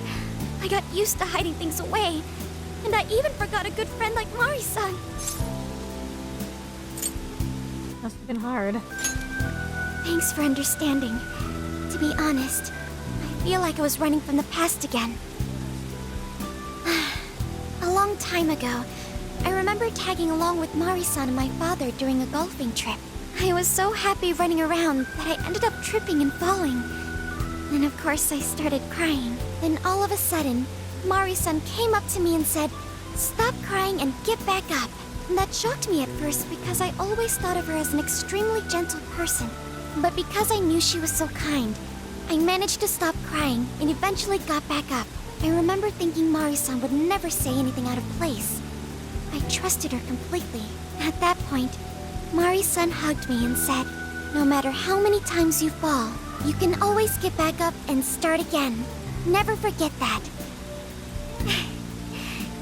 I got used to hiding things away, and I even forgot a good friend like Mari-san. Must have been hard. Thanks for understanding. To be honest, I feel like I was running from the past again. A long time ago, I remember tagging along with Mari-san and my father during a golfing trip. I was so happy running around that I ended up tripping and falling. And of course I started crying. Then all of a sudden, Mari-san came up to me and said, "Stop crying and get back up." And that shocked me at first because I always thought of her as an extremely gentle person. But because I knew she was so kind, I managed to stop crying and eventually got back up. I remember thinking Mari-san would never say anything out of place. I trusted her completely. At that point, Mari-san hugged me and said, "No matter how many times you fall, you can always get back up and start again. Never forget that."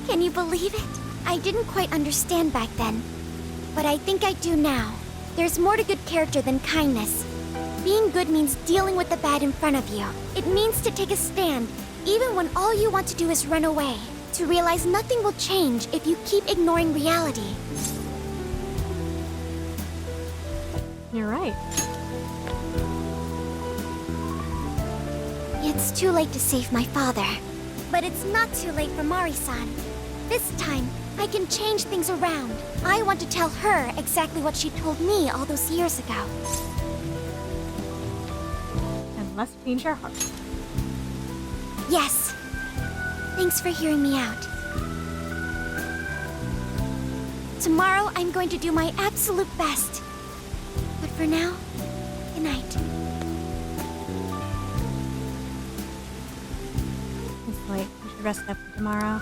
Can you believe it? I didn't quite understand back then, but I think I do now. There's more to good character than kindness. Being good means dealing with the bad in front of you. It means to take a stand, even when all you want to do is run away. To realize nothing will change if you keep ignoring reality. You're right. It's too late to save my father. But it's not too late for Mari-san. This time, I can change things around. I want to tell her exactly what she told me all those years ago. And let's change our hearts. Yes. Thanks for hearing me out. Tomorrow, I'm going to do my absolute best. But for now, good night. It's late. We should rest up for tomorrow.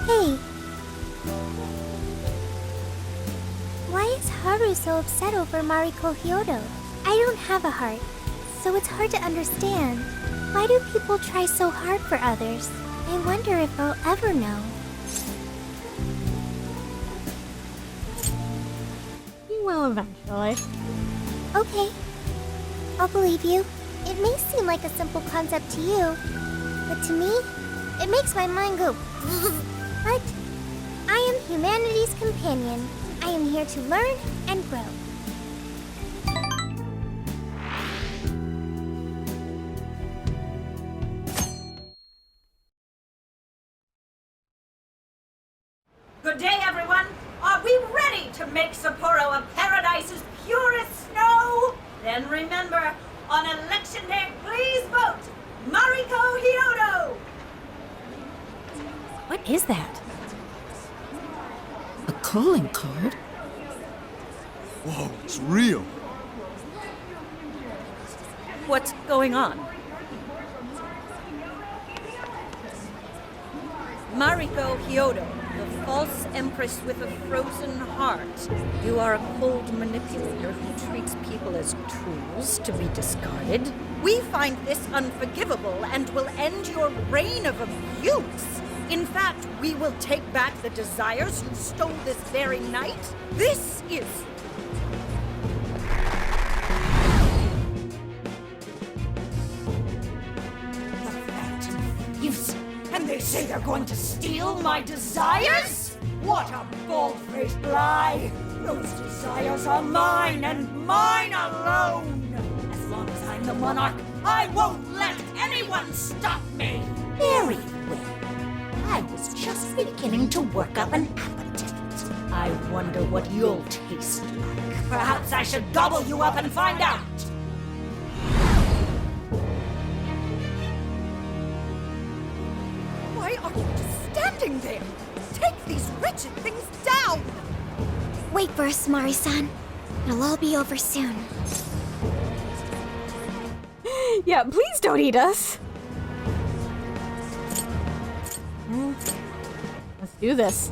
Hey. Why is Haru so upset over Mariko Hyodo? I don't have a heart, so it's hard to understand. Why do people try so hard for others? I wonder if I'll ever know. You will eventually. Okay. I'll believe you. It may seem like a simple concept to you, but to me, it makes my mind go. But I am humanity's companion. I am here to learn and grow. Good day, everyone. Are we ready to make Sapporo a paradise's purest snow? Then remember, on election day, please vote Mariko Hyodo! What is that? A calling card? Whoa, it's real. What's going on? Mariko Hyodo, the false empress with a frozen heart. You are a cold manipulator who treats people as tools to be discarded. We find this unforgivable and will end your reign of abuse. In fact, we will take back the desires you stole this very night. This is... The Phantom Thieves. And they say they're going to steal my desires? What a bold-faced lie! Those desires are mine and mine alone! As long as I'm the monarch, I won't let anyone stop me! Very well. I was just beginning to work up an appetite. I wonder what you'll taste like. Perhaps I should gobble you up and find out! doing there? Take these wretched things down! Wait for us, Mari-san. It'll all be over soon. Yeah, please don't eat us. Let's do this.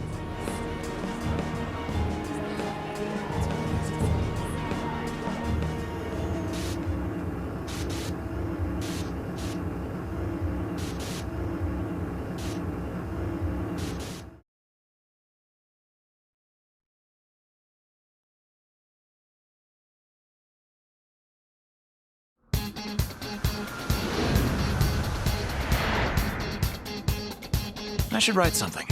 I should write something.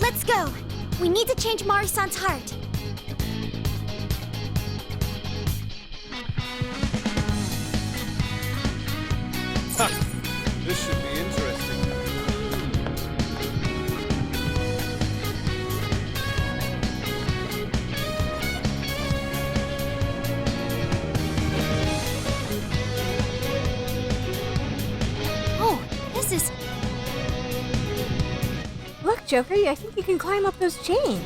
Let's go. We need to change Mari-san's heart. This should be interesting. Oh, this is... Look, Joker, I think you can climb up those chains.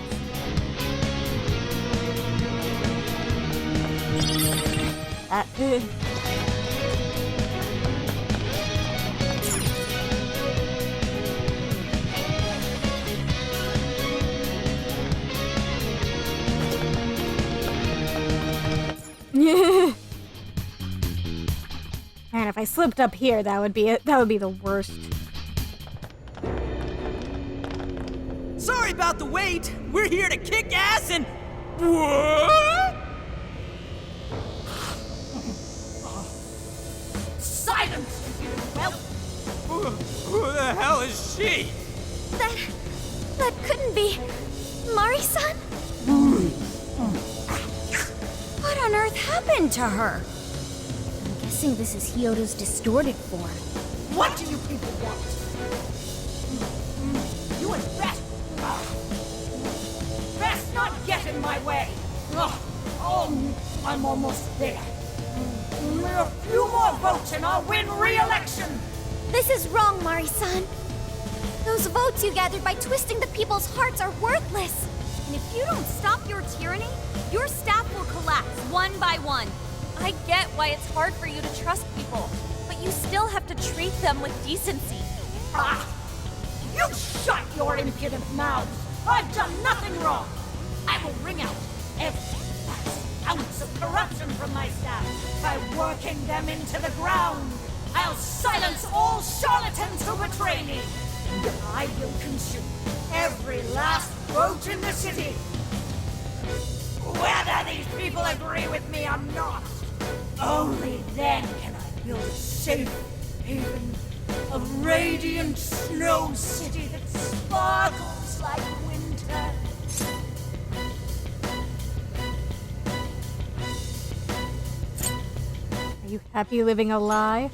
Man, if I slipped up here, that would be it. That would be the worst. Sorry about the wait. We're here to kick ass and... What? Silence, you whelp! Who the hell is she? That couldn't be... Mari-san? What on earth happened to her? I'm guessing this is Hyodo's distorted form. What do you people want? You had best not get in my way. I'm almost there. Only a few more votes and I'll win re-election. This is wrong, Mari-san. Those votes you gathered by twisting the people's hearts are worthless. And if you don't stop your tyranny, your staff will collapse one by one. I get why it's hard for you to trust people, but you still have to treat them with decency. You shut your impudent mouths! I've done nothing wrong! I will wring out every last ounce of corruption from my staff by working them into the ground! I'll silence all charlatans who betray me! And I will consume every last vote in the city! Whether these people agree with me or not, only then can I build a safe haven, a radiant snow city that sparkles like winter. Are you happy living a lie?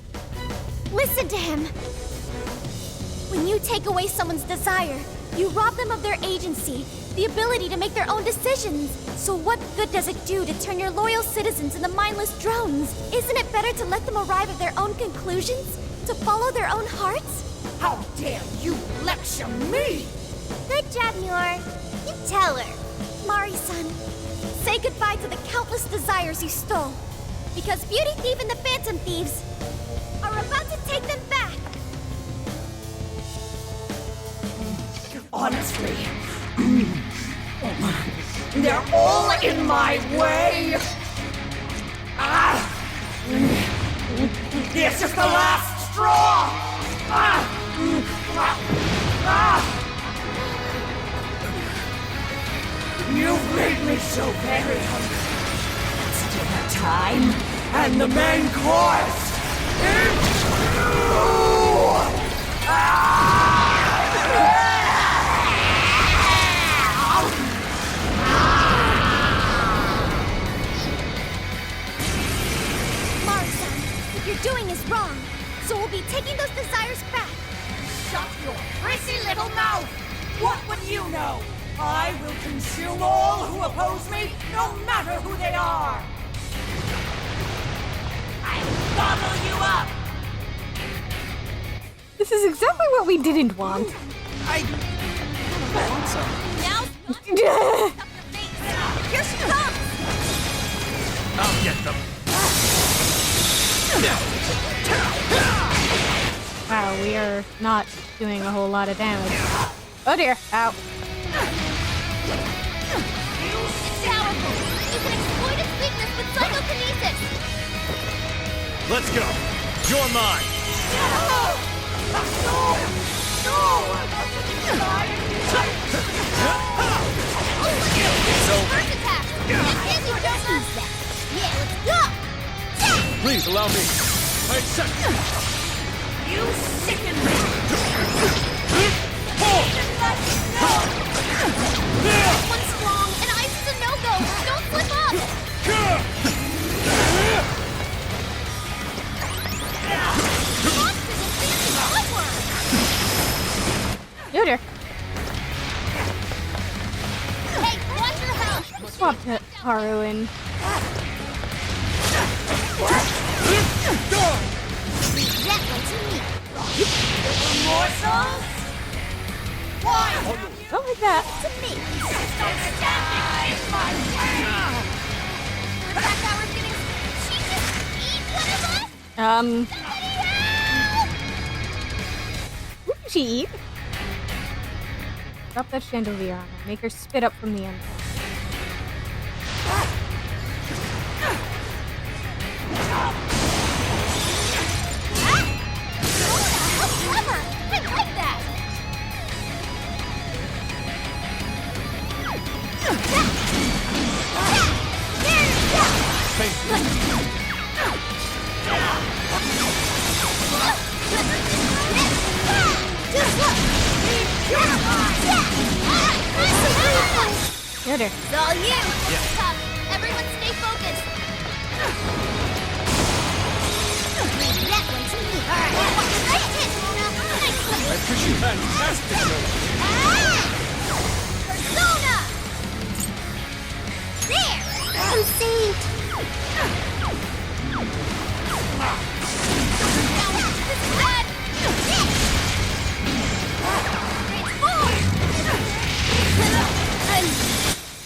Listen to him! When you take away someone's desire, you rob them of their agency, the ability to make their own decisions. So what good does it do to turn your loyal citizens into mindless drones? Isn't it better to let them arrive at their own conclusions? To follow their own hearts? How dare you lecture me! Good job, Muir. You tell her. Mari-san, say goodbye to the countless desires you stole. Because Beauty Thief and the Phantom Thieves are about to take them back. Honestly, they're all in my way! This is the last straw! You've made me so very hungry. It's dinner time, and the main course is you! Mari-san, what you're doing is wrong. So we'll be taking those desires back. Shut your prissy little mouth! What would you know? I will consume all who oppose me, no matter who they are! I'll gobble you up! This is exactly what we didn't want. I want some. Here she comes! I'll get them. Wow, we are not doing a whole lot of damage. Oh dear. Ow. It's powerful. You can exploit its weakness with psychokinesis. Let's go. You're mine. First attack. And you don't lose that. Yeah, let's go. Please allow me. I accept. You sicken me! One's strong, and ice is a no-go. Don't slip up. Oh dear. Hey, watch your health. Swap Haru in. That one's me. Morsels? Why? Don't like that. To me. Attack hour's getting... She just eat one of us? What did she eat? Drop that chandelier on her. Make her spit up from the end. Clever! I like that! Thank you. Yoder. It's all you! Tough. Everyone stay focused! That one to me! Alright, nice hit, Mona! Nice I appreciate fantastic. Persona! There! I'm saved. This is bad!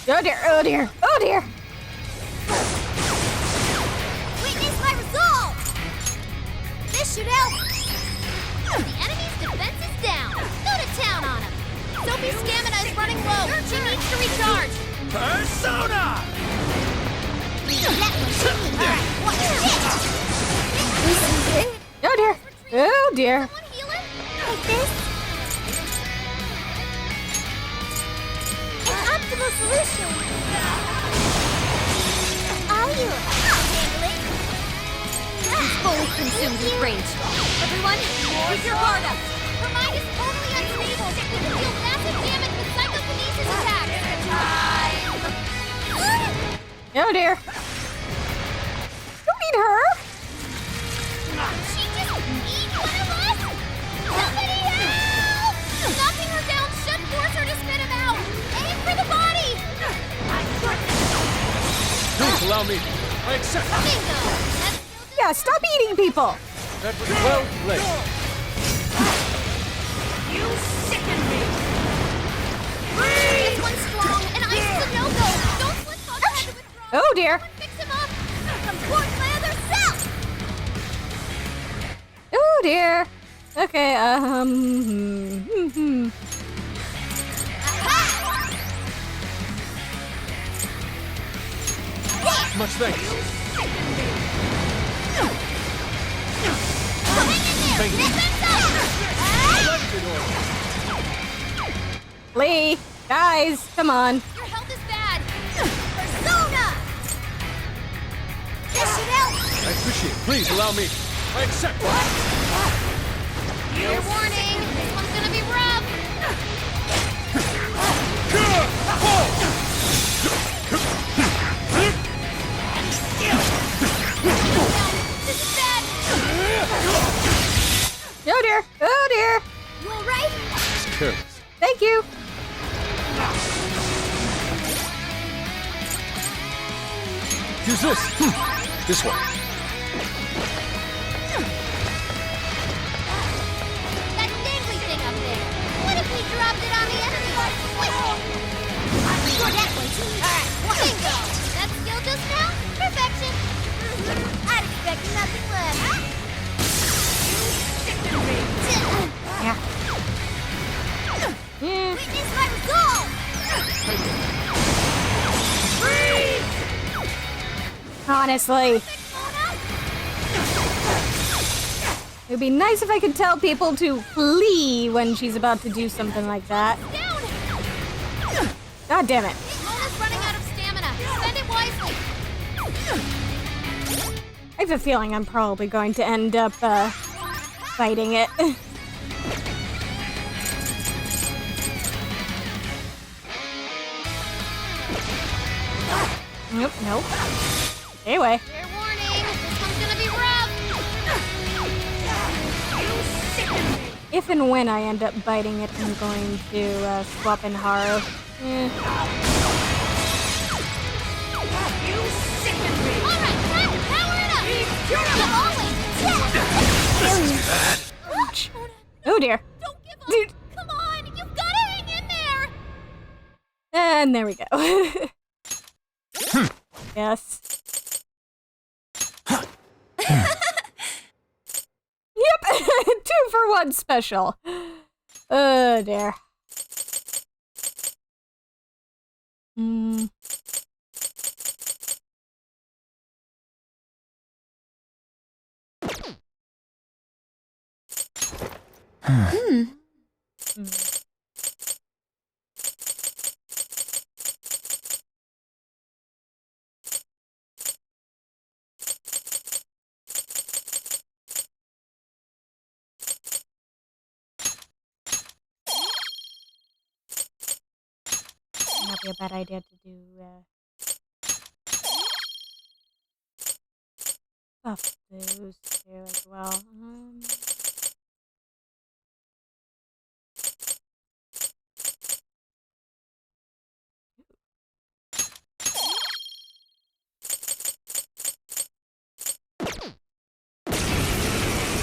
Oh dear, oh dear, oh dear! Witness my resolve! This should help! The enemy's defense is down! Go to town on him! Sophie's stamina is running low! She needs to recharge! Persona! That one's me! Alright, watch this! Oh dear, oh dear. Someone heal her? Like this? An optimal solution. Are you? I'll handle it! He's fully consumed with rage. Everyone, keep your guard up. Her mind is totally unstable! We can deal massive damage with psychokinesis attacks! Oh dear. Don't eat her. She just eat one of us? Somebody help! Knocking her down should force her to spit him out! Aim for the body! Please allow me. I accept. Bingo! Yeah, stop eating people. That was well played. You sicken me! This one's strong, and ice is a no-go! Don't slip up ahead to withdraw! Oh dear. Fix him up! Support my other self! Oh dear. Okay, Much thanks. Thank you. Lee, guys, come on. Your health is bad! Persona! This should help! I appreciate it. Please allow me. I accept. Your warning! This one's gonna be rough! This is bad! Oh dear, oh dear. You alright? Careless. Thank you. Use this. This one. That dangly thing up there. What if we dropped it on the enemy? Go that way, too. Alright, bingo! That skill just now? Perfection. I'd expect nothing less. Witness my resolve! Freeze! Honestly. It would be nice if I could tell people to flee when she's about to do something like that. God damn it. Mona's running out of stamina. Spend it wisely. I have a feeling I'm probably going to end up, fighting it. Nope, nope. Anyway. Fair warning, this one's gonna be rough. If and when I end up biting it, I'm going to, swap in Haru. Alright, power it up! Ouch. Oh dear. Don't give up! Dude. Come on, you've gotta hang in there! And there we go. Yes. Yep! 2-for-1 special. Oh dear. Might be a bad idea to do, buff those two as well.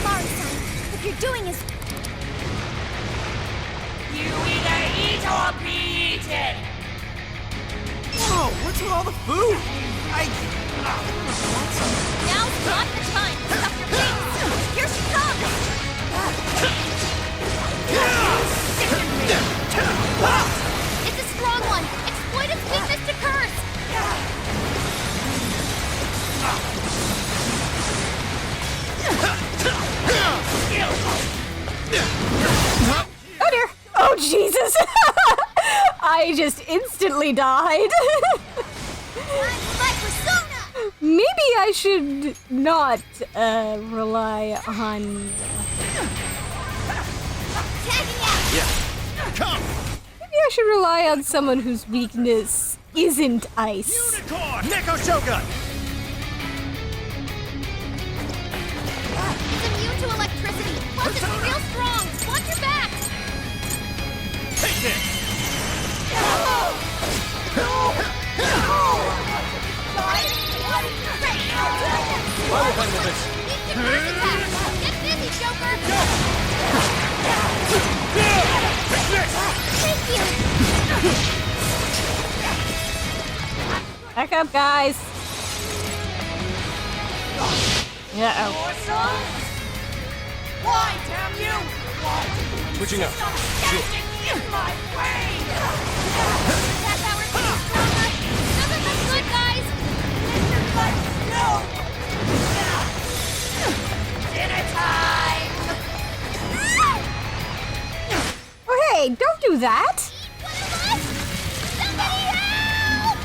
Mari-san, what you're doing is... You either eat or be eaten! Whoa, what's with all the food? Now's not the time to stuff your face! Here she comes! It's a strong one! Exploit its weakness to curse! Oh dear! Oh Jesus! I just instantly died. Maybe I should not rely on. Maybe I should rely on someone whose weakness isn't ice. Unicorn! Neko Shogun! It's immune to electricity! Plus it's real strong! Watch your back! Take this! I will handle this. Get busy, Joker! Thank you! Back up, guys. Uh-oh. Why, damn you? Switching up. Sure. In my way! That power's getting stronger! Doesn't look good, guys! No! Dinner time! Oh, hey, don't do that! Somebody help!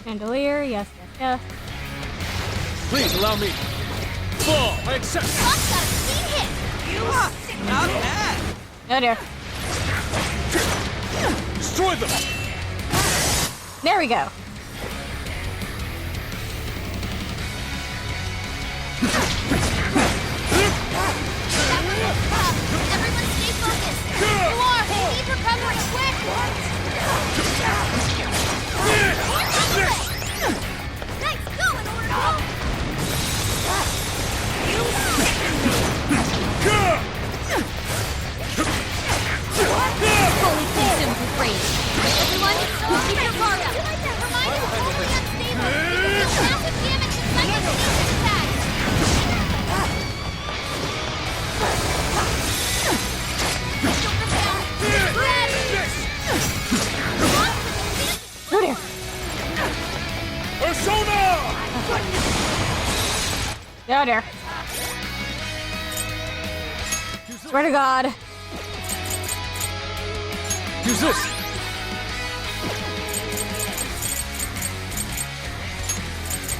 Chandelier, yes, yes, yes. Please allow me. Fall, I accept. Buck got a clean hit! You not bad. Oh dear. Destroy them. There we go. Everyone stay focused! You need recovery, quick! Oh dear. Swear to God. Use this!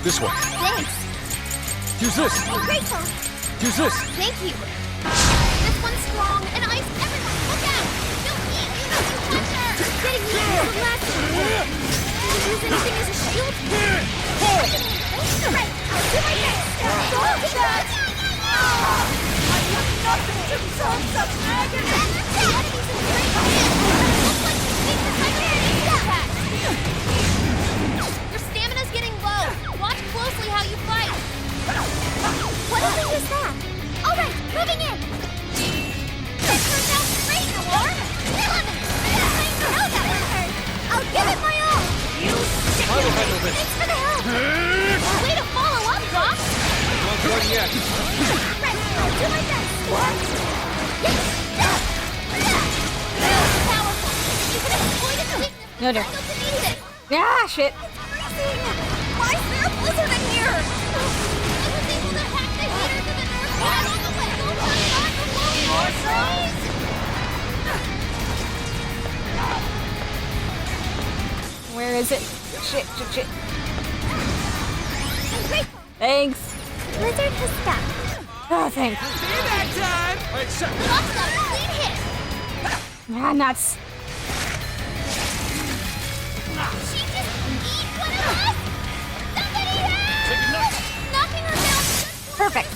This one. Thanks. Use this! I'm grateful. Use this! Thank you. This one's strong and ice. Everyone, look out! Don't eat you know you touch her! Just getting me to the last one. Can you use anything as a shield? Right, I'll do my best. Stop that! I have nothing to absorb such agony! The enemy's in great hands! Looks like you need to take an impact! Your stamina's getting low. Watch closely how you fight. What if we use that? All right, moving in. This turns out great, War. I know that one hurt. I'll give it my all. You sick I will handle this. Thanks for the help. Way to follow up, Doc. Not done yet. Right, I'll do my best. What? Powerful. You can exploit its weakness. No dear. To need it. Ah, shit. Why is there a blizzard in here? I was able to hack the heater to the north side on the way. Don't turn it on for more, please. Where is it? Shit, shit, shit. I'm grateful. Thanks. Blizzard has stopped. Oh, thanks. Payback time! Wait, sir. Lost got a clean hit. Ah, nuts. She just eat one of us. Somebody help! Knocking her down. Perfect.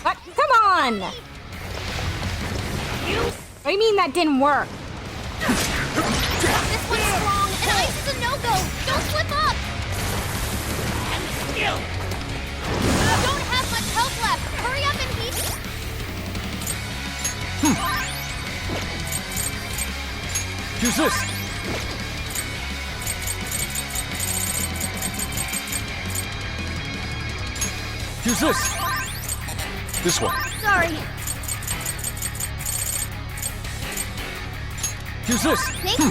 What? Come on! What do you mean that didn't work? This one's strong, and ice is a no-go. Don't slip up. And skill. Don't have much health left. Hurry up and heat. Use this! Use this! This one. Sorry. Use this! Thank you.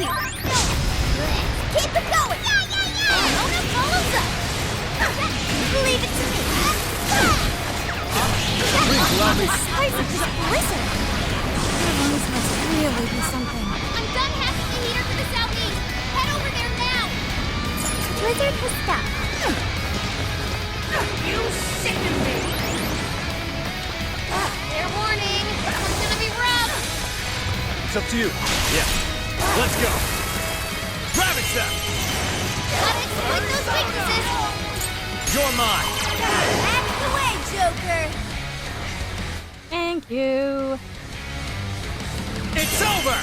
Keep it going. Ona follows up. Leave it to me. Please allow me. Spice of this blizzard. This must really be something. I'm done hacking the heater to the southeast. Head over there now. Blizzard has stopped. You sicken me. Fair warning. This one's gonna be rough. It's up to you. Yeah. Let's go. Ravage them! Gotta exploit those weaknesses. You're mine. Out of the way, Joker. Thank you. It's over!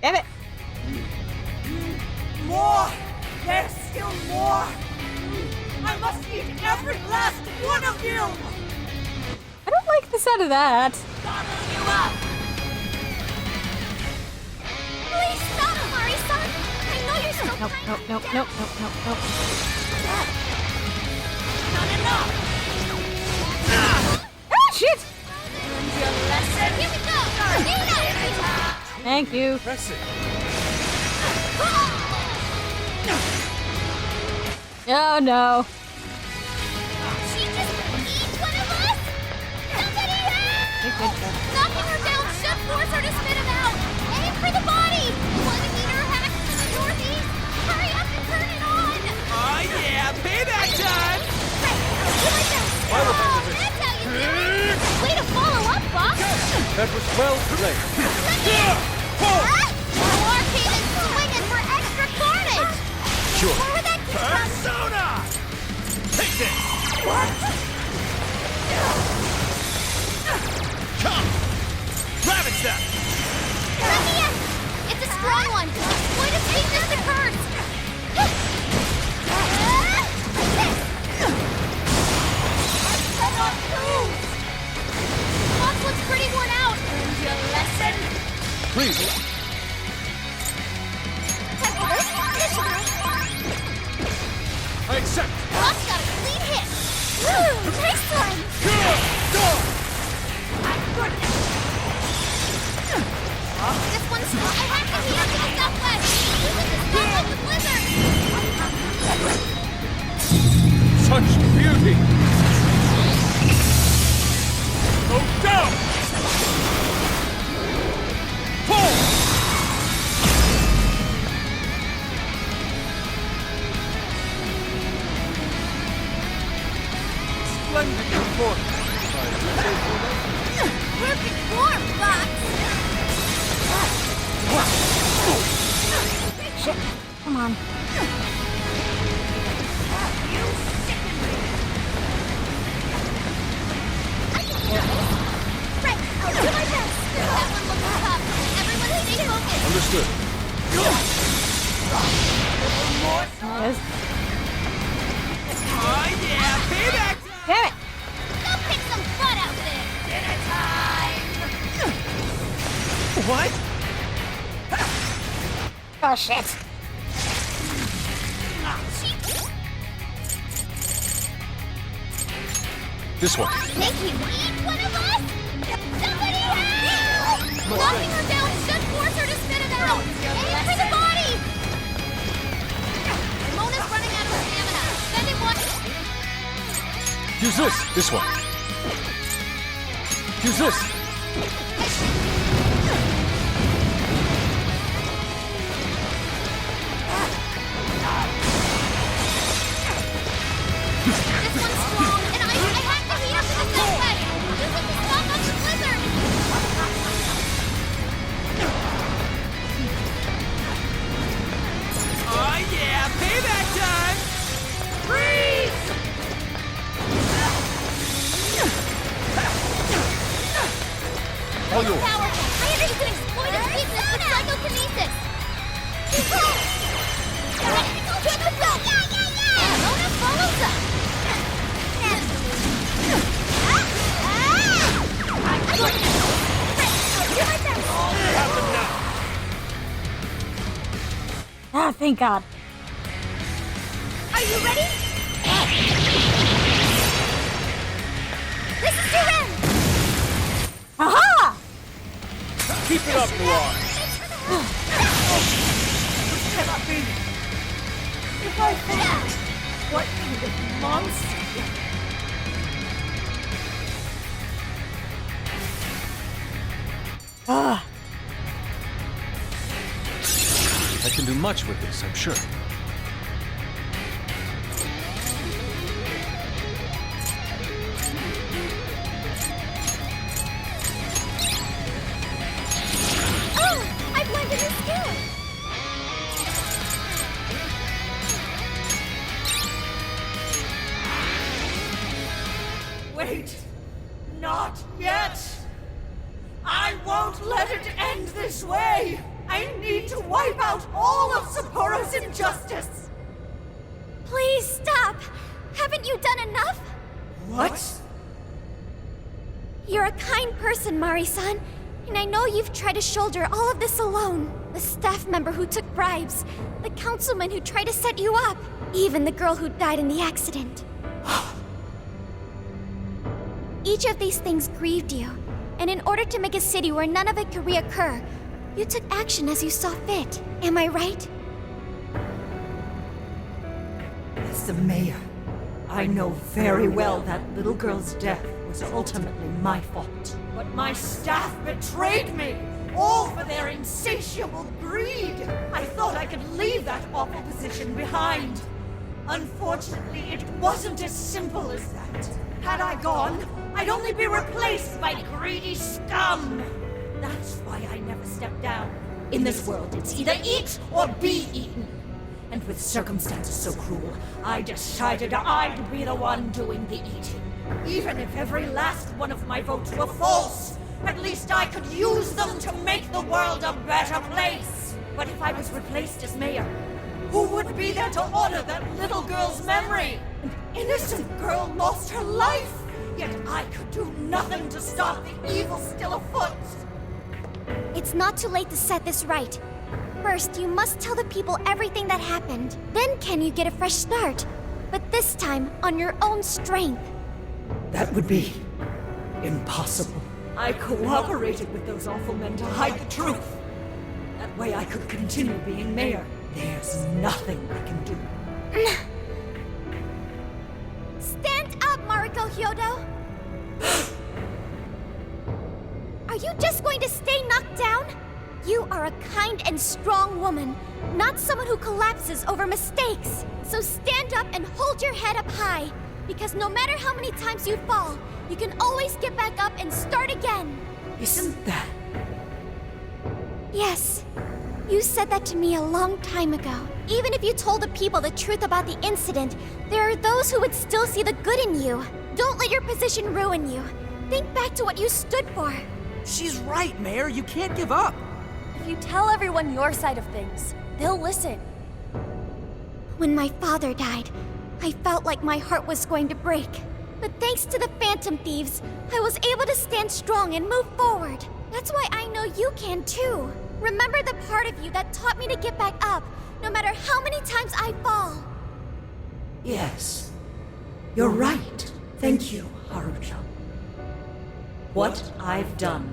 Damn it. More! There's still more! I must eat every last one of you! I don't like the sound of that. Gobble you up! Please stop, Mari-san. I know you're still Nope, nope, nope, nope, nope, nope, nope. Not enough! Ah, shit! Learned your lesson! Here we go! Thank you. Press it. Oh no. She just eat one of us? Somebody help! Knocking her down should force her to spit him out. Aim for the body! Want to eat her hack to the northeast? Hurry up and turn it on! Oh yeah, payback time! Right, I'll do my best. I will handle this. That's how you do it! Way to follow up, Fox! That was well played. Let me in! Arcade is swinging for extra carnage! Sure. Where would that get from? Persona! Take this! What? Come! Ravage them! Let me in! It's a strong one! Exploit its weakness to curse! I cannot lose! Fox looks pretty worn out! Learned your lesson? Please. Perfect form, Fox! Shit. Come on. Right, I'll do my best! That one looks tough. Everyone stay focused! Understood. Yes. Oh yeah, payback! Damn it! Go kick some butt out there! Dinner time! What? Oh shit. This one. Thank you! Each one of us? Somebody help! Locking her down should force her to spit it out! Aim for the body! Ramona's running out of stamina. Send him one. Use this. This one. Use this. This one's strong, and I have to heat up to the sunset! Use it to stop up the blizzard! Oh yeah, payback time! Freeze! All yours. Powerful! I hear you can exploit his weakness with psychokinesis! Good with that! Ramona follows up! Ah, thank God. Are you ready? This is your end! Aha! Keep it up, Noir. This cannot be. If I fail, what kind of monster? Ah. I can do much with this, I'm sure. Oh! I've learned a new skill! Wait, not yet. I won't let it end this way. I need to wipe out all of Sapporo's injustice. Please stop! Haven't you done enough? What? You're a kind person, Mari-san, and I know you've tried to shoulder all of this alone. The staff member who took bribes, the councilman who tried to set you up, even the girl who died in the accident. Each of these things grieved you, and in order to make a city where none of it could reoccur, you took action as you saw fit. Am I right? As the mayor, I know very well that little girl's death was ultimately my fault. But my staff betrayed me, all for their insatiable greed. I thought I could leave that awful position behind. Unfortunately, it wasn't as simple as that. Had I gone, I'd only be replaced by greedy scum. That's why I never stepped down. In this world, it's either eat or be eaten. And with circumstances so cruel, I decided I'd be the one doing the eating. Even if every last one of my votes were false, at least I could use them to make the world a better place. But if I was replaced as mayor, who would be there to honor that little girl's memory? An innocent girl lost her life, yet I could do nothing to stop the evil still afoot. It's not too late to set this right. First, you must tell the people everything that happened. Then can you get a fresh start? But this time, on your own strength. That would be impossible. I cooperated with those awful men to hide the truth. That way I could continue being mayor. There's nothing I can do. Stand up, Mariko Hyodo! Are you just going to stay knocked down? You are a kind and strong woman, not someone who collapses over mistakes. So stand up and hold your head up high, because no matter how many times you fall, You can always get back up and start again. Isn't that? Yes. You said that to me a long time ago. Even if you told the people the truth about the incident, there are those who would still see the good in you. Don't let your position ruin you. Think back to what you stood for. She's right, Mayor. You can't give up. If you tell everyone your side of things, they'll listen. When my father died, I felt like my heart was going to break. But thanks to the Phantom Thieves, I was able to stand strong and move forward. That's why I know you can too. Remember the part of you that taught me to get back up, no matter how many times I fall. Yes. You're right. Thank you, Haru-chan. What I've done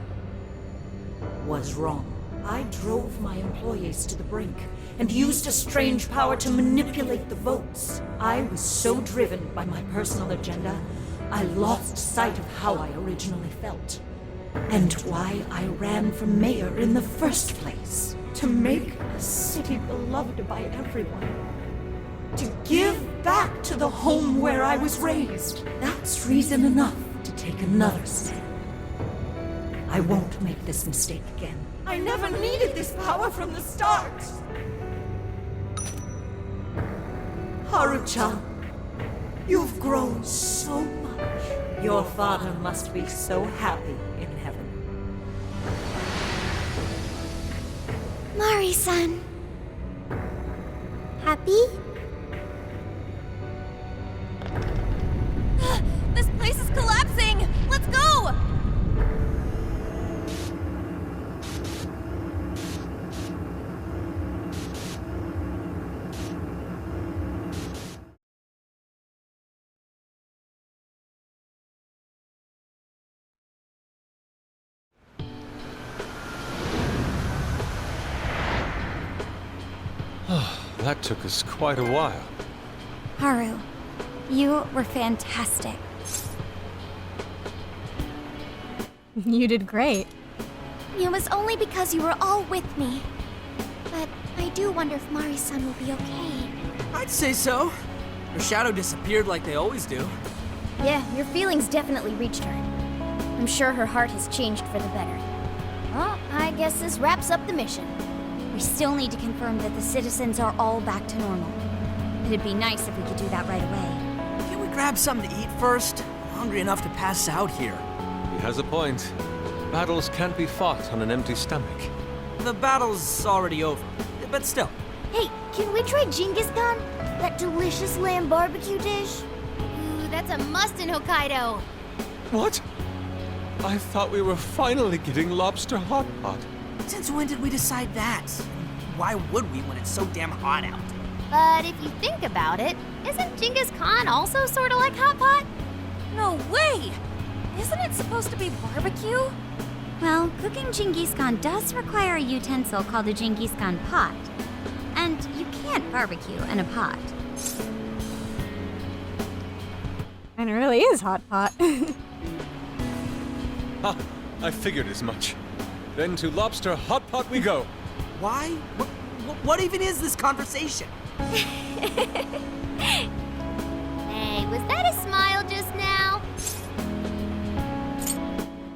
was wrong. I drove my employees to the brink and used a strange power to manipulate the votes. I was so driven by my personal agenda, I lost sight of how I originally felt. And why I ran for mayor in the first place. To make a city beloved by everyone. To give back to the home where I was raised. That's reason enough to take another step. I won't make this mistake again. I never needed this power from the start. Haru-chan, you've grown so much. Your father must be so happy in heaven. Mari-san. Happy? This place is collapsing! Let's go! That took us quite a while. Haru, you were fantastic. You did great. It was only because you were all with me. But I do wonder if Mari-san will be okay. I'd say so. Her shadow disappeared like they always do. Yeah, your feelings definitely reached her. I'm sure her heart has changed for the better. Well, I guess this wraps up the mission. We still need to confirm that the citizens are all back to normal. It'd be nice if we could do that right away. Can we grab something to eat first? I'm hungry enough to pass out here. He has a point. Battles can't be fought on an empty stomach. The battle's already over, but still. Hey, can we try Genghis Khan? That delicious lamb barbecue dish? Ooh, that's a must in Hokkaido. What? I thought we were finally getting lobster hot pot. Since when did we decide that? Why would we when it's so damn hot out? But if you think about it, isn't Genghis Khan also sort of like hot pot? No way! Isn't it supposed to be barbecue? Well, cooking Genghis Khan does require a utensil called a Genghis Khan pot. And you can't barbecue in a pot. And it really is hot pot. Ha! I figured as much. Then to lobster hot pot we go. Why? What even is this conversation? Hey, was that a smile just now?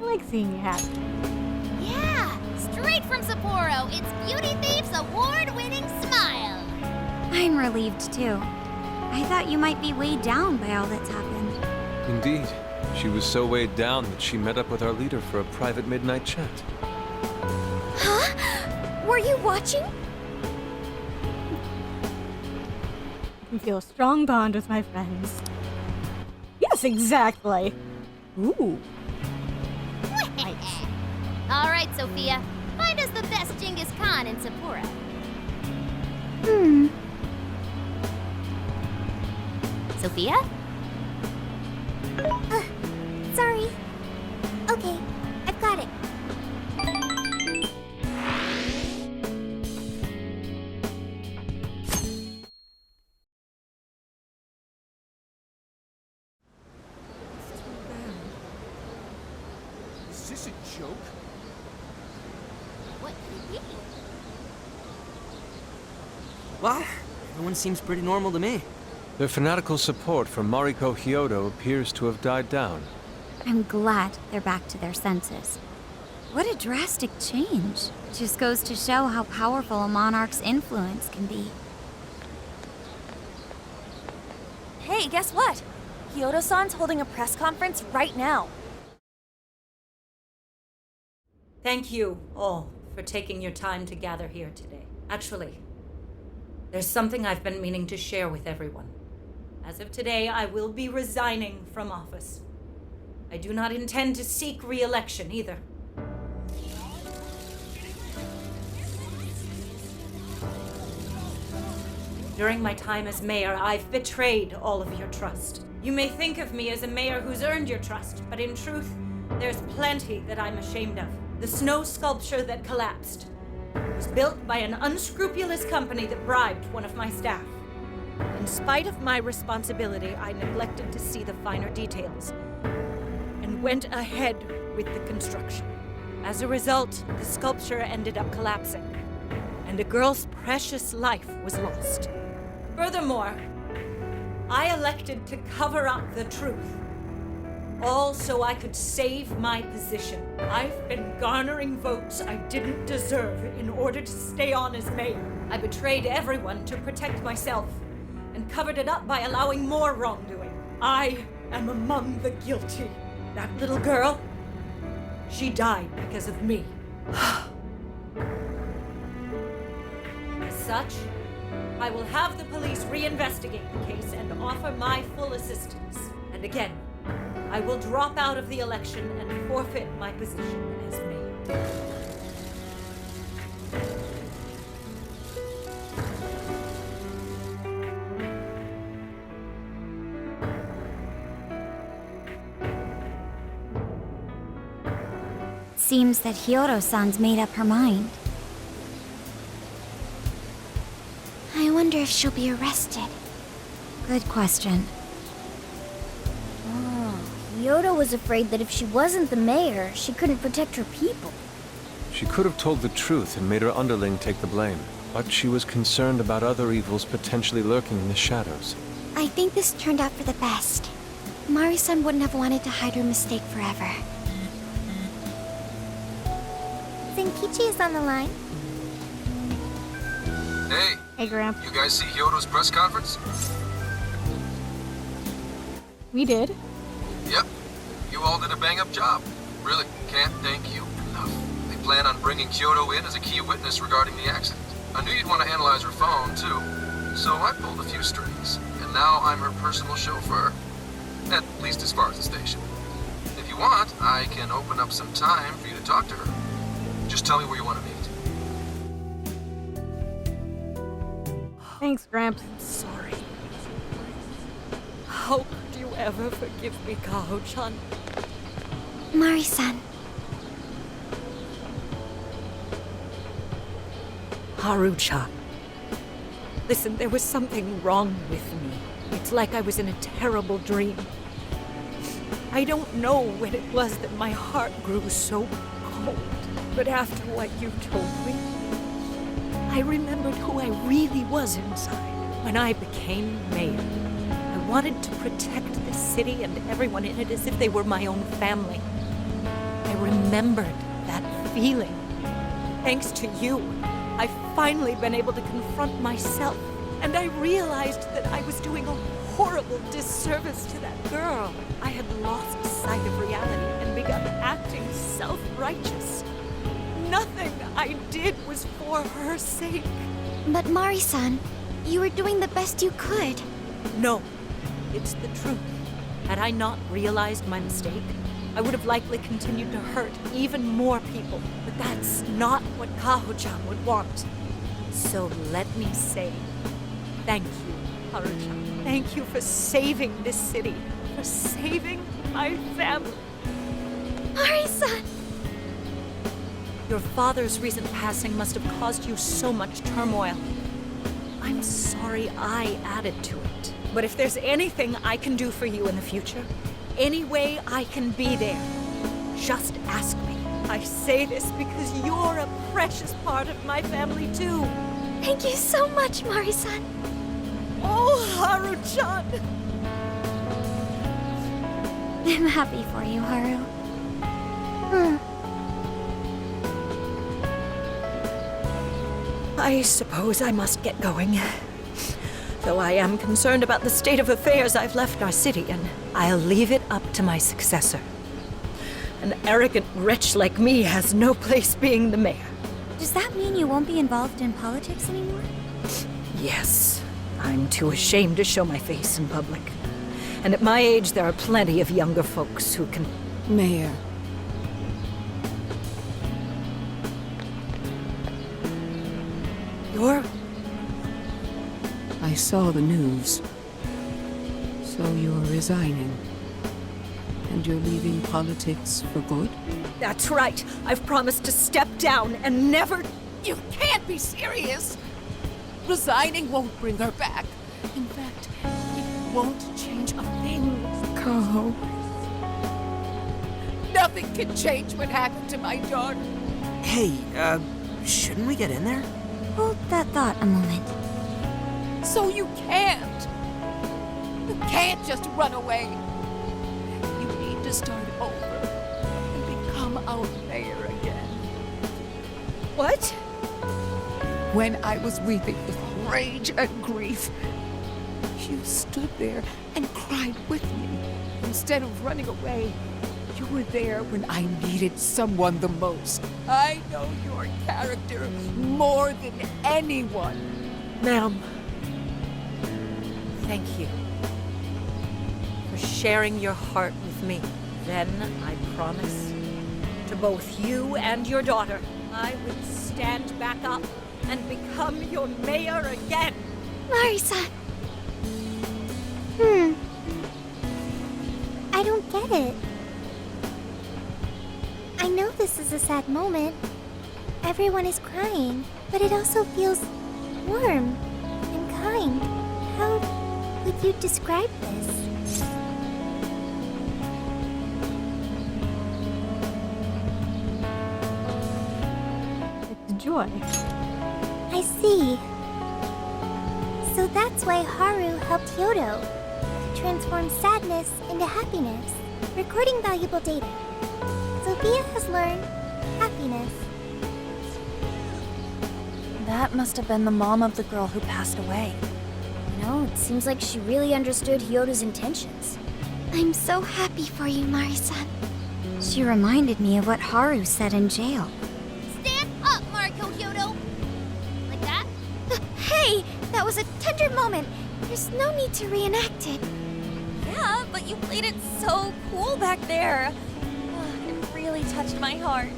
I like seeing you happy. Yeah, straight from Sapporo, it's Beauty Thief's award-winning smile. I'm relieved too. I thought you might be weighed down by all that's happened. Indeed. She was so weighed down that she met up with our leader for a private midnight chat. Huh? Were you watching? I can feel a strong bond with my friends. Yes, exactly. Ooh. All right, Sophia, find us the best Genghis Khan in Sapporo. Sophia? Sorry. Okay, I've got it. Is this a joke? What could it be? Well, everyone seems pretty normal to me. Their fanatical support for Mariko Hyodo appears to have died down. I'm glad they're back to their senses. What a drastic change. Just goes to show how powerful a monarch's influence can be. Hey, guess what? Kyoto-san's holding a press conference right now. Thank you all for taking your time to gather here today. Actually, there's something I've been meaning to share with everyone. As of today, I will be resigning from office. I do not intend to seek re-election either. During my time as mayor, I've betrayed all of your trust. You may think of me as a mayor who's earned your trust, but in truth, there's plenty that I'm ashamed of. The snow sculpture that collapsed was built by an unscrupulous company that bribed one of my staff. In spite of my responsibility, I neglected to see the finer details and went ahead with the construction. As a result, the sculpture ended up collapsing, and a girl's precious life was lost. Furthermore, I elected to cover up the truth, all so I could save my position. I've been garnering votes I didn't deserve in order to stay on as mayor. I betrayed everyone to protect myself and covered it up by allowing more wrongdoing. I am among the guilty. That little girl, she died because of me. As such, I will have the police reinvestigate the case and offer my full assistance. And again, I will drop out of the election and forfeit my position as mayor. Seems that Hyodo-san's made up her mind. I wonder if she'll be arrested. Good question. Hyodo was afraid that if she wasn't the mayor, she couldn't protect her people. She could have told the truth and made her underling take the blame, but she was concerned about other evils potentially lurking in the shadows. I think this turned out for the best. Mari-san wouldn't have wanted to hide her mistake forever. Zenkichi is on the line. Hey. Hey, Gramp. You guys see Hyodo's press conference? We did. Yep. You all did a bang-up job. Really, can't thank you enough. They plan on bringing Kyoto in as a key witness regarding the accident. I knew you'd want to analyze her phone, too. So I pulled a few strings. And now I'm her personal chauffeur. At least as far as the station. If you want, I can open up some time for you to talk to her. Just tell me where you want to meet. Thanks, Gramps. I'm sorry. How could you ever forgive me, Kaho-chan? Mari-san. Haru-chan. Listen, there was something wrong with me. It's like I was in a terrible dream. I don't know when it was that my heart grew so cold, but after what you told me, I remembered who I really was inside. When I became mayor, I wanted to protect the city and everyone in it as if they were my own family. I remembered that feeling. Thanks to you, I've finally been able to confront myself, and I realized that I was doing a horrible disservice to that girl. I had lost sight of reality and begun acting self-righteous. Nothing I did was for her sake. But Mari-san, you were doing the best you could. No, it's the truth. Had I not realized my mistake, I would have likely continued to hurt even more people. But that's not what Kaho-chan would want. So let me say, thank you, Haru-chan. Thank you for saving this city, for saving my family. Mari-san! Your father's recent passing must have caused you so much turmoil. I'm sorry I added to it. But if there's anything I can do for you in the future, any way I can be there, just ask me. I say this because you're a precious part of my family too. Thank you so much, Mari-san. Oh, Haru-chan! I'm happy for you, Haru. Hmm. I suppose I must get going. Though I am concerned about the state of affairs, I've left our city, and I'll leave it up to my successor. An arrogant wretch like me has no place being the mayor. Does that mean you won't be involved in politics anymore? Yes, I'm too ashamed to show my face in public. And at my age, there are plenty of younger folks who can... Mayor. You're... I saw the news. So you're resigning. And you're leaving politics for good? That's right. I've promised to step down and never... You can't be serious! Resigning won't bring her back. In fact, it won't change a thing. Kaho. Nothing can change what happened to my daughter. Hey, shouldn't we get in there? Hold that thought a moment. So you can't. You can't just run away. You need to start over and become our mayor again. What? When I was weeping with rage and grief, you stood there and cried with me. Instead of running away, you were there when I needed someone the most. I know your character more than anyone. Ma'am, thank you for sharing your heart with me. Then I promise to both you and your daughter, I would stand back up and become your mayor again. Marisa! I don't get it. I know this is a sad moment. Everyone is crying, but it also feels warm and kind. How would you describe this? It's joy. I see. So that's why Haru helped Hyodo to transform sadness into happiness, recording valuable data. Sophia has learned happiness. That must have been the mom of the girl who passed away. You know, it seems like she really understood Hyodo's intentions. I'm so happy for you, Marisa. She reminded me of what Haru said in jail. Stand up, Mariko Hyodo! Like that? Hey, that was a tender moment. There's no need to reenact it. Yeah, but you played it so cool back there. It really touched my heart.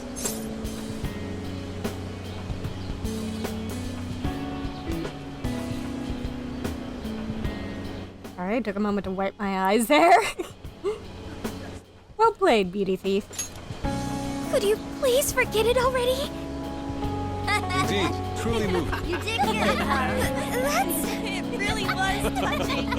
Alright, took a moment to wipe my eyes there. Well played, Beauty Thief. Could you please forget it already? Indeed, truly moving. You did good, Haru. It really was touching.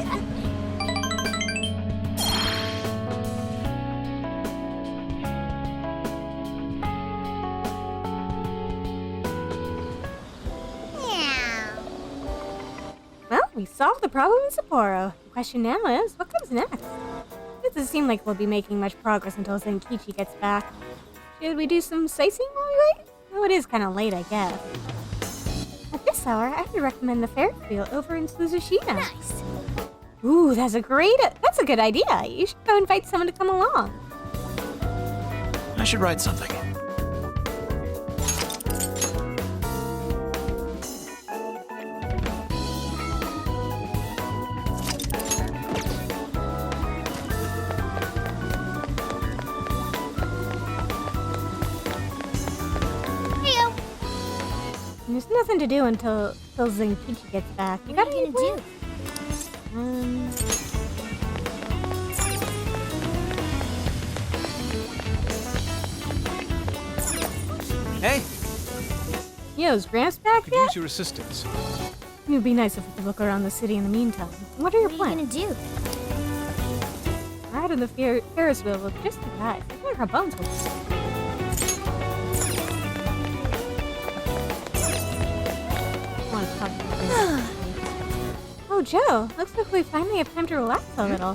Well, we solved the problem in Sapporo. The question now is, what comes next? It doesn't seem like we'll be making much progress until Zenkichi gets back. Should we do some sightseeing while we wait? Oh, it is kind of late, I guess. At this hour, I would recommend the Ferris wheel over in Suzushima. Nice. Ooh, that's a good idea. You should go invite someone to come along. I should write something. There's nothing to do until Zenkichi gets back. You got any do? Hey, Yo, is Gramps back Could yet? use your assistance. It would be nice if we could look around the city in the meantime. What are your plans? What are you gonna do? Ride on the Ferris wheel with just the guys. I feel like our bones will. Want to talk to you. Oh, Joe. Looks like we finally have time to relax a little.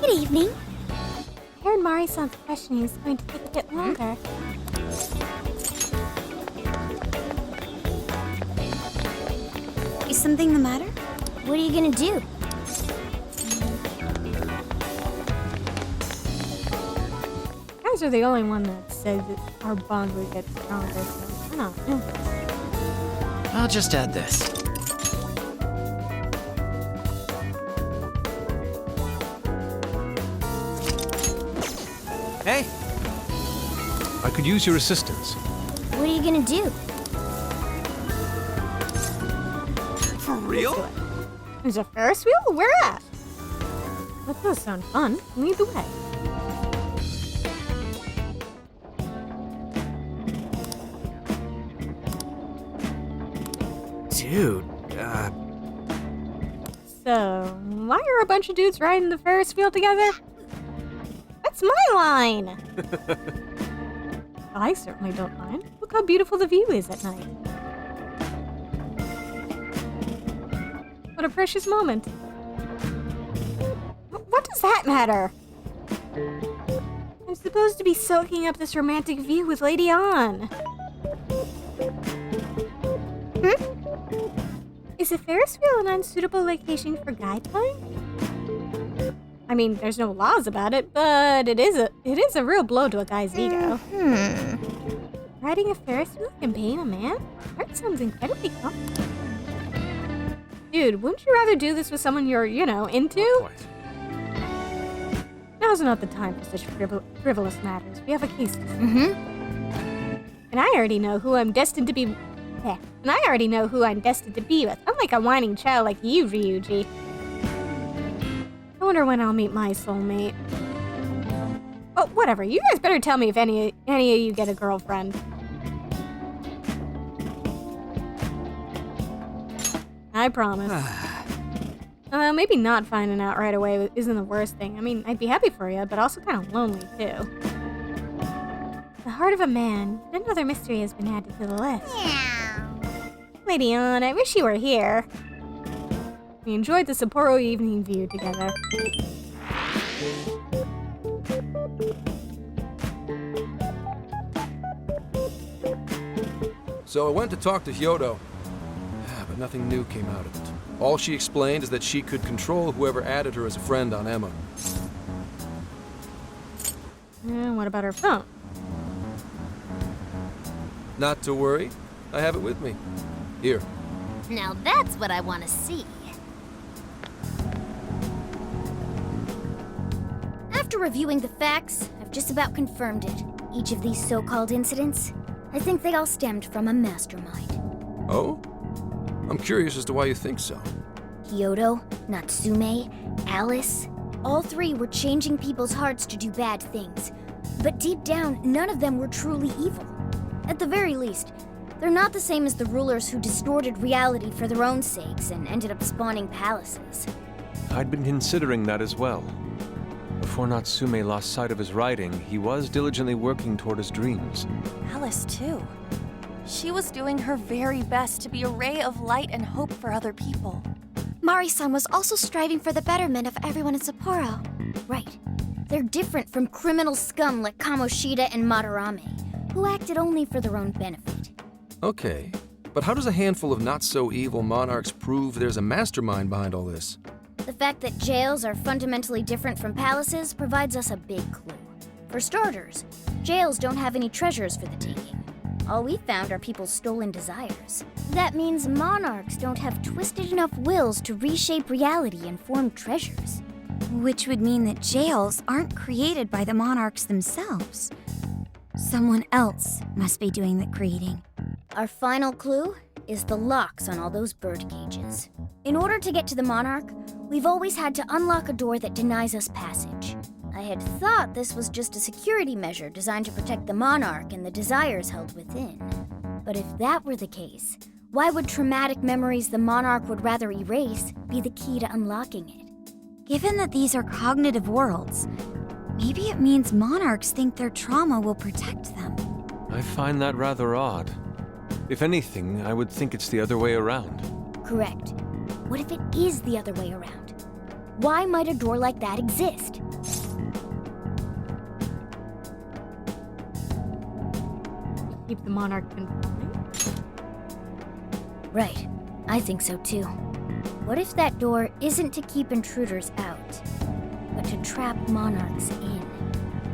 Good evening. I heard Mari-san's questioning is going to take a bit longer. Is something the matter? What are you gonna do? You guys are the only one that said that our bond would get stronger, so I don't know. I'll just add this. Hey! I could use your assistance. What are you gonna do? For real? There's a Ferris wheel? Where at? That does sound fun. Lead the way. Dude, So, why are a bunch of dudes riding the Ferris wheel together? That's my line! I certainly don't mind. Look how beautiful the view is at night. What a precious moment. What does that matter? I'm supposed to be soaking up this romantic view with Lady Ann. Is a Ferris wheel an unsuitable location for guy playing? I mean, there's no laws about it, but it is a real blow to a guy's ego. Riding a Ferris wheel can pain a man? That sounds incredibly comfortable. Dude, wouldn't you rather do this with someone you're, into? Now's not the time for such frivolous matters. We have a case to settle. And I already know who I'm destined to be. Yeah. And I already know who I'm destined to be with. Unlike a whining child like you, Ryuji. I wonder when I'll meet my soulmate. Oh, whatever. You guys better tell me if any of you get a girlfriend. I promise. Although maybe not finding out right away isn't the worst thing. I mean, I'd be happy for you, but also kind of lonely too. The heart of a man. Another mystery has been added to the list. Lady Ann, I wish you were here. We enjoyed the Sapporo evening view together. So I went to talk to Hyodo, but nothing new came out of it. All she explained is that she could control whoever added her as a friend on Emma. And what about her phone? Not to worry, I have it with me. Here. Now that's what I want to see. After reviewing the facts, I've just about confirmed it. Each of these so-called incidents, I think they all stemmed from a mastermind. Oh? I'm curious as to why you think so. Hyodo, Natsume, Alice, all three were changing people's hearts to do bad things. But deep down, none of them were truly evil. At the very least, they're not the same as the rulers who distorted reality for their own sakes and ended up spawning palaces. I'd been considering that as well. Before Natsume lost sight of his writing, he was diligently working toward his dreams. Alice, too. She was doing her very best to be a ray of light and hope for other people. Mari-san was also striving for the betterment of everyone in Sapporo. Right. They're different from criminal scum like Kamoshida and Madarame, who acted only for their own benefit. Okay, but how does a handful of not-so-evil monarchs prove there's a mastermind behind all this? The fact that jails are fundamentally different from palaces provides us a big clue. For starters, jails don't have any treasures for the taking. All we found are people's stolen desires. That means monarchs don't have twisted enough wills to reshape reality and form treasures. Which would mean that jails aren't created by the monarchs themselves. Someone else must be doing the creating. Our final clue is the locks on all those bird cages. In order to get to the monarch, we've always had to unlock a door that denies us passage. I had thought this was just a security measure designed to protect the monarch and the desires held within. But if that were the case, why would traumatic memories the monarch would rather erase be the key to unlocking it? Given that these are cognitive worlds, maybe it means monarchs think their trauma will protect them. I find that rather odd. If anything, I would think it's the other way around. Correct. What if it is the other way around? Why might a door like that exist? Keep the monarch confined? Right. I think so too. What if that door isn't to keep intruders out, but to trap monarchs in?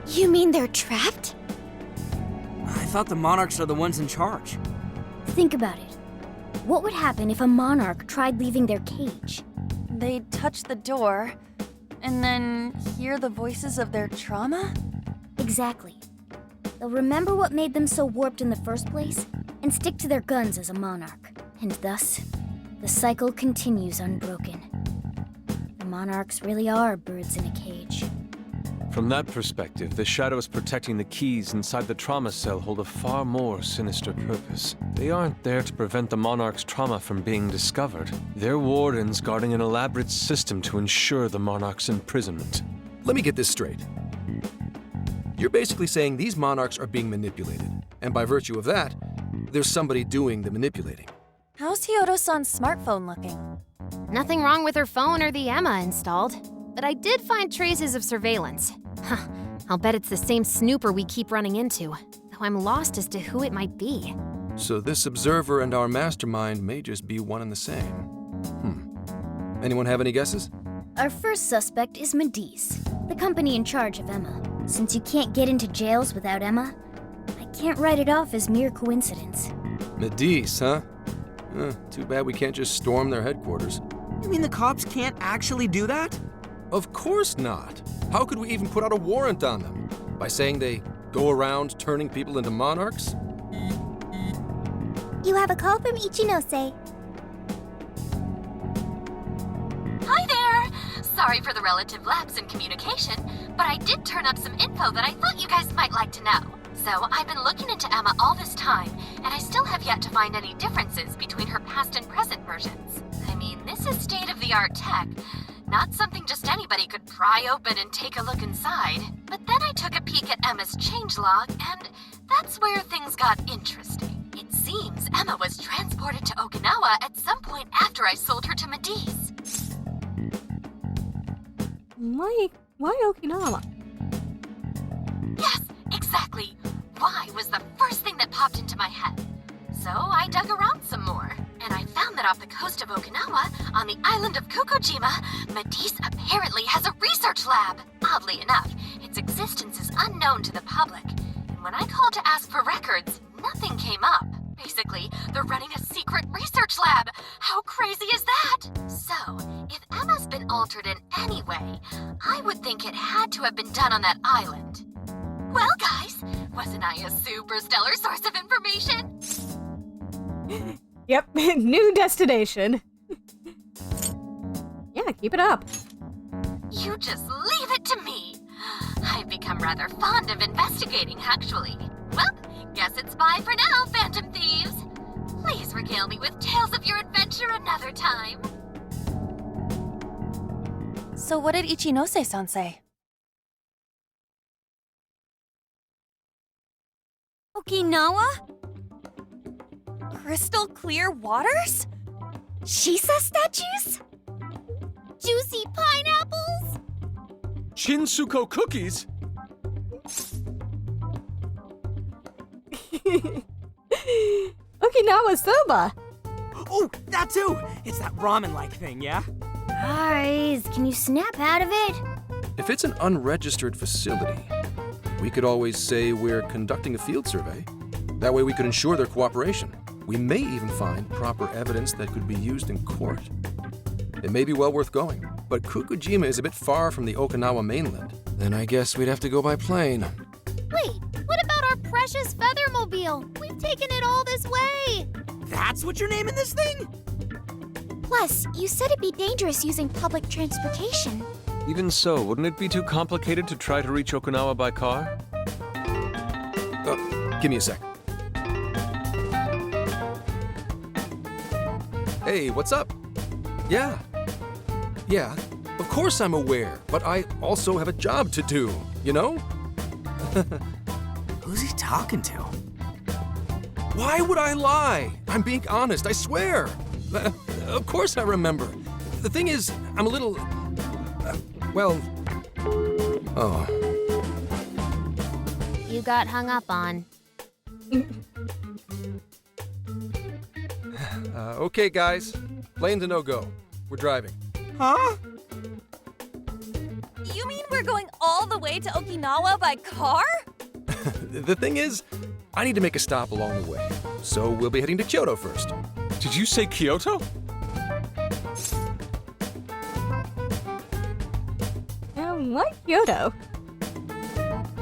You mean they're trapped? I thought the monarchs are the ones in charge. Think about it. What would happen if a monarch tried leaving their cage? They'd touch the door, and then hear the voices of their trauma? Exactly. They'll remember what made them so warped in the first place, and stick to their guns as a monarch. And thus, the cycle continues unbroken. The monarchs really are birds in a cage. From that perspective, the shadows protecting the keys inside the trauma cell hold a far more sinister purpose. They aren't there to prevent the monarch's trauma from being discovered. They're wardens guarding an elaborate system to ensure the monarch's imprisonment. Let me get this straight. You're basically saying these monarchs are being manipulated, and by virtue of that, there's somebody doing the manipulating. How's Hyodo-san's smartphone looking? Nothing wrong with her phone or the Emma installed, but I did find traces of surveillance. Huh, I'll bet it's the same snooper we keep running into, though I'm lost as to who it might be. So this observer and our mastermind may just be one and the same. Anyone have any guesses? Our first suspect is Medice, the company in charge of Emma. Since you can't get into jails without Emma, I can't write it off as mere coincidence. Medice, huh? Too bad we can't just storm their headquarters. You mean the cops can't actually do that? Of course not. How could we even put out a warrant on them? By saying they go around turning people into monarchs? You have a call from Ichinose. Hi there! Sorry for the relative lapse in communication, but I did turn up some info that I thought you guys might like to know. So I've been looking into Emma all this time, and I still have yet to find any differences between her past and present versions. I mean, this is state-of-the-art tech. Not something just anybody could pry open and take a look inside. But then I took a peek at Emma's changelog, and that's where things got interesting. It seems Emma was transported to Okinawa at some point after I sold her to Medice. Why Okinawa? Yes, exactly. Why was the first thing that popped into my head. So I dug around some more, and I found that off the coast of Okinawa, on the island of Kokojima, Medice apparently has a research lab. Oddly enough, its existence is unknown to the public, and when I called to ask for records, nothing came up. Basically, they're running a secret research lab. How crazy is that? So, if Emma's been altered in any way, I would think it had to have been done on that island. Well, guys, wasn't I a super stellar source of information? Yep, new destination. Yeah, keep it up. You just leave it to me. I've become rather fond of investigating, actually. Well, guess it's bye for now, Phantom Thieves. Please regale me with tales of your adventure another time. So what did Ichinose-san say? Okinawa? Crystal clear waters? Shisa statues? Juicy pineapples? Shinsuko cookies? Okinawa soba. Oh, that too! It's that ramen-like thing, yeah? Guys, can you snap out of it? If it's an unregistered facility, we could always say we're conducting a field survey. That way we could ensure their cooperation. We may even find proper evidence that could be used in court. It may be well worth going, but Kokojima is a bit far from the Okinawa mainland. Then I guess we'd have to go by plane. Wait, what about our precious Feathermobile? We've taken it all this way! That's what you're naming this thing? Plus, you said it'd be dangerous using public transportation. Even so, wouldn't it be too complicated to try to reach Okinawa by car? Give me a sec. Hey, what's up? Yeah, of course I'm aware, but I also have a job to do, you know? Who's he talking to? Why would I lie? I'm being honest, I swear. Of course I remember. The thing is, I'm a little Well... Oh. You got hung up on. Okay, guys. Lane's a no-go. We're driving. Huh? You mean we're going all the way to Okinawa by car? The thing is, I need to make a stop along the way. So we'll be heading to Kyoto first. Did you say Kyoto? Why Kyoto?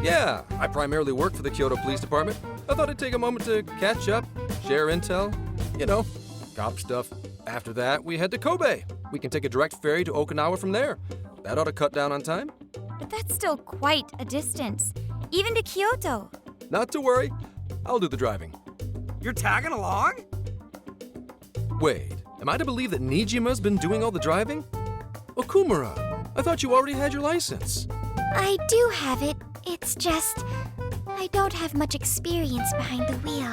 Yeah, I primarily work for the Kyoto Police Department. I thought I'd take a moment to catch up, share intel, you know, cop stuff. After that, we head to Kobe. We can take a direct ferry to Okinawa from there. That ought to cut down on time. But that's still quite a distance, even to Kyoto. Not to worry, I'll do the driving. You're tagging along? Wait, am I to believe that Nijima's been doing all the driving? Okumura, I thought you already had your license. I do have it. It's just, I don't have much experience behind the wheel.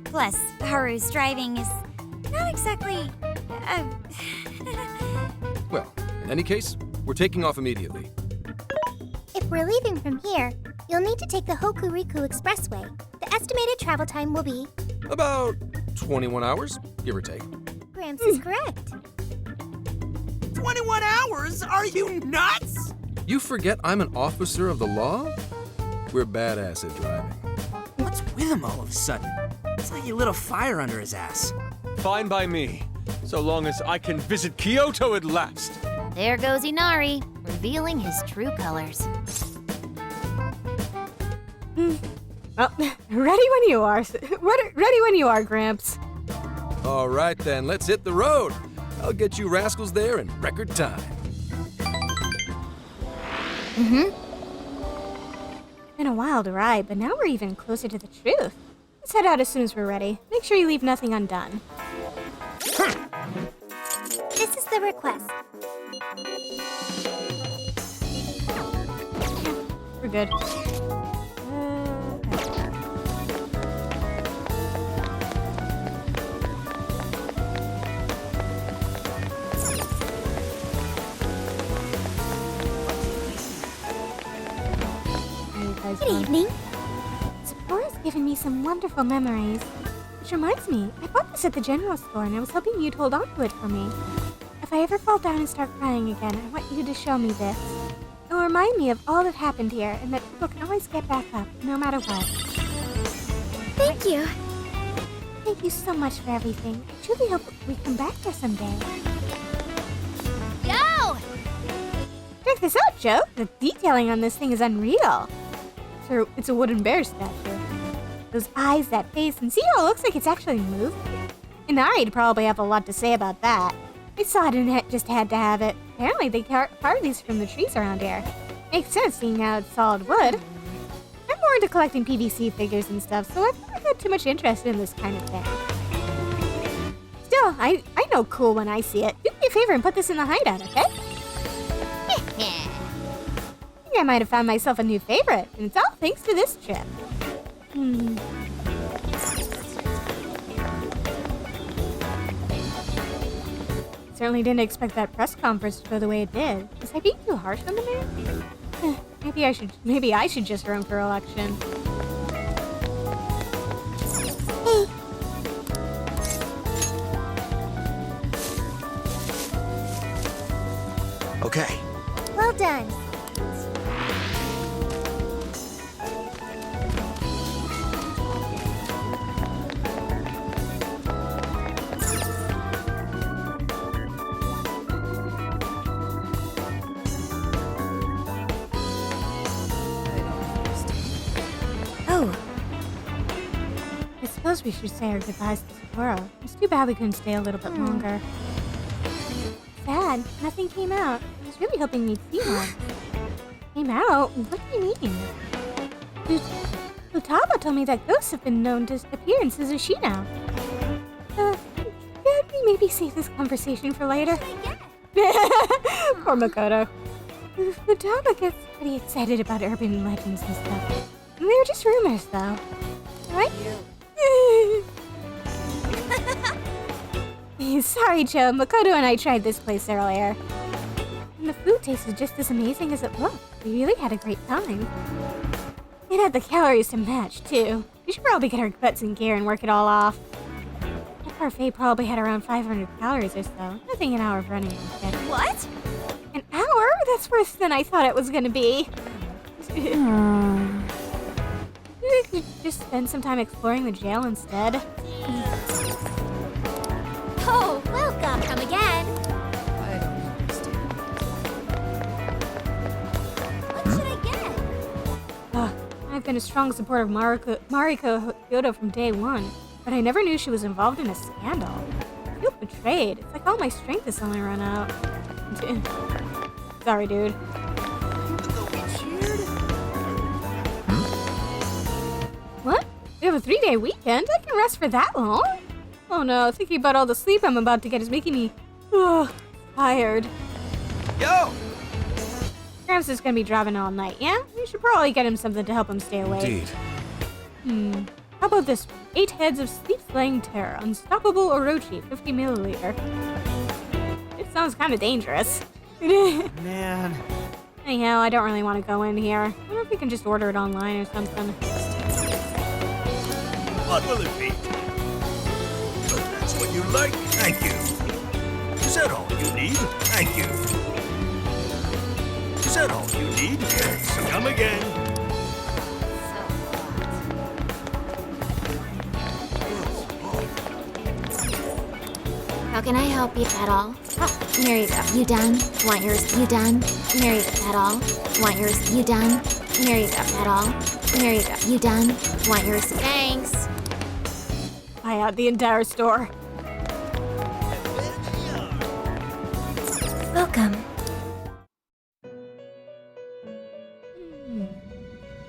Plus, Haru's driving is not exactly... Well, in any case, we're taking off immediately. If we're leaving from here, you'll need to take the Hokuriku Expressway. The estimated travel time will be... About 21 hours, give or take. Gramps is correct. 21 hours? Are you nuts? You forget I'm an officer of the law? We're badass at driving. What's with him all of a sudden? It's like you lit a fire under his ass. Fine by me, so long as I can visit Kyoto at last. There goes Inari, revealing his true colors. Well, ready when you are. Ready when you are, Gramps. All right then, let's hit the road. I'll get you rascals there in record time. Been a wild ride, but now we're even closer to the truth. Let's head out as soon as we're ready. Make sure you leave nothing undone. This is the request. We're good. Good evening. Sapporo's given me some wonderful memories. Which reminds me, I bought this at the general store and I was hoping you'd hold on to it for me. If I ever fall down and start crying again, I want you to show me this. It'll remind me of all that happened here and that people can always get back up, no matter what. Thank you. Thank you so much for everything. I truly hope we come back there someday. Yo! Check this out, Joe. The detailing on this thing is unreal. It's a wooden bear statue. Those eyes, that face, and see how it looks like it's actually moving? Inari'd probably have a lot to say about that. I saw it and just had to have it. Apparently they carve these from the trees around here. Makes sense seeing how it's solid wood. I'm more into collecting PVC figures and stuff, so I've never had too much interest in this kind of thing. Still, I know cool when I see it. Do me a favor and put this in the hideout, okay? I might have found myself a new favorite, and it's all thanks to this trip. Certainly didn't expect that press conference to go the way it did. Was I being too harsh on the man? Maybe I should just run for election. Hey. Okay. Well done. I suppose we should say our goodbyes to Sapporo. It's too bad we couldn't stay a little bit longer. Sad, nothing came out. I was really hoping we'd see one. Came out? What do you mean? Futaba told me that ghosts have been known to appear in Suzushino. Could we maybe save this conversation for later? Poor Makoto. Futaba gets pretty excited about urban legends and stuff. They're just rumors, though. Right? Sorry, Joe. Makoto and I tried this place earlier. And the food tasted just as amazing as it looked. We really had a great time. It had the calories to match, too. We should probably get our butts in gear and work it all off. That parfait probably had around 500 calories or so. Nothing an hour of running would get. What? An hour? That's worse than I thought it was gonna be. Maybe we could just spend some time exploring the jail instead. Oh, welcome. Come again. I don't understand. What should I get? I've been a strong supporter of Mariko Kyoto from day one, but I never knew she was involved in a scandal. I feel betrayed. It's like all my strength is suddenly run out. Sorry, dude. What? We have a 3-day weekend? I can rest for that long? Oh no, thinking about all the sleep I'm about to get is making me tired. Yo! Gramps is gonna be driving all night, yeah? We should probably get him something to help him stay awake. Indeed. How about this one? 8 heads of sleep-slaying terror. Unstoppable Orochi, 50 milliliter. It sounds kind of dangerous. Man. Anyhow, I don't really want to go in here. I wonder if we can just order it online or something. What will it be? Oh, that's what you like? Thank you. Is that all you need? Thank you. Is that all you need? Yes. Come again. How can I help you at all? Oh, here you go. You done? Want yours? You done? Here you go. At all? Want yours? You done? Here you go. At all? Here you go. You done? Want yours? Thanks. Buy out the entire store. Welcome.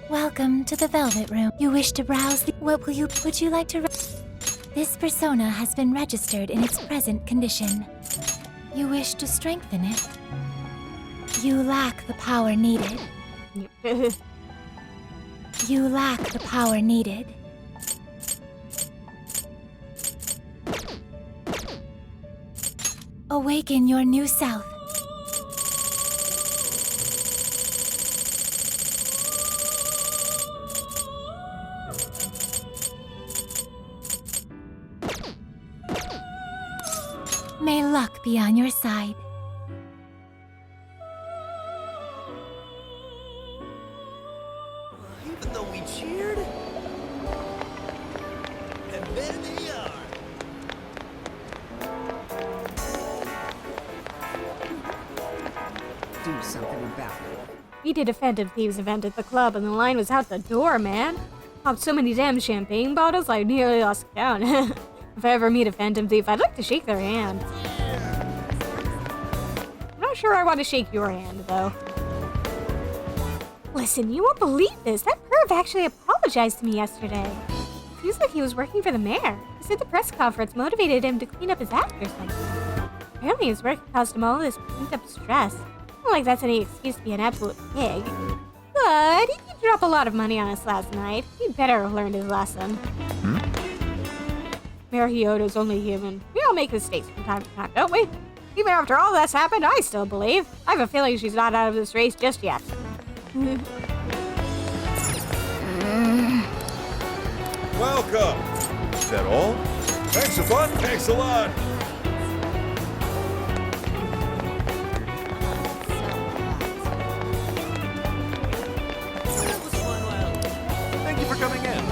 Welcome to the Velvet Room. You wish to browse the... Would you like to... This persona has been registered in its present condition. You wish to strengthen it. You lack the power needed. You lack the power needed. Awaken your new self. May luck be on your side. Even though we cheered? And there they are. Do something about it. We did a Phantom Thieves event at the club and the line was out the door, man. Popped so many damn champagne bottles I nearly lost count. If I ever meet a Phantom Thief, I'd like to shake their hand. I'm not sure I want to shake your hand, though. Listen, you won't believe this. That perv actually apologized to me yesterday. Seems like he was working for the mayor. He said the press conference motivated him to clean up his act or something. Apparently his work caused him all this pent-up stress. Not like that's any excuse to be an absolute pig. But he did drop a lot of money on us last night. He better have learned his lesson. Mayor Hyodo's only human. We all make mistakes from time to time, don't we? Even after all that's happened, I still believe. I have a feeling she's not out of this race just yet. Welcome. Is that all? Thanks a bunch. Thanks a lot. Thank you for coming in.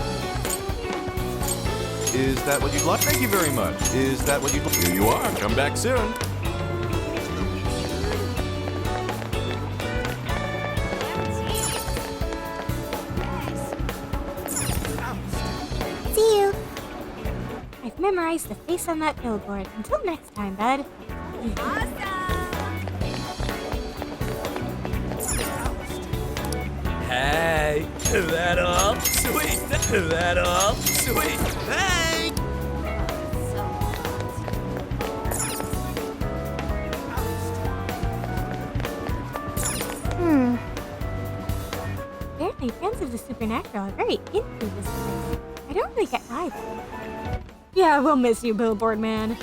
Is that what you'd like? Thank you very much. Is that what you'd like? Here you are. Come back soon. See you. I've memorized the face on that billboard. Until next time, bud. Hey, that all? Sweet. That all? Sweet. Hey! Apparently, fans of the supernatural are very into this place. I don't really get either. Yeah, we'll miss you, billboard man.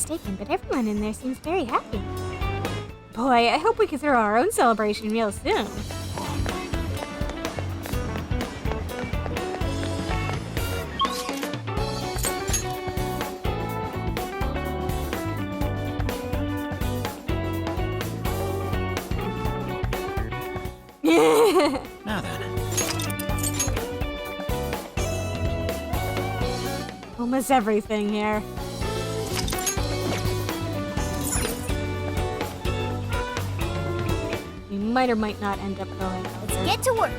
mistaken, but everyone in there seems very happy. Boy, I hope we can throw our own celebration real soon. Now then. Almost everything here. We might or might not end up going. Let's get to work.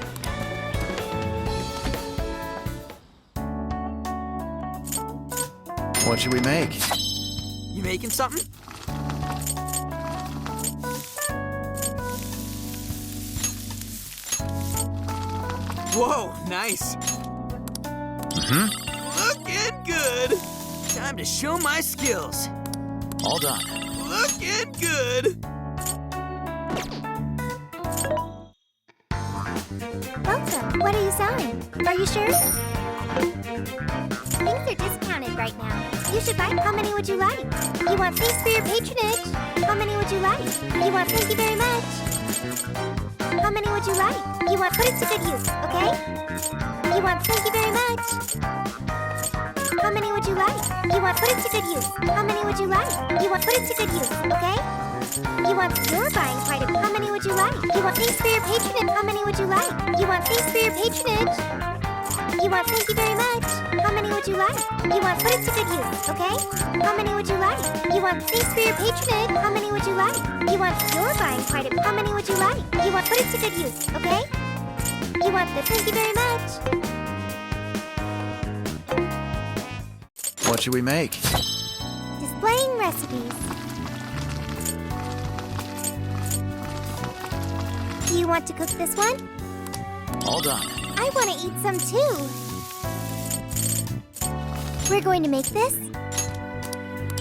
What should we make? You making something? Whoa, nice. Looking good. Time to show my skills. All done. Looking good. Welcome. What are you selling? Are you sure? Things are discounted right now. You should buy. How many would you like? You want thanks for your patronage? How many would you like? You want thank you very much? How many would you like? You want put it to good use, okay? You want thank you very much? How many would you like? You want put it to good use. How many would you like? You want put it to good use, okay? You want you're buying quite a. How many would you like? You want thanks for your patronage. How many would you like? You want thanks for your patronage. You want thank you very much. How many would you like? You want put it to good use, okay? How many would you like? You want thanks for your patronage. How many would you like? You want you're buying quite a. How many would you like? You want put it to good use, okay? You want the thank you very much. What should we make? Displaying recipes. Do you want to cook this one? All done. I want to eat some too. We're going to make this?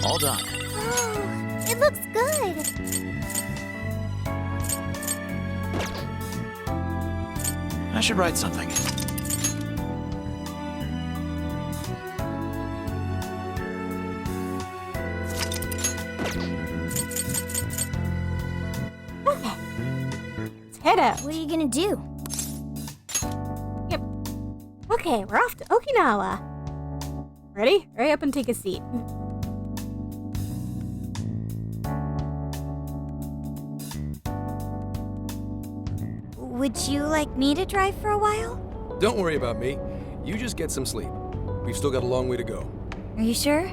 All done. Oh, it looks good. I should write something. Let's head out. What are you gonna do? Yep. Okay, we're off to Okinawa. Ready? Hurry up and take a seat. Would you like me to drive for a while? Don't worry about me. You just get some sleep. We've still got a long way to go. Are you sure?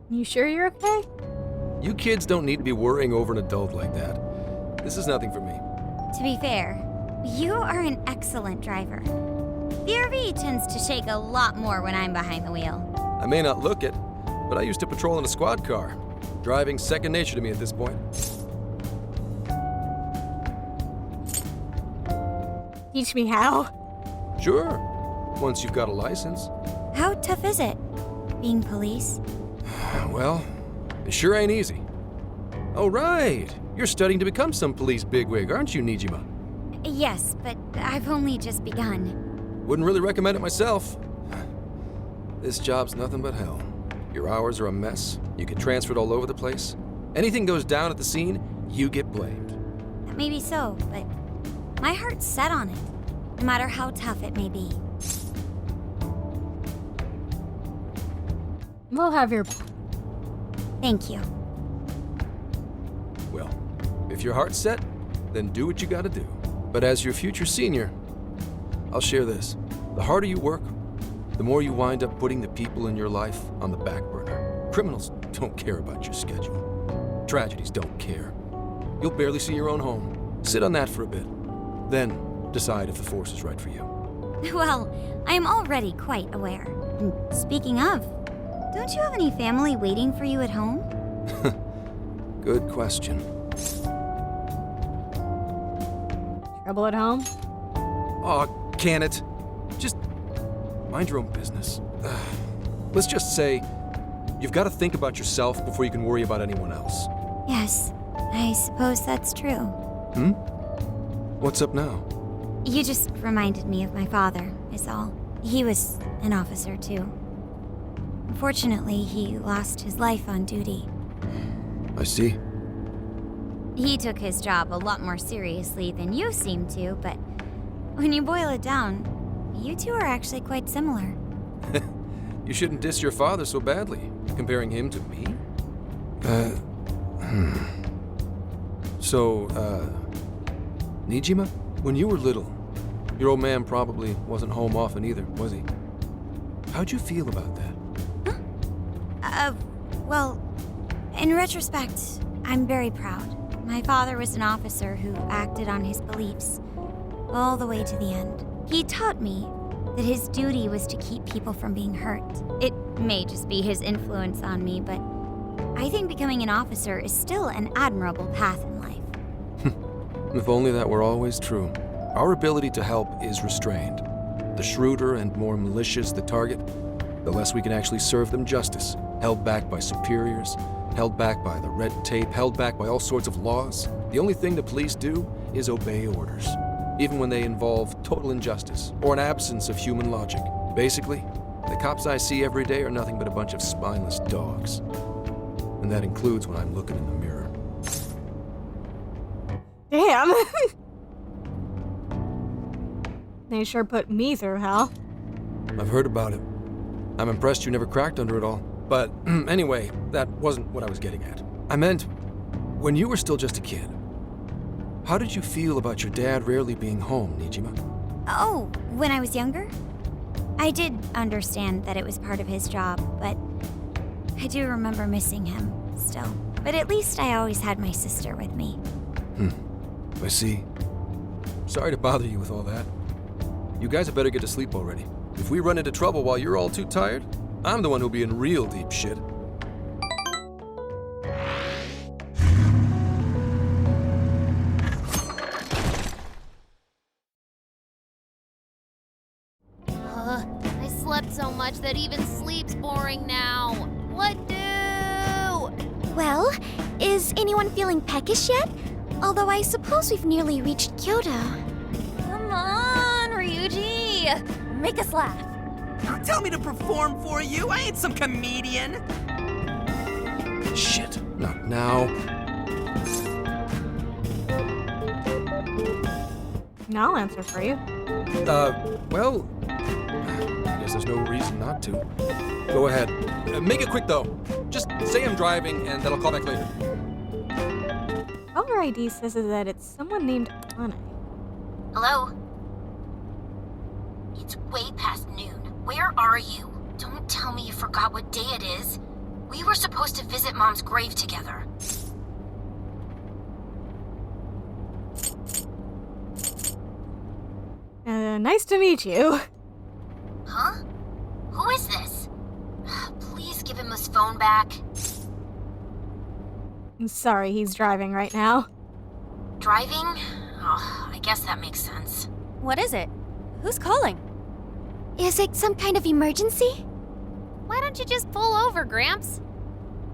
You sure you're okay? You kids don't need to be worrying over an adult like that. This is nothing for me. To be fair, you are an excellent driver. The RV tends to shake a lot more when I'm behind the wheel. I may not look it, but I used to patrol in a squad car. Driving's second nature to me at this point. Teach me how. Sure, once you've got a license. How tough is it, being police? Well, it sure ain't easy. Oh, right. You're studying to become some police bigwig, aren't you, Nijima? Yes, but I've only just begun. Wouldn't really recommend it myself. This job's nothing but hell. Your hours are a mess. You get transferred all over the place. Anything goes down at the scene, you get blamed. Maybe so, but my heart's set on it, no matter how tough it may be. We'll have your back. Thank you. Well, if your heart's set, then do what you gotta do. But as your future senior, I'll share this. The harder you work, the more you wind up putting the people in your life on the back burner. Criminals don't care about your schedule. Tragedies don't care. You'll barely see your own home. Sit on that for a bit. Then decide if the force is right for you. Well, I am already quite aware. And speaking of, don't you have any family waiting for you at home? Good question. Trouble at home? Aw, can it? Just mind your own business. Let's just say you've got to think about yourself before you can worry about anyone else. Yes, I suppose that's true. Hmm? What's up now? You just reminded me of my father, is all. He was an officer, too. Unfortunately, he lost his life on duty. I see. He took his job a lot more seriously than you seem to, but when you boil it down, you two are actually quite similar. You shouldn't diss your father so badly, comparing him to me. So, Nijima, when you were little, your old man probably wasn't home often either, was he? How'd you feel about that? Well, in retrospect, I'm very proud. My father was an officer who acted on his beliefs all the way to the end. He taught me that his duty was to keep people from being hurt. It may just be his influence on me, but I think becoming an officer is still an admirable path in life. If only that were always true. Our ability to help is restrained. The shrewder and more malicious the target, the less we can actually serve them justice. Held back by superiors, held back by the red tape, held back by all sorts of laws. The only thing the police do is obey orders, even when they involve total injustice or an absence of human logic. Basically, the cops I see every day are nothing but a bunch of spineless dogs. And that includes when I'm looking in the mirror. Damn. They sure put me through hell. I've heard about it. I'm impressed you never cracked under it all. But anyway, that wasn't what I was getting at. I meant, when you were still just a kid, how did you feel about your dad rarely being home, Nijima? Oh, when I was younger? I did understand that it was part of his job, but I do remember missing him still. But at least I always had my sister with me. I see. Sorry to bother you with all that. You guys had better get to sleep already. If we run into trouble while you're all too tired, I'm the one who'll be in real deep shit. I slept so much that even sleep's boring now. What do? Well, is anyone feeling peckish yet? Although I suppose we've nearly reached Kyoto. Come on, Ryuji! Make us laugh. Don't tell me to perform for you. I ain't some comedian. Shit, not now. I'll answer for you. Well, I guess there's no reason not to. Go ahead. Make it quick, though. Just say I'm driving, and then I'll call back later. All our ID says is that it's someone named Anna. Hello? It's way past noon. Where are you? Don't tell me you forgot what day it is. We were supposed to visit Mom's grave together. Nice to meet you. Huh? Who is this? Please give him his phone back. I'm sorry, he's driving right now. Driving? Oh, I guess that makes sense. What is it? Who's calling? Is it some kind of emergency? Why don't you just pull over, Gramps?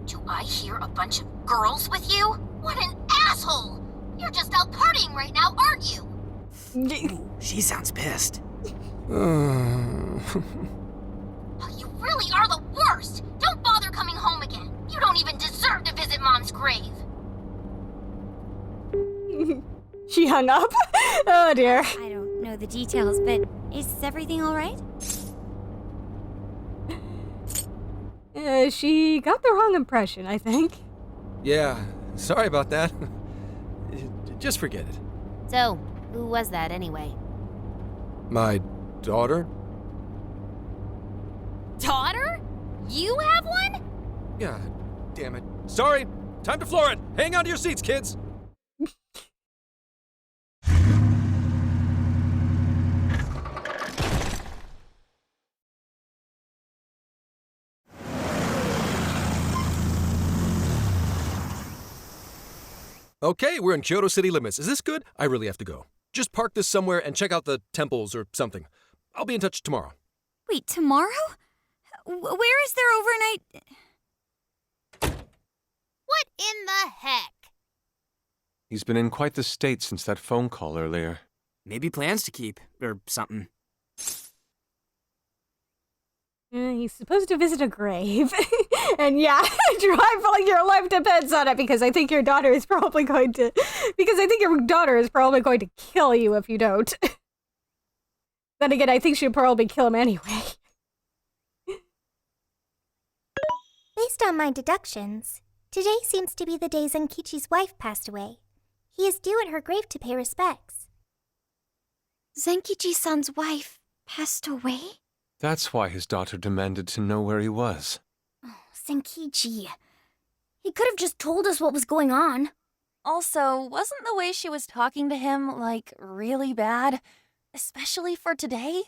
Do I hear a bunch of girls with you? What an asshole! You're just out partying right now, aren't you? Ooh, she sounds pissed. You really are the worst! Don't bother coming home again. You don't even deserve to visit Mom's grave. She hung up. Oh dear. I don't know the details, but is everything all right? She got the wrong impression, I think. Yeah, sorry about that. Just forget it. So, who was that anyway? My daughter? Daughter? You have one? Yeah, damn it. Sorry, time to floor it. Hang on to your seats, kids. Okay, we're in Kyoto city limits. Is this good? I really have to go. Just park this somewhere and check out the temples or something. I'll be in touch tomorrow. Wait, tomorrow? Where is there overnight? What in the heck? He's been in quite the state since that phone call earlier. Maybe plans to keep, or something. He's supposed to visit a grave. And yeah, drive like your life depends on it because I think your daughter is probably going to kill you if you don't. Then again, I think she'd probably kill him anyway. Based on my deductions, today seems to be the day Zenkichi's wife passed away. He is due at her grave to pay respects. Zenkichi-san's wife passed away? That's why his daughter demanded to know where he was. Zenkichi. He could have just told us what was going on. Also, wasn't the way she was talking to him, like, really bad? Especially for today?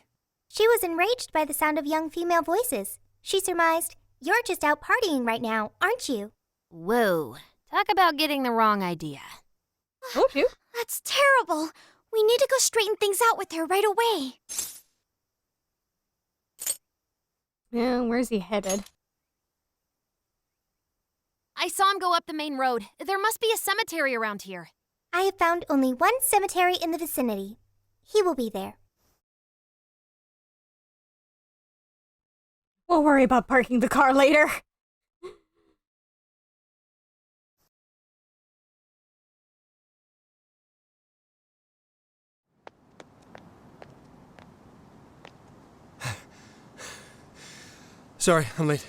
She was enraged by the sound of young female voices. She surmised, "You're just out partying right now, aren't you?" Whoa. Talk about getting the wrong idea. Oh, you. That's terrible. We need to go straighten things out with her right away. Yeah, where's he headed? I saw him go up the main road. There must be a cemetery around here. I have found only one cemetery in the vicinity. He will be there. We'll worry about parking the car later. Sorry, I'm late.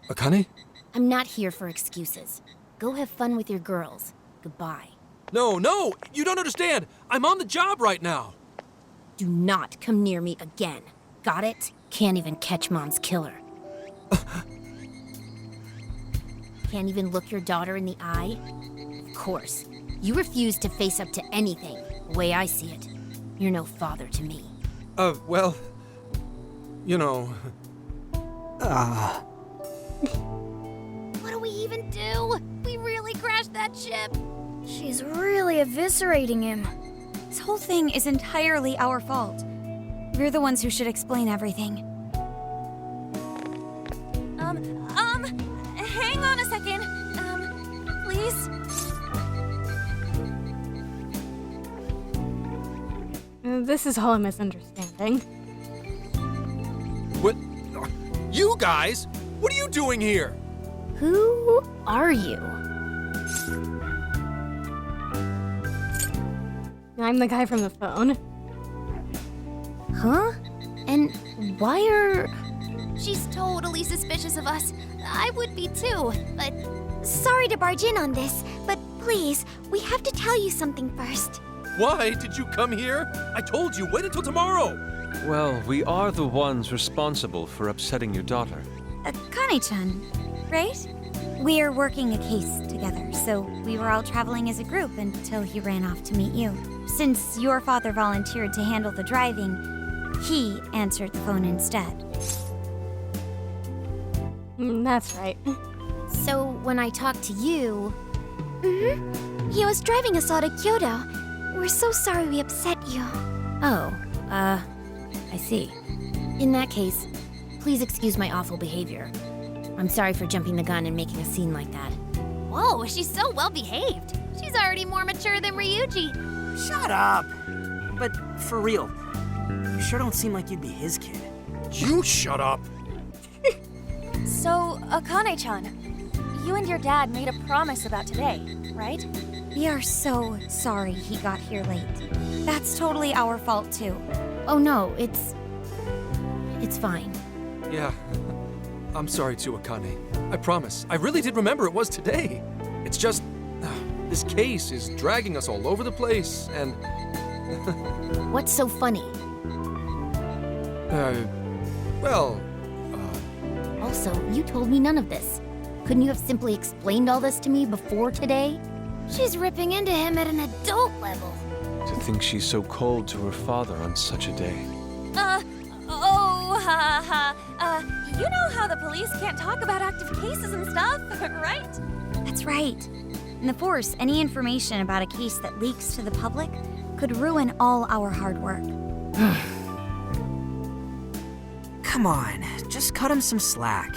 Akane? I'm not here for excuses. Go have fun with your girls. Goodbye. No, you don't understand. I'm on the job right now. Do not come near me again. Got it? Can't even catch Mom's killer. Can't even look your daughter in the eye? Of course. You refuse to face up to anything, the way I see it. You're no father to me. Well, you know... What do we even do? We really crashed that ship. She's really eviscerating him. This whole thing is entirely our fault. We're the ones who should explain everything. Hang on a second. Please? This is all a misunderstanding. What? You guys? What are you doing here? Who are you? I'm the guy from the phone. Huh? And why are... She's totally suspicious of us. I would be too, but... Sorry to barge in on this, but please, we have to tell you something first. Why did you come here? I told you, wait until tomorrow. Well, we are the ones responsible for upsetting your daughter. Akane-chan, right? We're working a case together, so we were all traveling as a group until he ran off to meet you. Since your father volunteered to handle the driving, he answered the phone instead. That's right. So when I talked to you... He was driving us all to Kyoto. We're so sorry we upset you. Oh, I see. In that case, please excuse my awful behavior. I'm sorry for jumping the gun and making a scene like that. Whoa, she's so well behaved. She's already more mature than Ryuji. Shut up! But for real, you sure don't seem like you'd be his kid. You shut up! So, Akane-chan, you and your dad made a promise about today, right? We are so sorry he got here late. That's totally our fault, too. Oh no, it's fine. Yeah, I'm sorry too, Akane. I promise. I really did remember it was today. It's just, this case is dragging us all over the place, and... What's so funny? Also, you told me none of this. Couldn't you have simply explained all this to me before today? She's ripping into him at an adult level. To think she's so cold to her father on such a day. You know how the police can't talk about active cases and stuff, right? That's right. In the Force, any information about a case that leaks to the public could ruin all our hard work. Come on, just cut him some slack.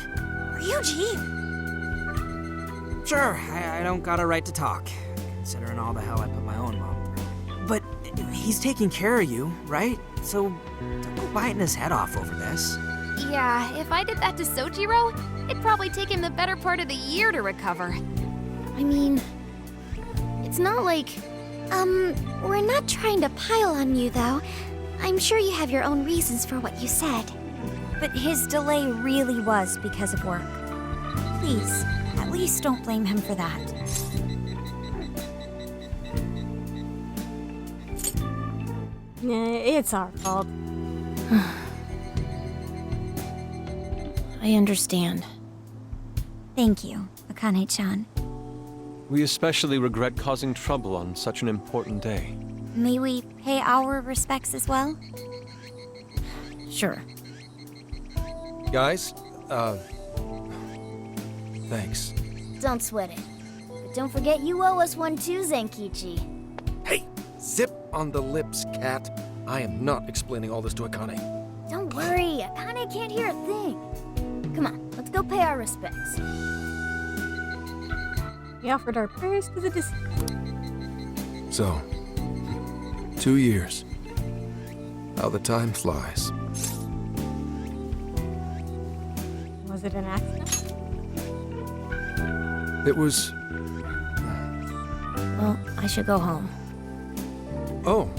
Ryuji! Sure, I don't got a right to talk, considering all the hell I put my own mom through. But he's taking care of you, right? So don't go biting his head off over this. Yeah, if I did that to Sojiro, it'd probably take him the better part of the year to recover. I mean, it's not like... We're not trying to pile on you, though. I'm sure you have your own reasons for what you said. But his delay really was because of work. Please, at least don't blame him for that. It's our fault. I understand. Thank you, Akane-chan. We especially regret causing trouble on such an important day. May we pay our respects as well? Sure. Guys, thanks. Don't sweat it. But don't forget you owe us one too, Zenkichi. Hey, zip on the lips, cat. I am not explaining all this to Akane. Don't worry, Akane can't hear a thing. Come on, let's go pay our respects. We offered our prayers to the deceased. So, 2 years. How the time flies. Was it an accident? It was... Well, I should go home. Oh,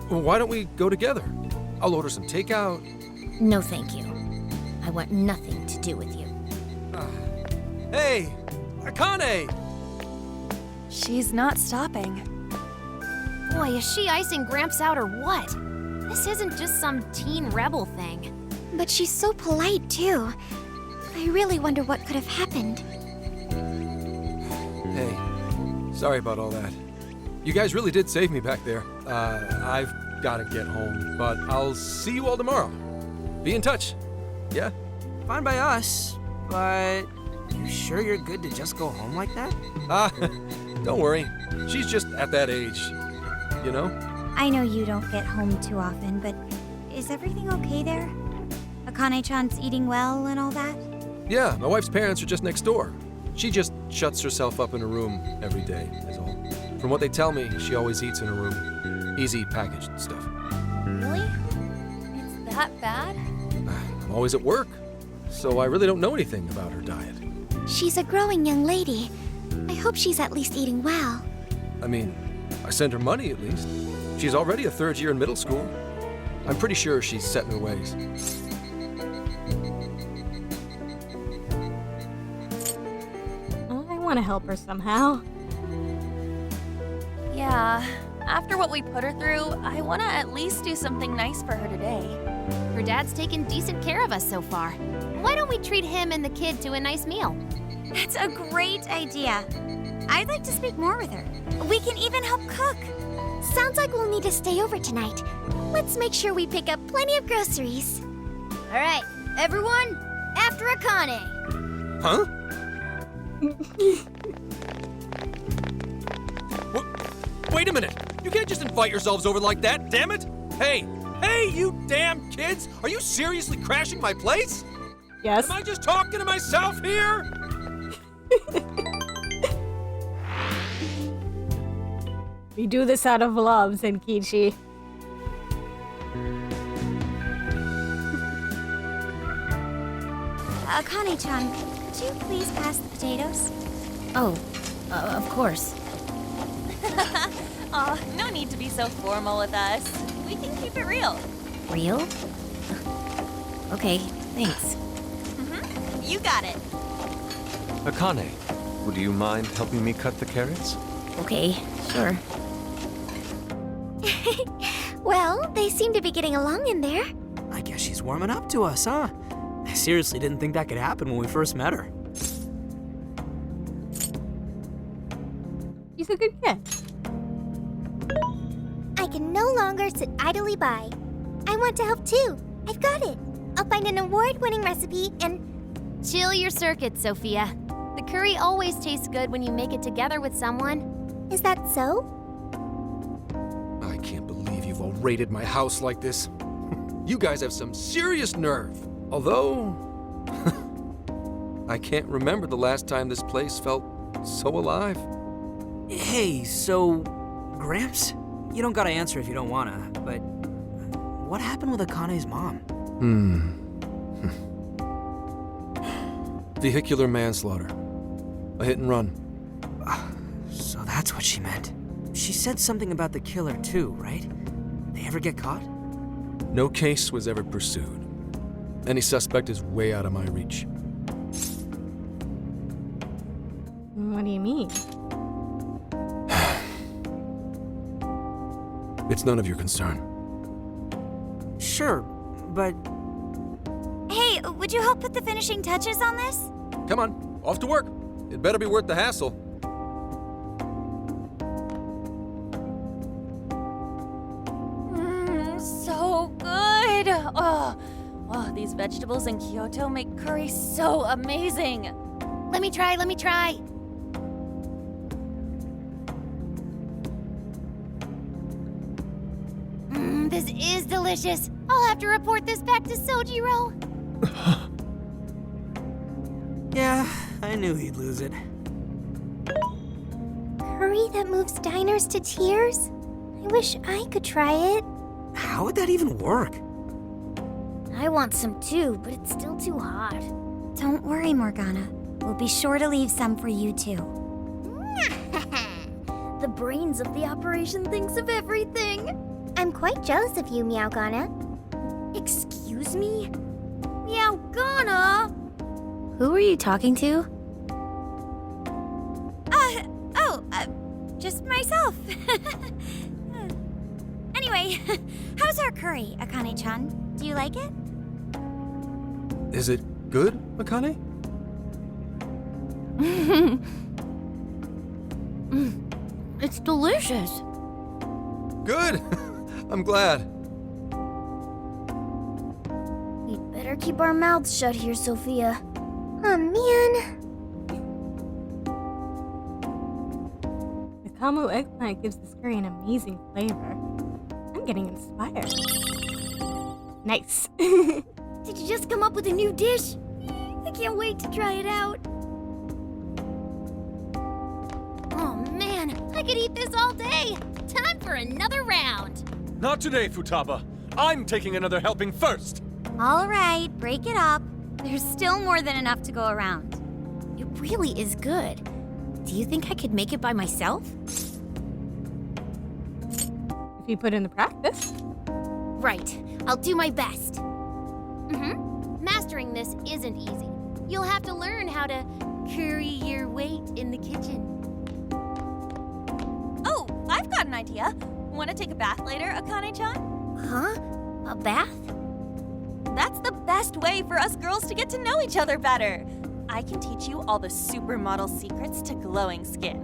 well, why don't we go together? I'll order some takeout. No, thank you. I want nothing to do with you. Hey, Akane! She's not stopping. Boy, is she icing Gramps out or what? This isn't just some teen rebel thing. But she's so polite, too. I really wonder what could have happened. Hey, sorry about all that. You guys really did save me back there. I've gotta get home, but I'll see you all tomorrow. Be in touch. Yeah? Fine by us, but you sure you're good to just go home like that? Don't worry. She's just at that age, you know? I know you don't get home too often, but is everything okay there? Akane-chan's eating well and all that? Yeah, my wife's parents are just next door. She just shuts herself up in her room every day, is all. From what they tell me, she always eats in her room. Easy packaged stuff. Really? It's that bad? I'm always at work, so I really don't know anything about her diet. She's a growing young lady. I hope she's at least eating well. I mean, I send her money at least. She's already a third year in middle school. I'm pretty sure she's set in her ways. I want to help her somehow. Yeah, after what we put her through, I want to at least do something nice for her today. Her dad's taken decent care of us so far. Why don't we treat him and the kid to a nice meal? That's a great idea. I'd like to speak more with her. We can even help cook. Sounds like we'll need to stay over tonight. Let's make sure we pick up plenty of groceries. All right, everyone, after Akane. Huh? Wait a minute! You can't just invite yourselves over like that, damn it! Hey! Hey, you damn kids! Are you seriously crashing my place? Yes. Am I just talking to myself here? We do this out of love, Zenkichi. Akane-chan, could you please pass the potatoes? Oh, of course. Aw, no need to be so formal with us. We can keep it real. Real? Okay, thanks. You got it. Akane, would you mind helping me cut the carrots? Okay, sure. Well, they seem to be getting along in there. I guess she's warming up to us, huh? I seriously didn't think that could happen when we first met her. She's a good kid. I can no longer sit idly by. I want to help too. I've got it. I'll find an award-winning recipe and... Chill your circuits, Sophia. The curry always tastes good when you make it together with someone. Is that so? I can't believe you've all raided my house like this. You guys have some serious nerve. Although, I can't remember the last time this place felt so alive. Hey, so, Gramps, you don't gotta answer if you don't wanna, but what happened with Akane's mom? Vehicular manslaughter. A hit and run. So that's what she meant. She said something about the killer too, right? They ever get caught? No case was ever pursued. Any suspect is way out of my reach. What do you mean? It's none of your concern. Sure, but... Hey, would you help put the finishing touches on this? Come on, off to work. It better be worth the hassle. So good! Oh, these vegetables in Kyoto make curry so amazing. Let me try. This is delicious. I'll have to report this back to Sojiro. Yeah, I knew he'd lose it. Curry that moves diners to tears? I wish I could try it. How would that even work? I want some too, but it's still too hot. Don't worry, Morgana. We'll be sure to leave some for you too. The brains of the operation thinks of everything. I'm quite jealous of you, Meowgana. Excuse me? Meowgana? Who are you talking to? Just myself. Anyway, how's our curry, Akane-chan? Do you like it? Is it good, Akane? It's delicious. Good! I'm glad. We'd better keep our mouths shut here, Sophia. Oh, man. The Kamu eggplant gives this curry an amazing flavor. I'm getting inspired. Nice. Did you just come up with a new dish? I can't wait to try it out. Oh man, I could eat this all day. Time for another round. Not today, Futaba. I'm taking another helping first. All right, break it up. There's still more than enough to go around. It really is good. Do you think I could make it by myself? If you put in the practice. Right. I'll do my best. Mastering this isn't easy. You'll have to learn how to curry your weight in the kitchen. Oh, I've got an idea. Want to take a bath later, Akane-chan? Huh? A bath? That's the best way for us girls to get to know each other better. I can teach you all the supermodel secrets to glowing skin.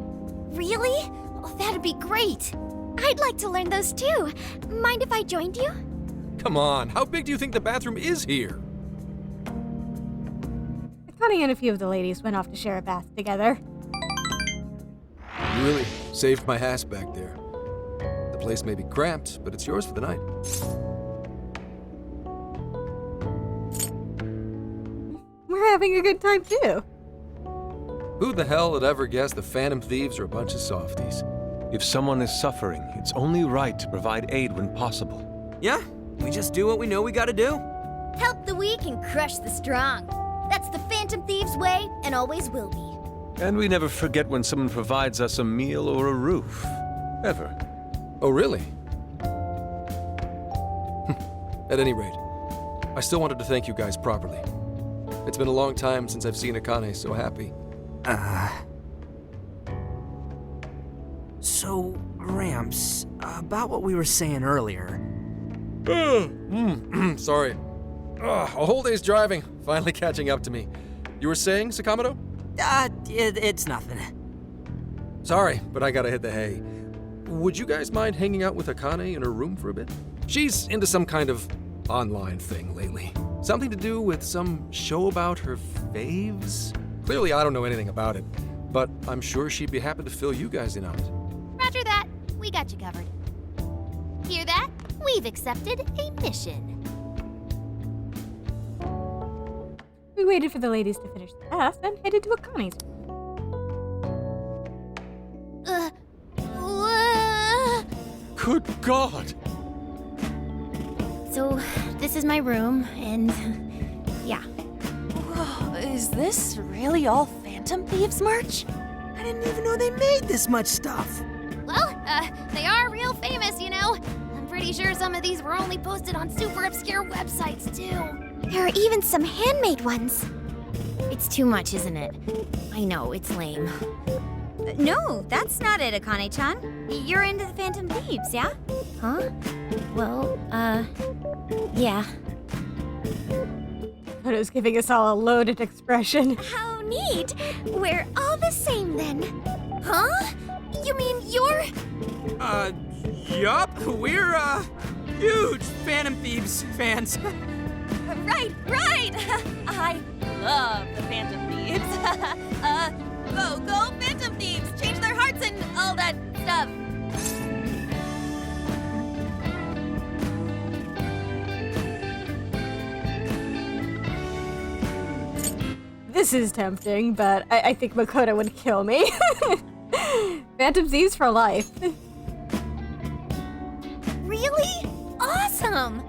Really? Oh, that'd be great. I'd like to learn those too. Mind if I joined you? Come on, how big do you think the bathroom is here? Akane and a few of the ladies went off to share a bath together. You really saved my ass back there. The place may be cramped, but it's yours for the night. We're having a good time too. Who the hell would ever guess the Phantom Thieves are a bunch of softies? If someone is suffering, it's only right to provide aid when possible. Yeah, we just do what we know we gotta do. Help the weak and crush the strong. That's the Phantom Thieves' way, and always will be. And we never forget when someone provides us a meal or a roof. Ever. Oh, really? At any rate, I still wanted to thank you guys properly. It's been a long time since I've seen Akane so happy. So, Gramps, about what we were saying earlier. Sorry. A whole day's driving, finally catching up to me. You were saying, Sakamoto? It's nothing. Sorry, but I gotta hit the hay. Would you guys mind hanging out with Akane in her room for a bit? She's into some kind of online thing lately. Something to do with some show about her faves? Clearly, I don't know anything about it, but I'm sure she'd be happy to fill you guys in on it. Roger that. We got you covered. Hear that? We've accepted a mission. We waited for the ladies to finish the bath and headed to Akane's room. Good God! So, this is my room, and yeah. Whoa, is this really all Phantom Thieves merch? I didn't even know they made this much stuff. Well, they are real famous, you know. I'm pretty sure some of these were only posted on super obscure websites, too. There are even some handmade ones. It's too much, isn't it? I know, it's lame. No, that's not it, Akane-chan. You're into the Phantom Thieves, yeah? Huh? Well, yeah. Koto's giving us all a loaded expression. How neat! We're all the same then. Huh? You mean you're... Yup. We're, huge Phantom Thieves fans. Right! I love the Phantom Thieves. Go Phantom Thieves! Change their hearts and all that stuff. This is tempting, but I think Makoto would kill me. Phantom Thieves for life. Really? Awesome!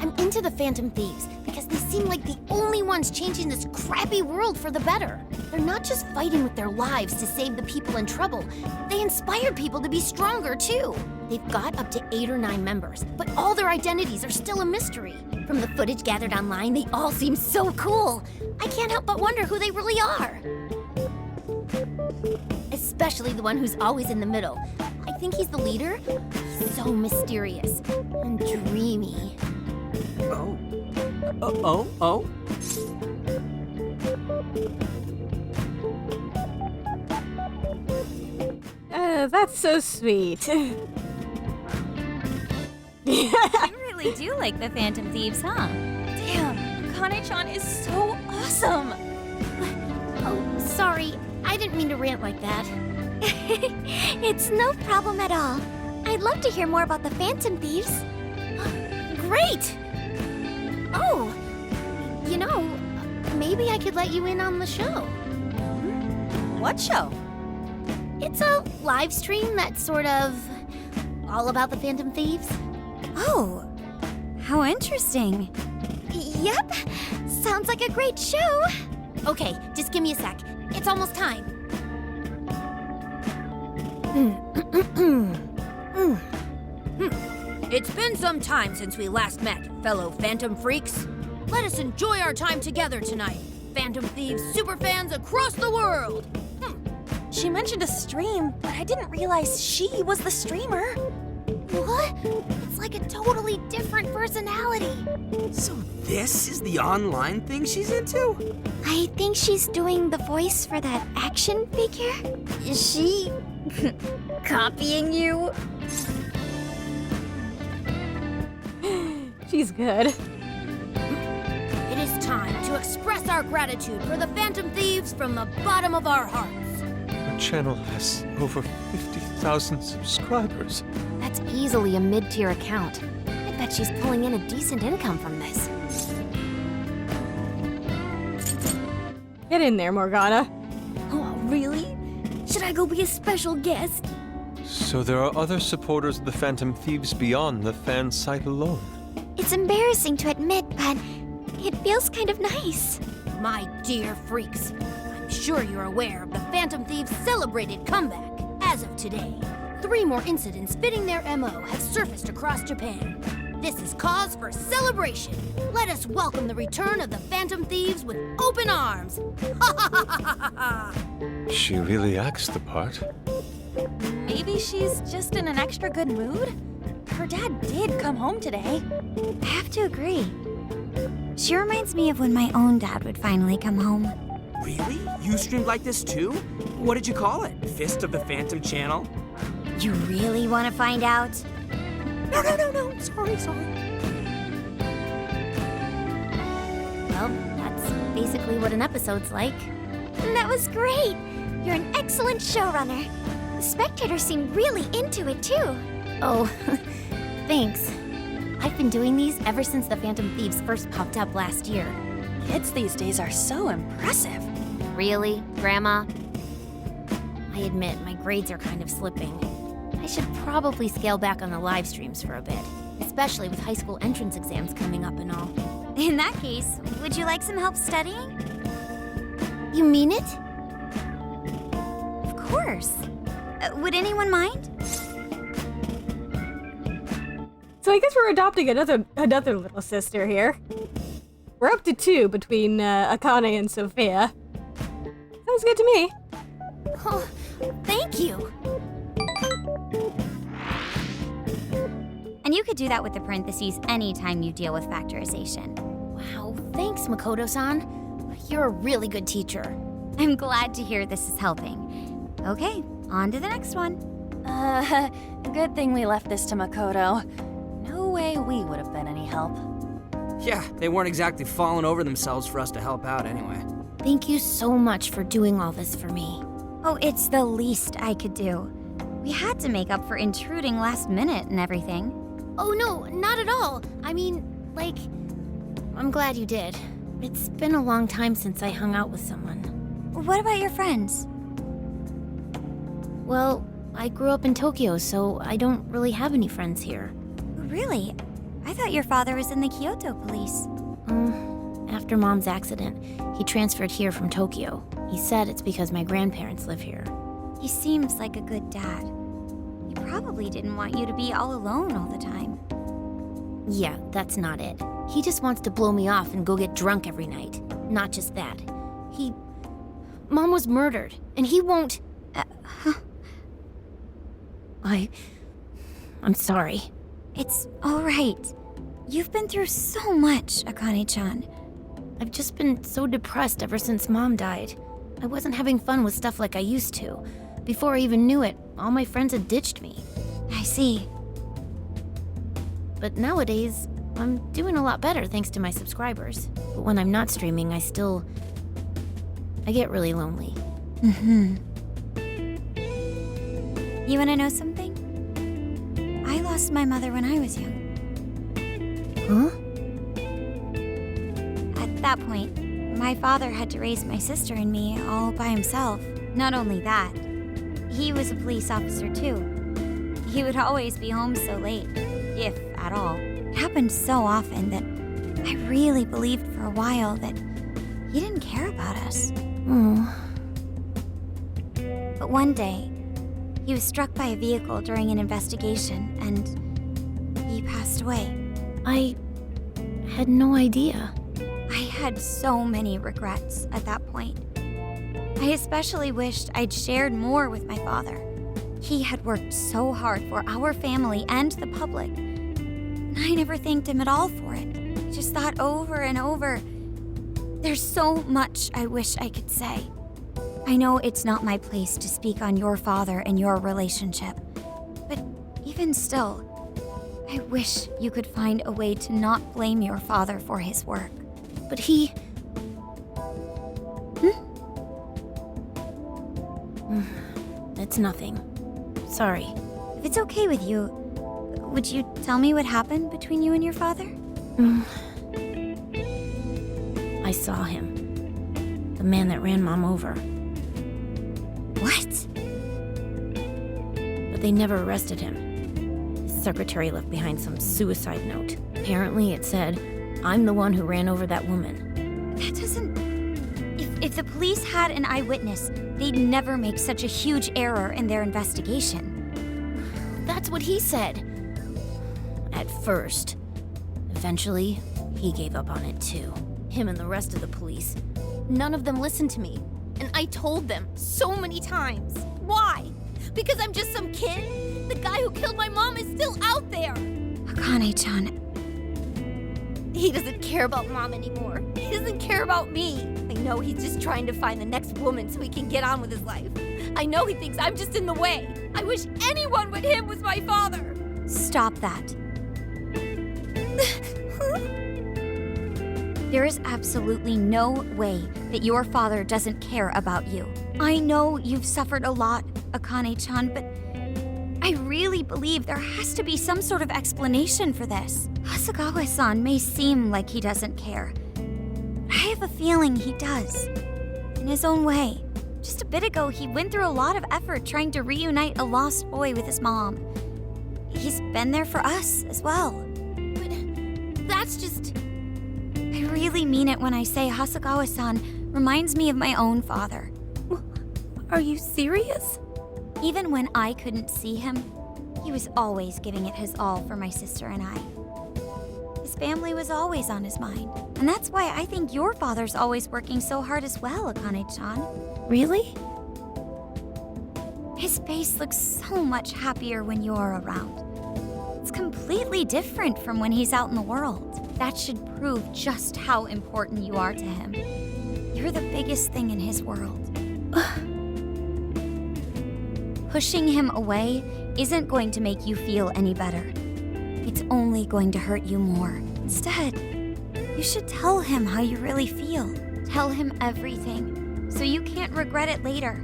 I'm into the Phantom Thieves because they seem like the only ones changing this crappy world for the better. They're not just fighting with their lives to save the people in trouble. They inspire people to be stronger, too. They've got up to 8 or 9 members, but all their identities are still a mystery. From the footage gathered online, they all seem so cool. I can't help but wonder who they really are. Especially the one who's always in the middle. I think he's the leader. He's so mysterious and dreamy. Oh. That's so sweet. You really do like the Phantom Thieves, huh? Damn, Akane-chan is so awesome. Oh, sorry. I didn't mean to rant like that. It's no problem at all. I'd love to hear more about the Phantom Thieves. Great! Oh, you know, maybe I could let you in on the show. What show? It's a live stream that's sort of all about the Phantom Thieves. Oh, how interesting. Yep, sounds like a great show. Okay, just give me a sec. It's almost time. It's been some time since we last met, fellow Phantom Freaks. Let us enjoy our time together tonight. Phantom Thieves superfans across the world. She mentioned a stream, but I didn't realize she was the streamer. What? It's like a totally different personality. So this is the online thing she's into? I think she's doing the voice for that action figure. Is she copying you? She's good. It is time to express our gratitude for the Phantom Thieves from the bottom of our hearts. Her channel has over 50,000 subscribers. That's easily a mid-tier account. I bet she's pulling in a decent income from this. Get in there, Morgana. Oh, really? Should I go be a special guest? So there are other supporters of the Phantom Thieves beyond the fan site alone. It's embarrassing to admit, but it feels kind of nice. My dear freaks, I'm sure you're aware of the Phantom Thieves' celebrated comeback. As of today, 3 more incidents fitting their MO have surfaced across Japan. This is cause for celebration. Let us welcome the return of the Phantom Thieves with open arms. She really acts the part. Maybe she's just in an extra good mood? Her dad did come home today. I have to agree. She reminds me of when my own dad would finally come home. Really? You streamed like this too? What did you call it? Fist of the Phantom channel? You really want to find out? No. Sorry. Well, that's basically what an episode's like. That was great. You're an excellent showrunner. The spectators seem really into it too. Oh, thanks. I've been doing these ever since the Phantom Thieves first popped up last year. Kids these days are so impressive. Really, Grandma? I admit, my grades are kind of slipping. I should probably scale back on the live streams for a bit, especially with high school entrance exams coming up and all. In that case, would you like some help studying? You mean it? Of course. Would anyone mind? So I guess we're adopting another little sister here. We're up to 2 between Akane and Sophia. Sounds good to me. Oh, thank you. And you could do that with the parentheses anytime you deal with factorization. Wow, thanks, Makoto-san. You're a really good teacher. I'm glad to hear this is helping. Okay, on to the next one. Good thing we left this to Makoto. No way we would have been any help. Yeah, they weren't exactly falling over themselves for us to help out anyway. Thank you so much for doing all this for me. Oh, it's the least I could do. We had to make up for intruding last minute and everything. Oh no, not at all. I mean, like, I'm glad you did. It's been a long time since I hung out with someone. What about your friends? Well, I grew up in Tokyo, so I don't really have any friends here. Really? I thought your father was in the Kyoto police. After Mom's accident, he transferred here from Tokyo. He said it's because my grandparents live here. He seems like a good dad. He probably didn't want you to be all alone all the time. Yeah, that's not it. He just wants to blow me off and go get drunk every night. Not just that. Mom was murdered, and he won't... I'm sorry. It's all right. You've been through so much, Akane-chan. I've just been so depressed ever since Mom died. I wasn't having fun with stuff like I used to. Before I even knew it, all my friends had ditched me. I see. But nowadays, I'm doing a lot better thanks to my subscribers. But when I'm not streaming, I get really lonely. You wanna know something? I lost my mother when I was young. Huh? At that point, my father had to raise my sister and me all by himself. Not only that, he was a police officer too. He would always be home so late, if at all. It happened so often that I really believed for a while that he didn't care about us. But one day, he was struck by a vehicle during an investigation, and he passed away. I had no idea. I had so many regrets at that point. I especially wished I'd shared more with my father. He had worked so hard for our family and the public, and I never thanked him at all for it. I just thought over and over, there's so much I wish I could say. I know it's not my place to speak on your father and your relationship, but even still, I wish you could find a way to not blame your father for his work. But he... It's nothing. Sorry. If it's okay with you, would you tell me what happened between you and your father? I saw him. The man that ran Mom over. What? But they never arrested him. His secretary left behind some suicide note. Apparently it said, "I'm the one who ran over that woman." That doesn't... If the police had an eyewitness, they'd never make such a huge error in their investigation. That's what he said. At first. Eventually, he gave up on it too. Him and the rest of the police. None of them listened to me. And I told them so many times. Why? Because I'm just some kid? The guy who killed my mom is still out there! Akane-chan. He doesn't care about Mom anymore. He doesn't care about me. I know he's just trying to find the next woman so he can get on with his life. I know he thinks I'm just in the way. I wish anyone but him was my father. Stop that. There is absolutely no way that your father doesn't care about you. I know you've suffered a lot, Akane-chan, but I really believe there has to be some sort of explanation for this. Hasegawa-san may seem like he doesn't care. I have a feeling he does. In his own way. Just a bit ago, he went through a lot of effort trying to reunite a lost boy with his mom. He's been there for us as well. But that's just... I really mean it when I say Hasagawa-san reminds me of my own father. Are you serious? Even when I couldn't see him, he was always giving it his all for my sister and I. His family was always on his mind. And that's why I think your father's always working so hard as well, Akane-chan. Really? His face looks so much happier when you're around. It's completely different from when he's out in the world. That should prove just how important you are to him. You're the biggest thing in his world. Pushing him away isn't going to make you feel any better. It's only going to hurt you more. Instead, you should tell him how you really feel. Tell him everything, so you can't regret it later.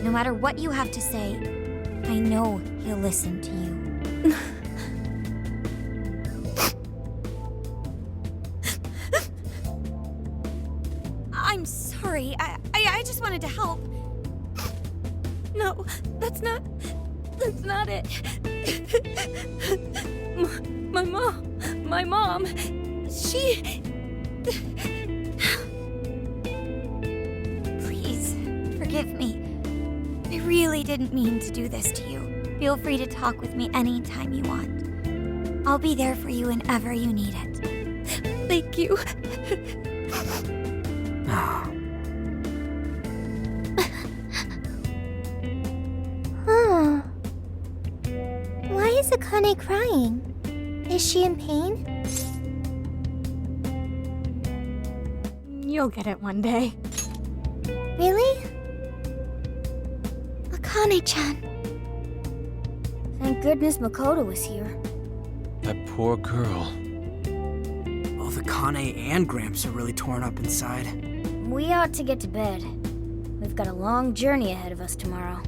No matter what you have to say, I know he'll listen to you. I'm sorry. I just wanted to help. No, that's not it. My mom, she... Please, forgive me. I really didn't mean to do this to you. Feel free to talk with me anytime you want. I'll be there for you whenever you need it. Thank you. Huh. Why is Akane crying? Is she in pain? You'll get it one day. Really? Akane-chan. Thank goodness Makoto was here. That poor girl. Both Akane and Gramps are really torn up inside. We ought to get to bed. We've got a long journey ahead of us tomorrow.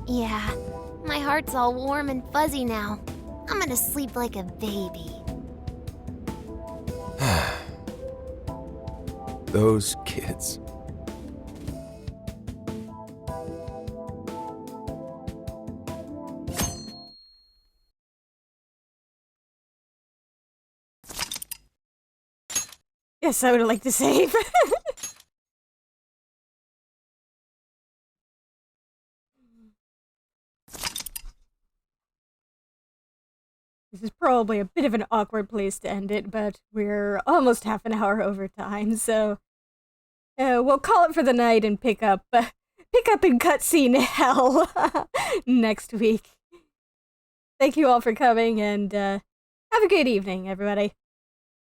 Yeah, my heart's all warm and fuzzy now. I'm gonna sleep like a baby. Those kids. Yes, I would like to save. This is probably a bit of an awkward place to end it, but we're almost half an hour over time, so we'll call it for the night and pick up in cutscene hell next week. Thank you all for coming, and have a good evening, everybody.